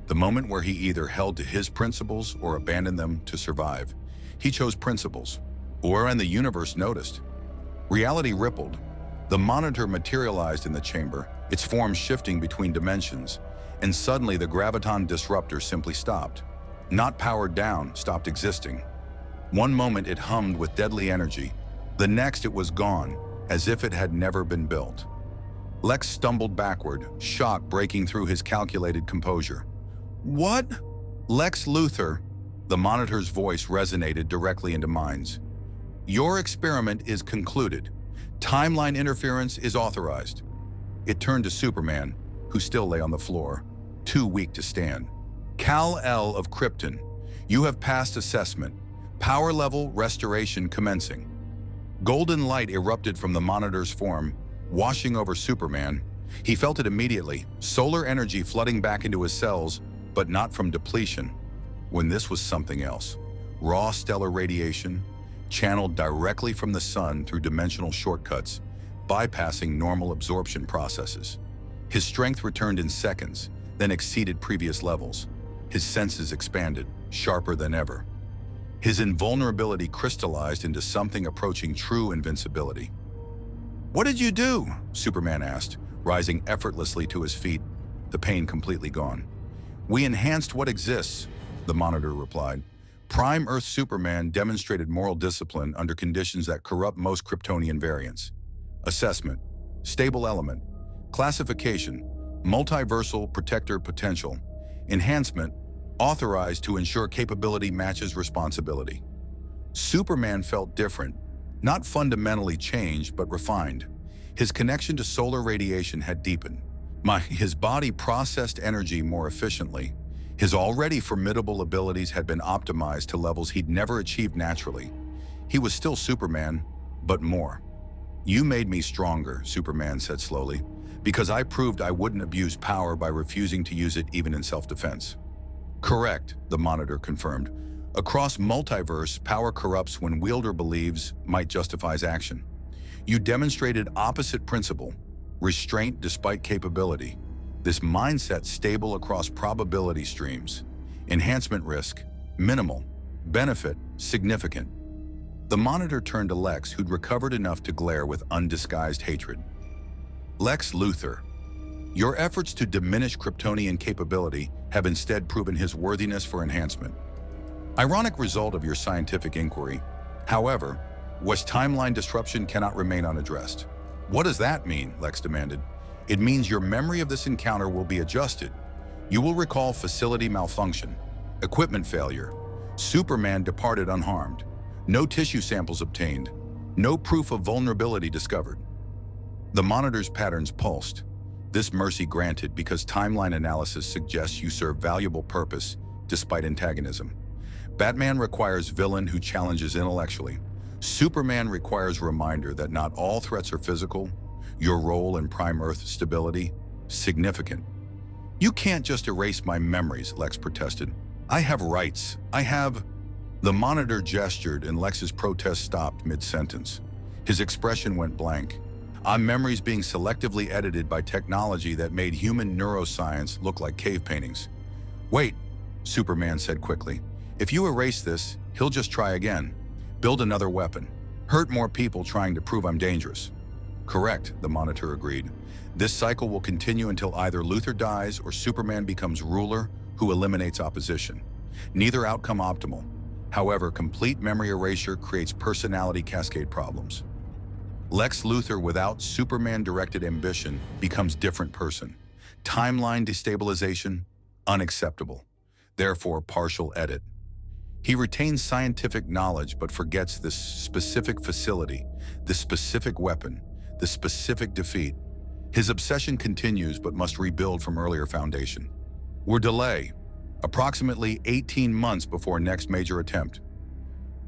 the moment where he either held to his principles or abandoned them to survive. He chose principles, and the universe noticed. Reality rippled. The monitor materialized in the chamber, its form shifting between dimensions, and suddenly the graviton disruptor simply stopped. Not powered down, stopped existing. One moment it hummed with deadly energy, the next it was gone, as if it had never been built. Lex stumbled backward, shock breaking through his calculated composure. What? Lex Luthor, the monitor's voice resonated directly into minds. Your experiment is concluded. Timeline interference is authorized. It turned to Superman, who still lay on the floor, too weak to stand. Kal-El of Krypton, you have passed assessment. Power level restoration commencing. Golden light erupted from the monitor's form, washing over Superman. He felt it immediately, solar energy flooding back into his cells, but not from depletion. When this was something else. Raw stellar radiation, channeled directly from the sun through dimensional shortcuts, bypassing normal absorption processes. His strength returned in seconds, then exceeded previous levels. His senses expanded, sharper than ever. His invulnerability crystallized into something approaching true invincibility. What did you do? Superman asked, rising effortlessly to his feet, the pain completely gone. We enhanced what exists, the monitor replied. Prime Earth Superman demonstrated moral discipline under conditions that corrupt most Kryptonian variants. Assessment, stable element. Classification, multiversal protector potential. Enhancement, authorized to ensure capability matches responsibility. Superman felt different, not fundamentally changed, but refined. His connection to solar radiation had deepened. His body processed energy more efficiently. His already formidable abilities had been optimized to levels he'd never achieved naturally. He was still Superman, but more. You made me stronger, Superman said slowly, because I proved I wouldn't abuse power by refusing to use it even in self-defense. Correct, the monitor confirmed. Across multiverse, power corrupts when wielder believes might justifies action. You demonstrated opposite principle, restraint despite capability. This mindset stable across probability streams. Enhancement risk, minimal. Benefit, significant. The monitor turned to Lex, who'd recovered enough to glare with undisguised hatred. Lex Luthor, your efforts to diminish Kryptonian capability have instead proven his worthiness for enhancement. Ironic result of your scientific inquiry. However, West timeline disruption cannot remain unaddressed. What does that mean? Lex demanded. It means your memory of this encounter will be adjusted. You will recall facility malfunction, equipment failure. Superman departed unharmed. No tissue samples obtained. No proof of vulnerability discovered. The monitor's patterns pulsed. This mercy granted because timeline analysis suggests you serve valuable purpose despite antagonism. Batman requires villain who challenges intellectually. Superman requires reminder that not all threats are physical. Your role in Prime Earth stability, significant. You can't just erase my memories, Lex protested. I have rights. I have... The monitor gestured and Lex's protest stopped mid-sentence. His expression went blank. On memories being selectively edited by technology that made human neuroscience look like cave paintings. Wait, Superman said quickly. If you erase this, he'll just try again. Build another weapon. Hurt more people trying to prove I'm dangerous. Correct, the monitor agreed. This cycle will continue until either Luthor dies or Superman becomes ruler who eliminates opposition. Neither outcome optimal. However, complete memory erasure creates personality cascade problems. Lex Luthor without Superman-directed ambition becomes different person. Timeline destabilization, unacceptable. Therefore, partial edit. He retains scientific knowledge but forgets this specific facility, the specific weapon, the specific defeat. His obsession continues but must rebuild from earlier foundation. We're delay. approximately 18 months before next major attempt.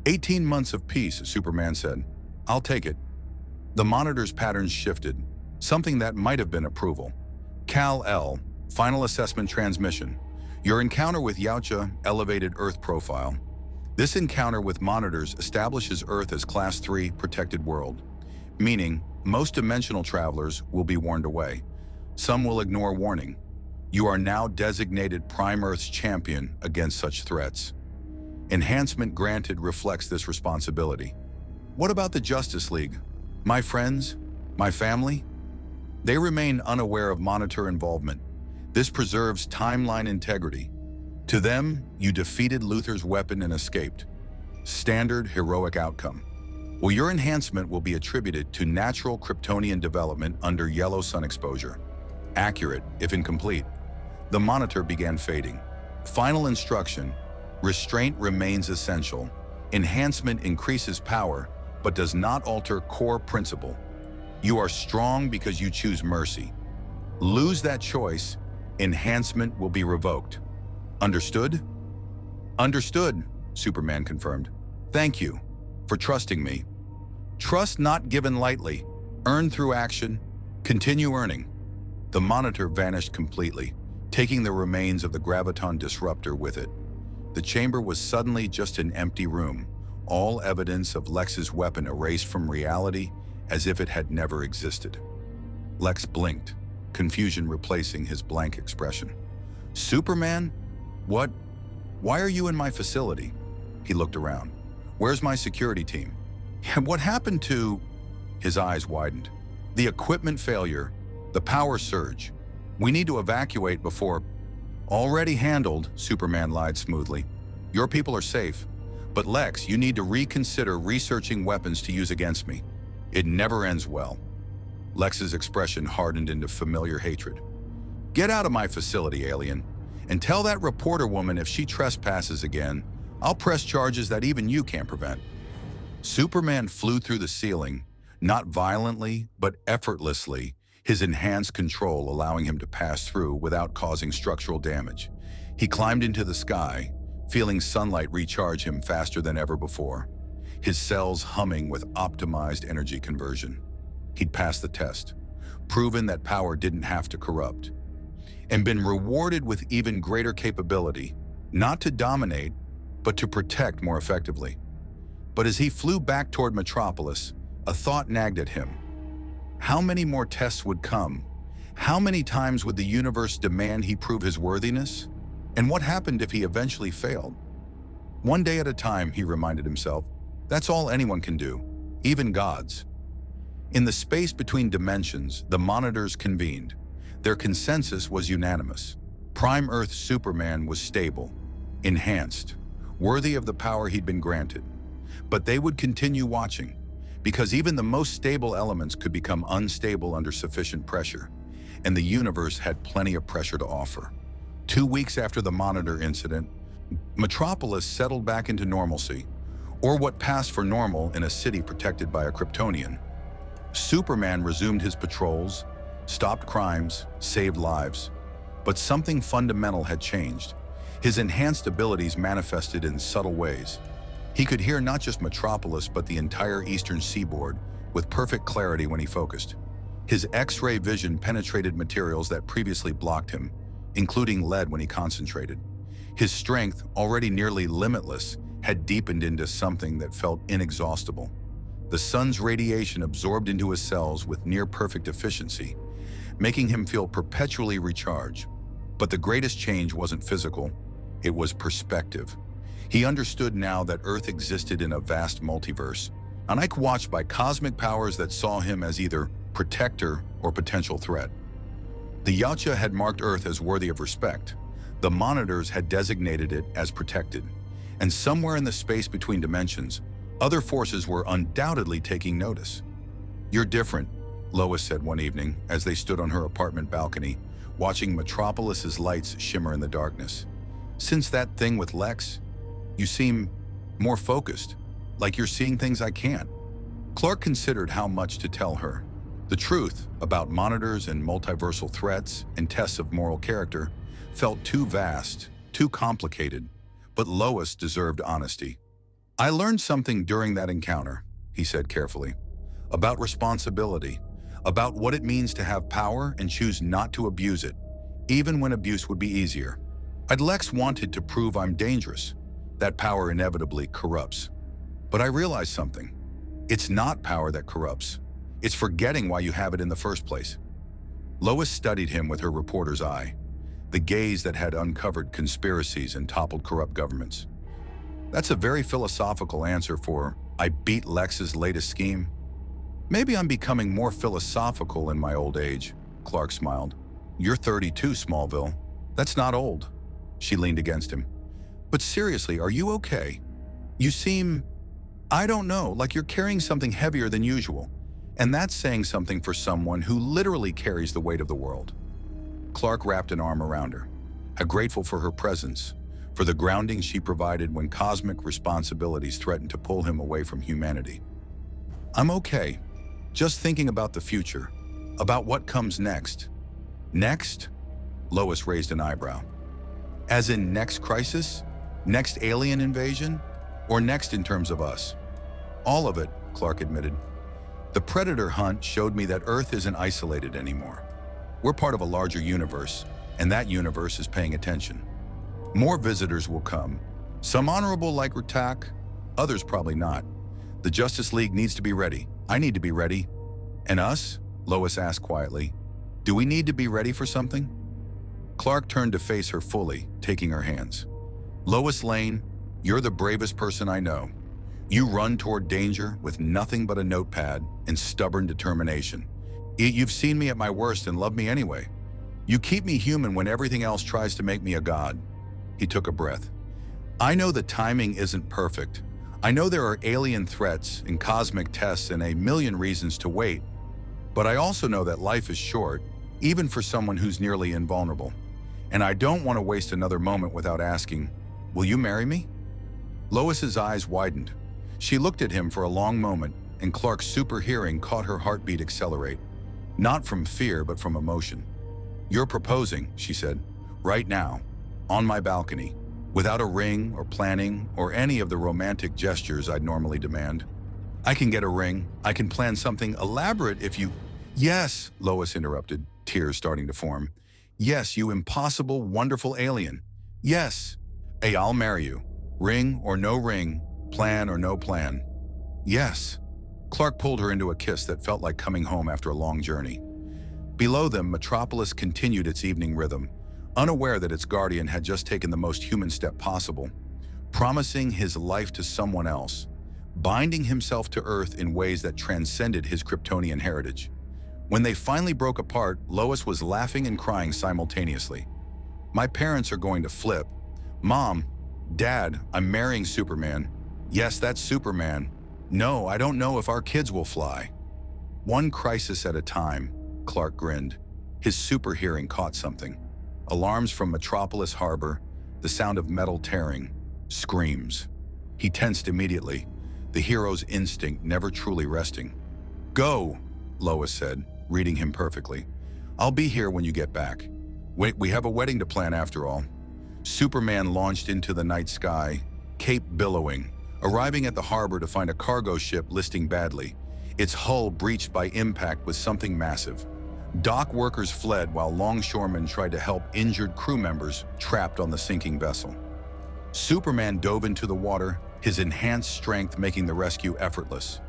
18 months of peace, Superman said. I'll take it. The monitor's patterns shifted, something that might have been approval. Cal-L, final assessment transmission. Your encounter with Yautja elevated Earth profile. This encounter with monitors establishes Earth as Class 3 protected world, meaning most dimensional travelers will be warned away. Some will ignore warning. You are now designated Prime Earth's champion against such threats. Enhancement granted reflects this responsibility. What about the Justice League? My friends? My family? They remain unaware of monitor involvement. This preserves timeline integrity. To them, you defeated Luthor's weapon and escaped. Standard heroic outcome. Well, your enhancement will be attributed to natural Kryptonian development under yellow sun exposure. Accurate, if incomplete. The monitor began fading. Final instruction: restraint remains essential. Enhancement increases power, but does not alter core principle. You are strong because you choose mercy. Lose that choice, enhancement will be revoked. Understood? Understood, Superman confirmed. Thank you for trusting me. Trust not given lightly. Earn through action. Continue earning. The monitor vanished completely, taking the remains of the graviton disruptor with it. The chamber was suddenly just an empty room, all evidence of Lex's weapon erased from reality as if it had never existed. Lex blinked, confusion replacing his blank expression. Superman? What? Why are you in my facility? He looked around. Where's my security team? And what happened to... His eyes widened. The equipment failure, the power surge. We need to evacuate before... Already handled, Superman lied smoothly. Your people are safe. But Lex, you need to reconsider researching weapons to use against me. It never ends well. Lex's expression hardened into familiar hatred. Get out of my facility, alien. And tell that reporter woman if she trespasses again, I'll press charges that even you can't prevent. Superman flew through the ceiling, not violently, but effortlessly, his enhanced control allowing him to pass through without causing structural damage. He climbed into the sky, feeling sunlight recharge him faster than ever before, his cells humming with optimized energy conversion. He'd passed the test, proven that power didn't have to corrupt, and been rewarded with even greater capability, not to dominate, but to protect more effectively. But as he flew back toward Metropolis, a thought nagged at him. How many more tests would come? How many times would the universe demand he prove his worthiness? And what happened if he eventually failed? One day at a time, he reminded himself, that's all anyone can do, even gods. In the space between dimensions, the monitors convened. Their consensus was unanimous. Prime Earth Superman was stable, enhanced, worthy of the power he'd been granted. But they would continue watching, because even the most stable elements could become unstable under sufficient pressure, and the universe had plenty of pressure to offer. 2 weeks after the monitor incident, Metropolis settled back into normalcy, or what passed for normal in a city protected by a Kryptonian. Superman resumed his patrols, stopped crimes, saved lives. But something fundamental had changed. His enhanced abilities manifested in subtle ways. He could hear not just Metropolis, but the entire eastern seaboard with perfect clarity when he focused. His X-ray vision penetrated materials that previously blocked him, including lead when he concentrated. His strength, already nearly limitless, had deepened into something that felt inexhaustible. The sun's radiation absorbed into his cells with near-perfect efficiency, making him feel perpetually recharged. But the greatest change wasn't physical, it was perspective. He understood now that Earth existed in a vast multiverse, watched by cosmic powers that saw him as either protector or potential threat. The Yautja had marked Earth as worthy of respect. The monitors had designated it as protected. And somewhere in the space between dimensions, other forces were undoubtedly taking notice. "You're different," Lois said one evening as they stood on her apartment balcony, watching Metropolis's lights shimmer in the darkness. "Since that thing with Lex, you seem more focused, like you're seeing things I can't." Clark considered how much to tell her. The truth about monitors and multiversal threats and tests of moral character felt too vast, too complicated, but Lois deserved honesty. "I learned something during that encounter," he said carefully, "about responsibility, about what it means to have power and choose not to abuse it, even when abuse would be easier. Lex wanted to prove I'm dangerous. That power inevitably corrupts. But I realized something. It's not power that corrupts. It's forgetting why you have it in the first place." Lois studied him with her reporter's eye, the gaze that had uncovered conspiracies and toppled corrupt governments. "That's a very philosophical answer for, I beat Lex's latest scheme." "Maybe I'm becoming more philosophical in my old age," Clark smiled. "You're 32, Smallville. That's not old." She leaned against him. "But seriously, are you okay? You seem, I don't know, like you're carrying something heavier than usual. And that's saying something for someone who literally carries the weight of the world." Clark wrapped an arm around her, grateful for her presence, for the grounding she provided when cosmic responsibilities threatened to pull him away from humanity. "I'm okay. Just thinking about the future, about what comes next." "Next?" Lois raised an eyebrow. "As in next crisis? Next alien invasion? Or next in terms of us?" "All of it," Clark admitted. "The Predator hunt showed me that Earth isn't isolated anymore. We're part of a larger universe, and that universe is paying attention. More visitors will come. Some honorable like Ratak, others probably not. The Justice League needs to be ready. I need to be ready." "And us?" Lois asked quietly. "Do we need to be ready for something?" Clark turned to face her fully, taking her hands. "Lois Lane, you're the bravest person I know. You run toward danger with nothing but a notepad and stubborn determination. You've seen me at my worst and love me anyway. You keep me human when everything else tries to make me a god." He took a breath. "I know the timing isn't perfect. I know there are alien threats and cosmic tests and a million reasons to wait. But I also know that life is short, even for someone who's nearly invulnerable. And I don't want to waste another moment without asking, will you marry me?" Lois's eyes widened. She looked at him for a long moment, and Clark's super hearing caught her heartbeat accelerate. Not from fear, but from emotion. "You're proposing," she said, "right now, on my balcony, without a ring or planning or any of the romantic gestures I'd normally demand. I can get a ring. I can plan something elaborate if you—" "Yes," Lois interrupted, tears starting to form. "Yes, you impossible, wonderful alien. Yes. Hey, I'll marry you. Ring or no ring, plan or no plan. Yes." Clark pulled her into a kiss that felt like coming home after a long journey. Below them, Metropolis continued its evening rhythm, unaware that its guardian had just taken the most human step possible, promising his life to someone else, binding himself to Earth in ways that transcended his Kryptonian heritage. When they finally broke apart, Lois was laughing and crying simultaneously. "My parents are going to flip. Mom, Dad, I'm marrying Superman. Yes, that's Superman. No, I don't know if our kids will fly." "One crisis at a time," Clark grinned. His super hearing caught something. Alarms from Metropolis Harbor, the sound of metal tearing, screams. He tensed immediately, the hero's instinct never truly resting. "Go," Lois said, reading him perfectly. "I'll be here when you get back. Wait, we have a wedding to plan after all." Superman launched into the night sky, cape billowing, arriving at the harbor to find a cargo ship listing badly, its hull breached by impact with something massive. Dock workers fled while longshoremen tried to help injured crew members trapped on the sinking vessel. Superman dove into the water, his enhanced strength making the rescue effortless.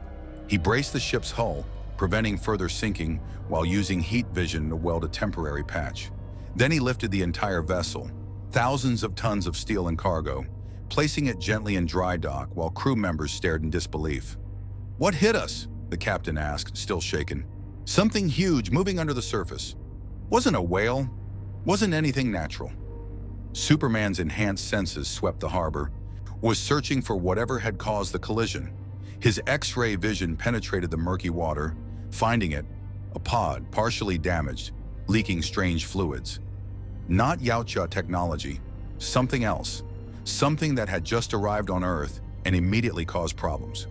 He braced the ship's hull, preventing further sinking while using heat vision to weld a temporary patch. Then he lifted the entire vessel, thousands of tons of steel and cargo, placing it gently in dry dock while crew members stared in disbelief. "What hit us?" the captain asked, still shaken. "Something huge moving under the surface. Wasn't a whale. Wasn't anything natural." Superman's enhanced senses swept the harbor, was searching for whatever had caused the collision. His X-ray vision penetrated the murky water, finding it, a pod partially damaged, leaking strange fluids. Not Yautja technology, something else, something that had just arrived on Earth and immediately caused problems.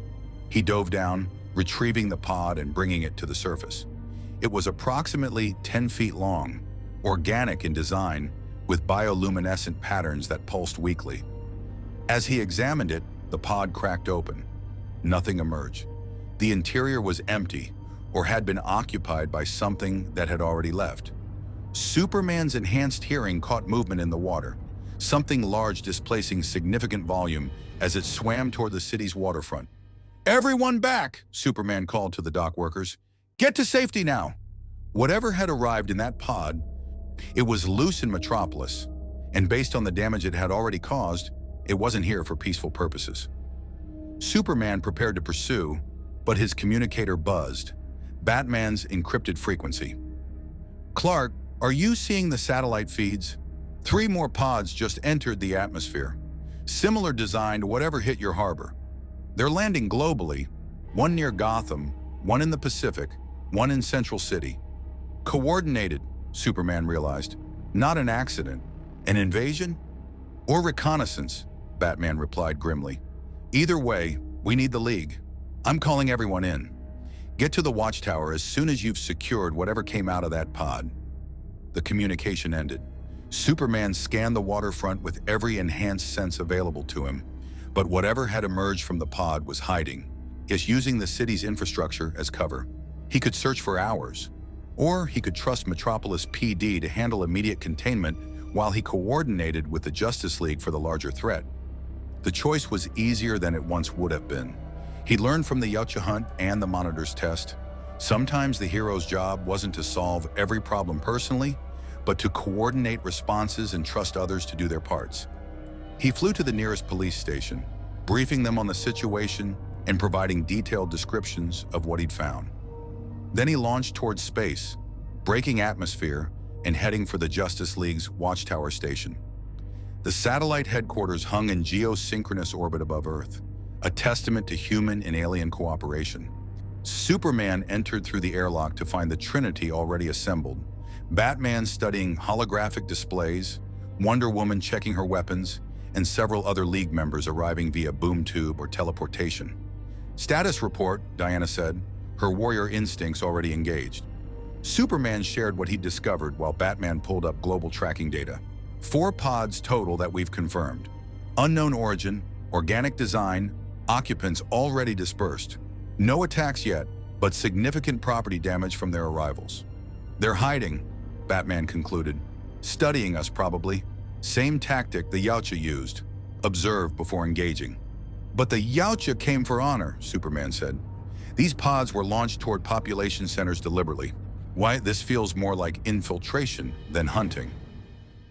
He dove down, retrieving the pod and bringing it to the surface. It was approximately 10 feet long, organic in design, with bioluminescent patterns that pulsed weakly. As he examined it, the pod cracked open. Nothing emerged. The interior was empty, or had been occupied by something that had already left. Superman's enhanced hearing caught movement in the water, something large displacing significant volume as it swam toward the city's waterfront. "Everyone back!" Superman called to the dock workers. "Get to safety now!" Whatever had arrived in that pod, it was loose in Metropolis, and based on the damage it had already caused, it wasn't here for peaceful purposes. Superman prepared to pursue, but his communicator buzzed, Batman's encrypted frequency. "Clark, are you seeing the satellite feeds? 3 more pods just entered the atmosphere. Similar design to whatever hit your harbor. They're landing globally, one near Gotham, one in the Pacific, one in Central City. Coordinated," Superman realized. "Not an accident. An invasion? Or reconnaissance," Batman replied grimly. "Either way, we need the League. I'm calling everyone in. Get to the watchtower as soon as you've secured whatever came out of that pod." The communication ended. Superman scanned the waterfront with every enhanced sense available to him, but whatever had emerged from the pod was hiding, just using the city's infrastructure as cover. He could search for hours, or he could trust Metropolis PD to handle immediate containment while he coordinated with the Justice League for the larger threat. The choice was easier than it once would have been. He learned from the Yautja hunt and the Monitor's test. Sometimes the hero's job wasn't to solve every problem personally, but to coordinate responses and trust others to do their parts. He flew to the nearest police station, briefing them on the situation and providing detailed descriptions of what he'd found. Then he launched towards space, breaking atmosphere and heading for the Justice League's Watchtower station. The satellite headquarters hung in geosynchronous orbit above Earth, a testament to human and alien cooperation. Superman entered through the airlock to find the Trinity already assembled, Batman studying holographic displays, Wonder Woman checking her weapons, and several other League members arriving via boom tube or teleportation. "Status report," Diana said, her warrior instincts already engaged. Superman shared what he'd discovered while Batman pulled up global tracking data. 4 pods total that we've confirmed. Unknown origin, organic design, occupants already dispersed. No attacks yet, but significant property damage from their arrivals. "They're hiding," Batman concluded. "Studying us, probably. Same tactic the Yautja used. Observe before engaging." "But the Yautja came for honor," Superman said. "These pods were launched toward population centers deliberately. Why, this feels more like infiltration than hunting."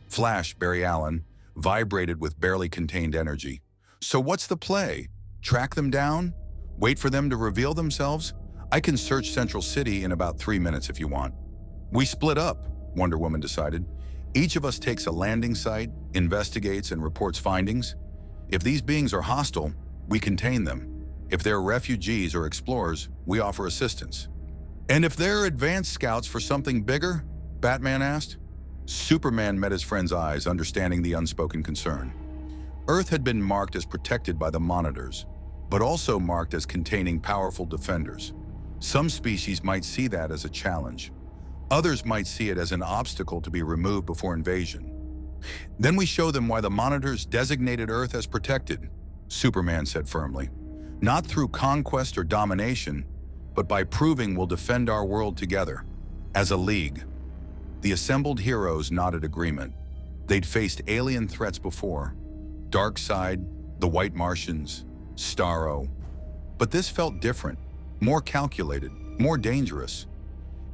Flash, Barry Allen, vibrated with barely contained energy. "So what's the play? Track them down? Wait for them to reveal themselves? I can search Central City in about 3 minutes if you want." "We split up," Wonder Woman decided. "Each of us takes a landing site, investigates, and reports findings. If these beings are hostile, we contain them. If they're refugees or explorers, we offer assistance." "And if they're advanced scouts for something bigger?" Batman asked. Superman met his friend's eyes, understanding the unspoken concern. Earth had been marked as protected by the Monitors, but also marked as containing powerful defenders. Some species might see that as a challenge. Others might see it as an obstacle to be removed before invasion. "Then we show them why the Monitors designated Earth as protected," Superman said firmly. "Not through conquest or domination, but by proving we'll defend our world together, as a league." The assembled heroes nodded agreement. They'd faced alien threats before. Darkseid, the White Martians, Starro. But this felt different, more calculated, more dangerous.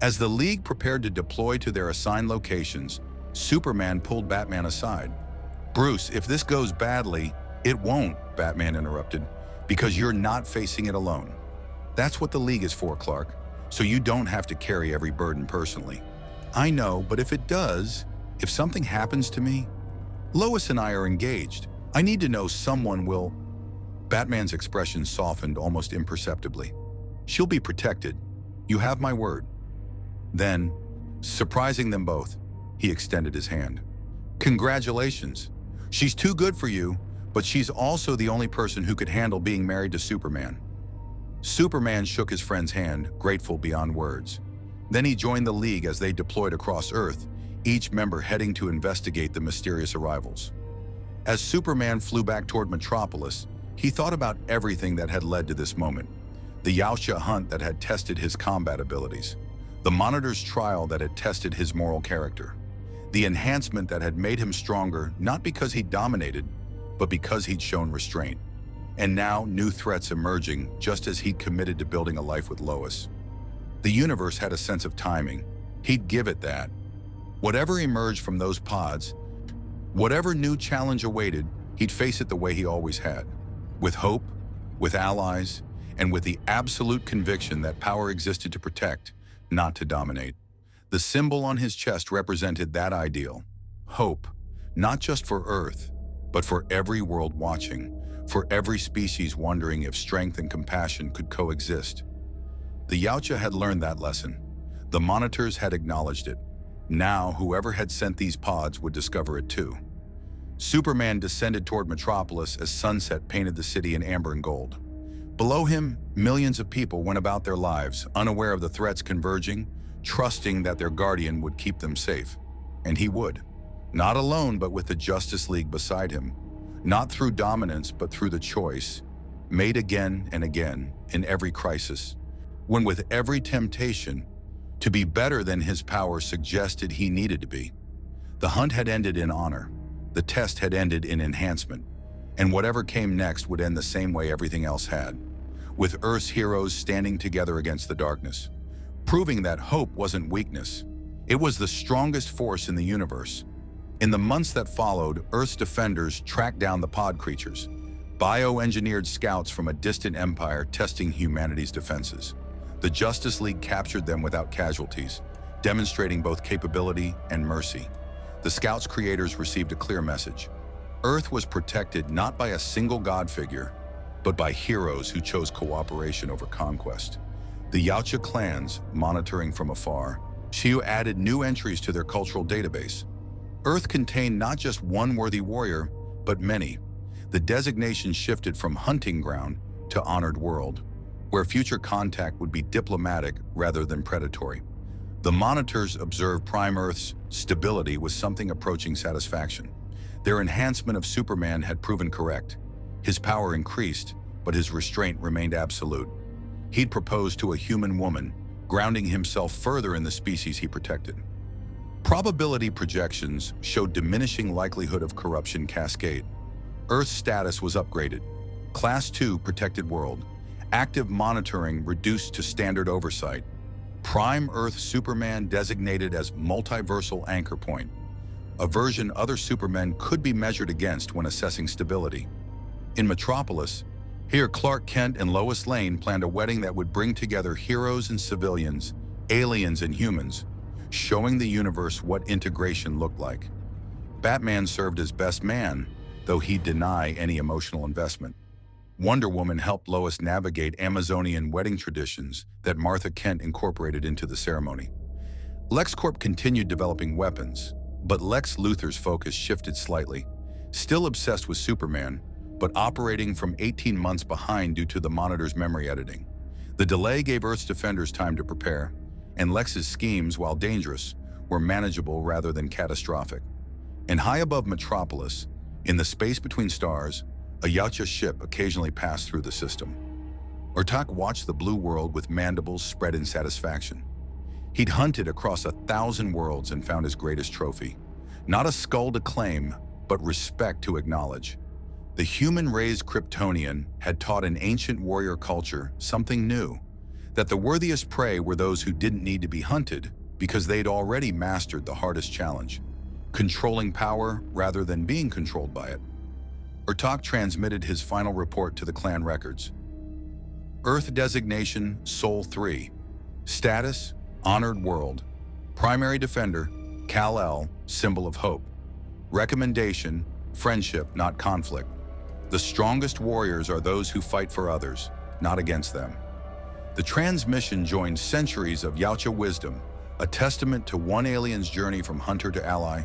As the League prepared to deploy to their assigned locations, Superman pulled Batman aside. "Bruce, if this goes badly..." "It won't," Batman interrupted, "because you're not facing it alone. That's what the League is for, Clark, so you don't have to carry every burden personally." "I know, but if it does, if something happens to me..." "Lois and I are engaged. I need to know someone will..." Batman's expression softened almost imperceptibly. "She'll be protected. You have my word." Then, surprising them both, he extended his hand. "Congratulations. She's too good for you, but she's also the only person who could handle being married to Superman." Superman shook his friend's hand, grateful beyond words. Then he joined the League as they deployed across Earth, each member heading to investigate the mysterious arrivals. As Superman flew back toward Metropolis, he thought about everything that had led to this moment. The Yautja hunt that had tested his combat abilities. The Monitor's trial that had tested his moral character. The enhancement that had made him stronger not because he'd dominated, but because he'd shown restraint. And now new threats emerging just as he'd committed to building a life with Lois. The universe had a sense of timing. He'd give it that. Whatever emerged from those pods, whatever new challenge awaited, he'd face it the way he always had. With hope, with allies, and with the absolute conviction that power existed to protect, not to dominate. The symbol on his chest represented that ideal. Hope, not just for Earth, but for every world watching, for every species wondering if strength and compassion could coexist. The Yautja had learned that lesson. The Monitors had acknowledged it. Now, whoever had sent these pods would discover it too. Superman descended toward Metropolis as sunset painted the city in amber and gold. Below him, millions of people went about their lives, unaware of the threats converging, trusting that their guardian would keep them safe. And he would. Not alone, but with the Justice League beside him. Not through dominance, but through the choice, made again and again in every crisis, when with every temptation to be better than his power suggested he needed to be. The hunt had ended in honor. The test had ended in enhancement. And whatever came next would end the same way everything else had, with Earth's heroes standing together against the darkness, proving that hope wasn't weakness. It was the strongest force in the universe. In the months that followed, Earth's defenders tracked down the pod creatures, bioengineered scouts from a distant empire testing humanity's defenses. The Justice League captured them without casualties, demonstrating both capability and mercy. The scouts' creators received a clear message. Earth was protected not by a single god figure, but by heroes who chose cooperation over conquest. The Yautja clans, monitoring from afar, Shiu added new entries to their cultural database. Earth contained not just one worthy warrior, but many. The designation shifted from hunting ground to honored world, where future contact would be diplomatic rather than predatory. The Monitors observed Prime Earth's stability with something approaching satisfaction. Their enhancement of Superman had proven correct. His power increased, but his restraint remained absolute. He'd proposed to a human woman, grounding himself further in the species he protected. Probability projections showed diminishing likelihood of corruption cascade. Earth's status was upgraded. Class 2 protected world. Active monitoring reduced to standard oversight. Prime Earth Superman designated as multiversal anchor point, a version other Supermen could be measured against when assessing stability. In Metropolis, here Clark Kent and Lois Lane planned a wedding that would bring together heroes and civilians, aliens and humans, showing the universe what integration looked like. Batman served as best man, though he'd deny any emotional investment. Wonder Woman helped Lois navigate Amazonian wedding traditions that Martha Kent incorporated into the ceremony. LexCorp continued developing weapons, but Lex Luthor's focus shifted slightly. Still obsessed with Superman, but operating from 18 months behind due to the Monitor's memory editing. The delay gave Earth's defenders time to prepare, and Lex's schemes, while dangerous, were manageable rather than catastrophic. And high above Metropolis, in the space between stars, a Yautja ship occasionally passed through the system. Urtak watched the blue world with mandibles spread in satisfaction. He'd hunted across 1,000 worlds and found his greatest trophy. Not a skull to claim, but respect to acknowledge. The human-raised Kryptonian had taught an ancient warrior culture something new, that the worthiest prey were those who didn't need to be hunted because they'd already mastered the hardest challenge, controlling power rather than being controlled by it. Urtak transmitted his final report to the clan records. Earth designation Sol 3. Status Honored World. Primary Defender Kal-El, symbol of hope. Recommendation Friendship, not conflict. The strongest warriors are those who fight for others, not against them. The transmission joined centuries of Yautja wisdom, a testament to one alien's journey from hunter to ally,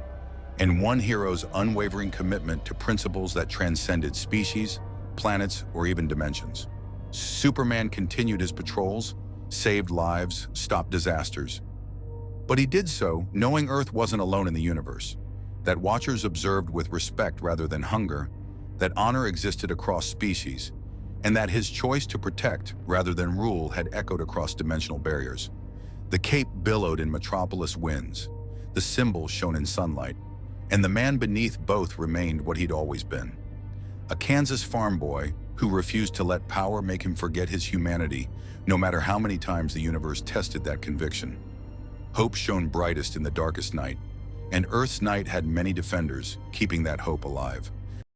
and one hero's unwavering commitment to principles that transcended species, planets, or even dimensions. Superman continued his patrols, saved lives, stopped disasters. But he did so knowing Earth wasn't alone in the universe, that watchers observed with respect rather than hunger, that honor existed across species, and that his choice to protect rather than rule had echoed across dimensional barriers. The cape billowed in metropolis winds, the symbol shone in sunlight, and the man beneath both remained what he'd always been. A Kansas farm boy who refused to let power make him forget his humanity, no matter how many times the universe tested that conviction. Hope shone brightest in the darkest night, and Earth's night had many defenders, keeping that hope alive.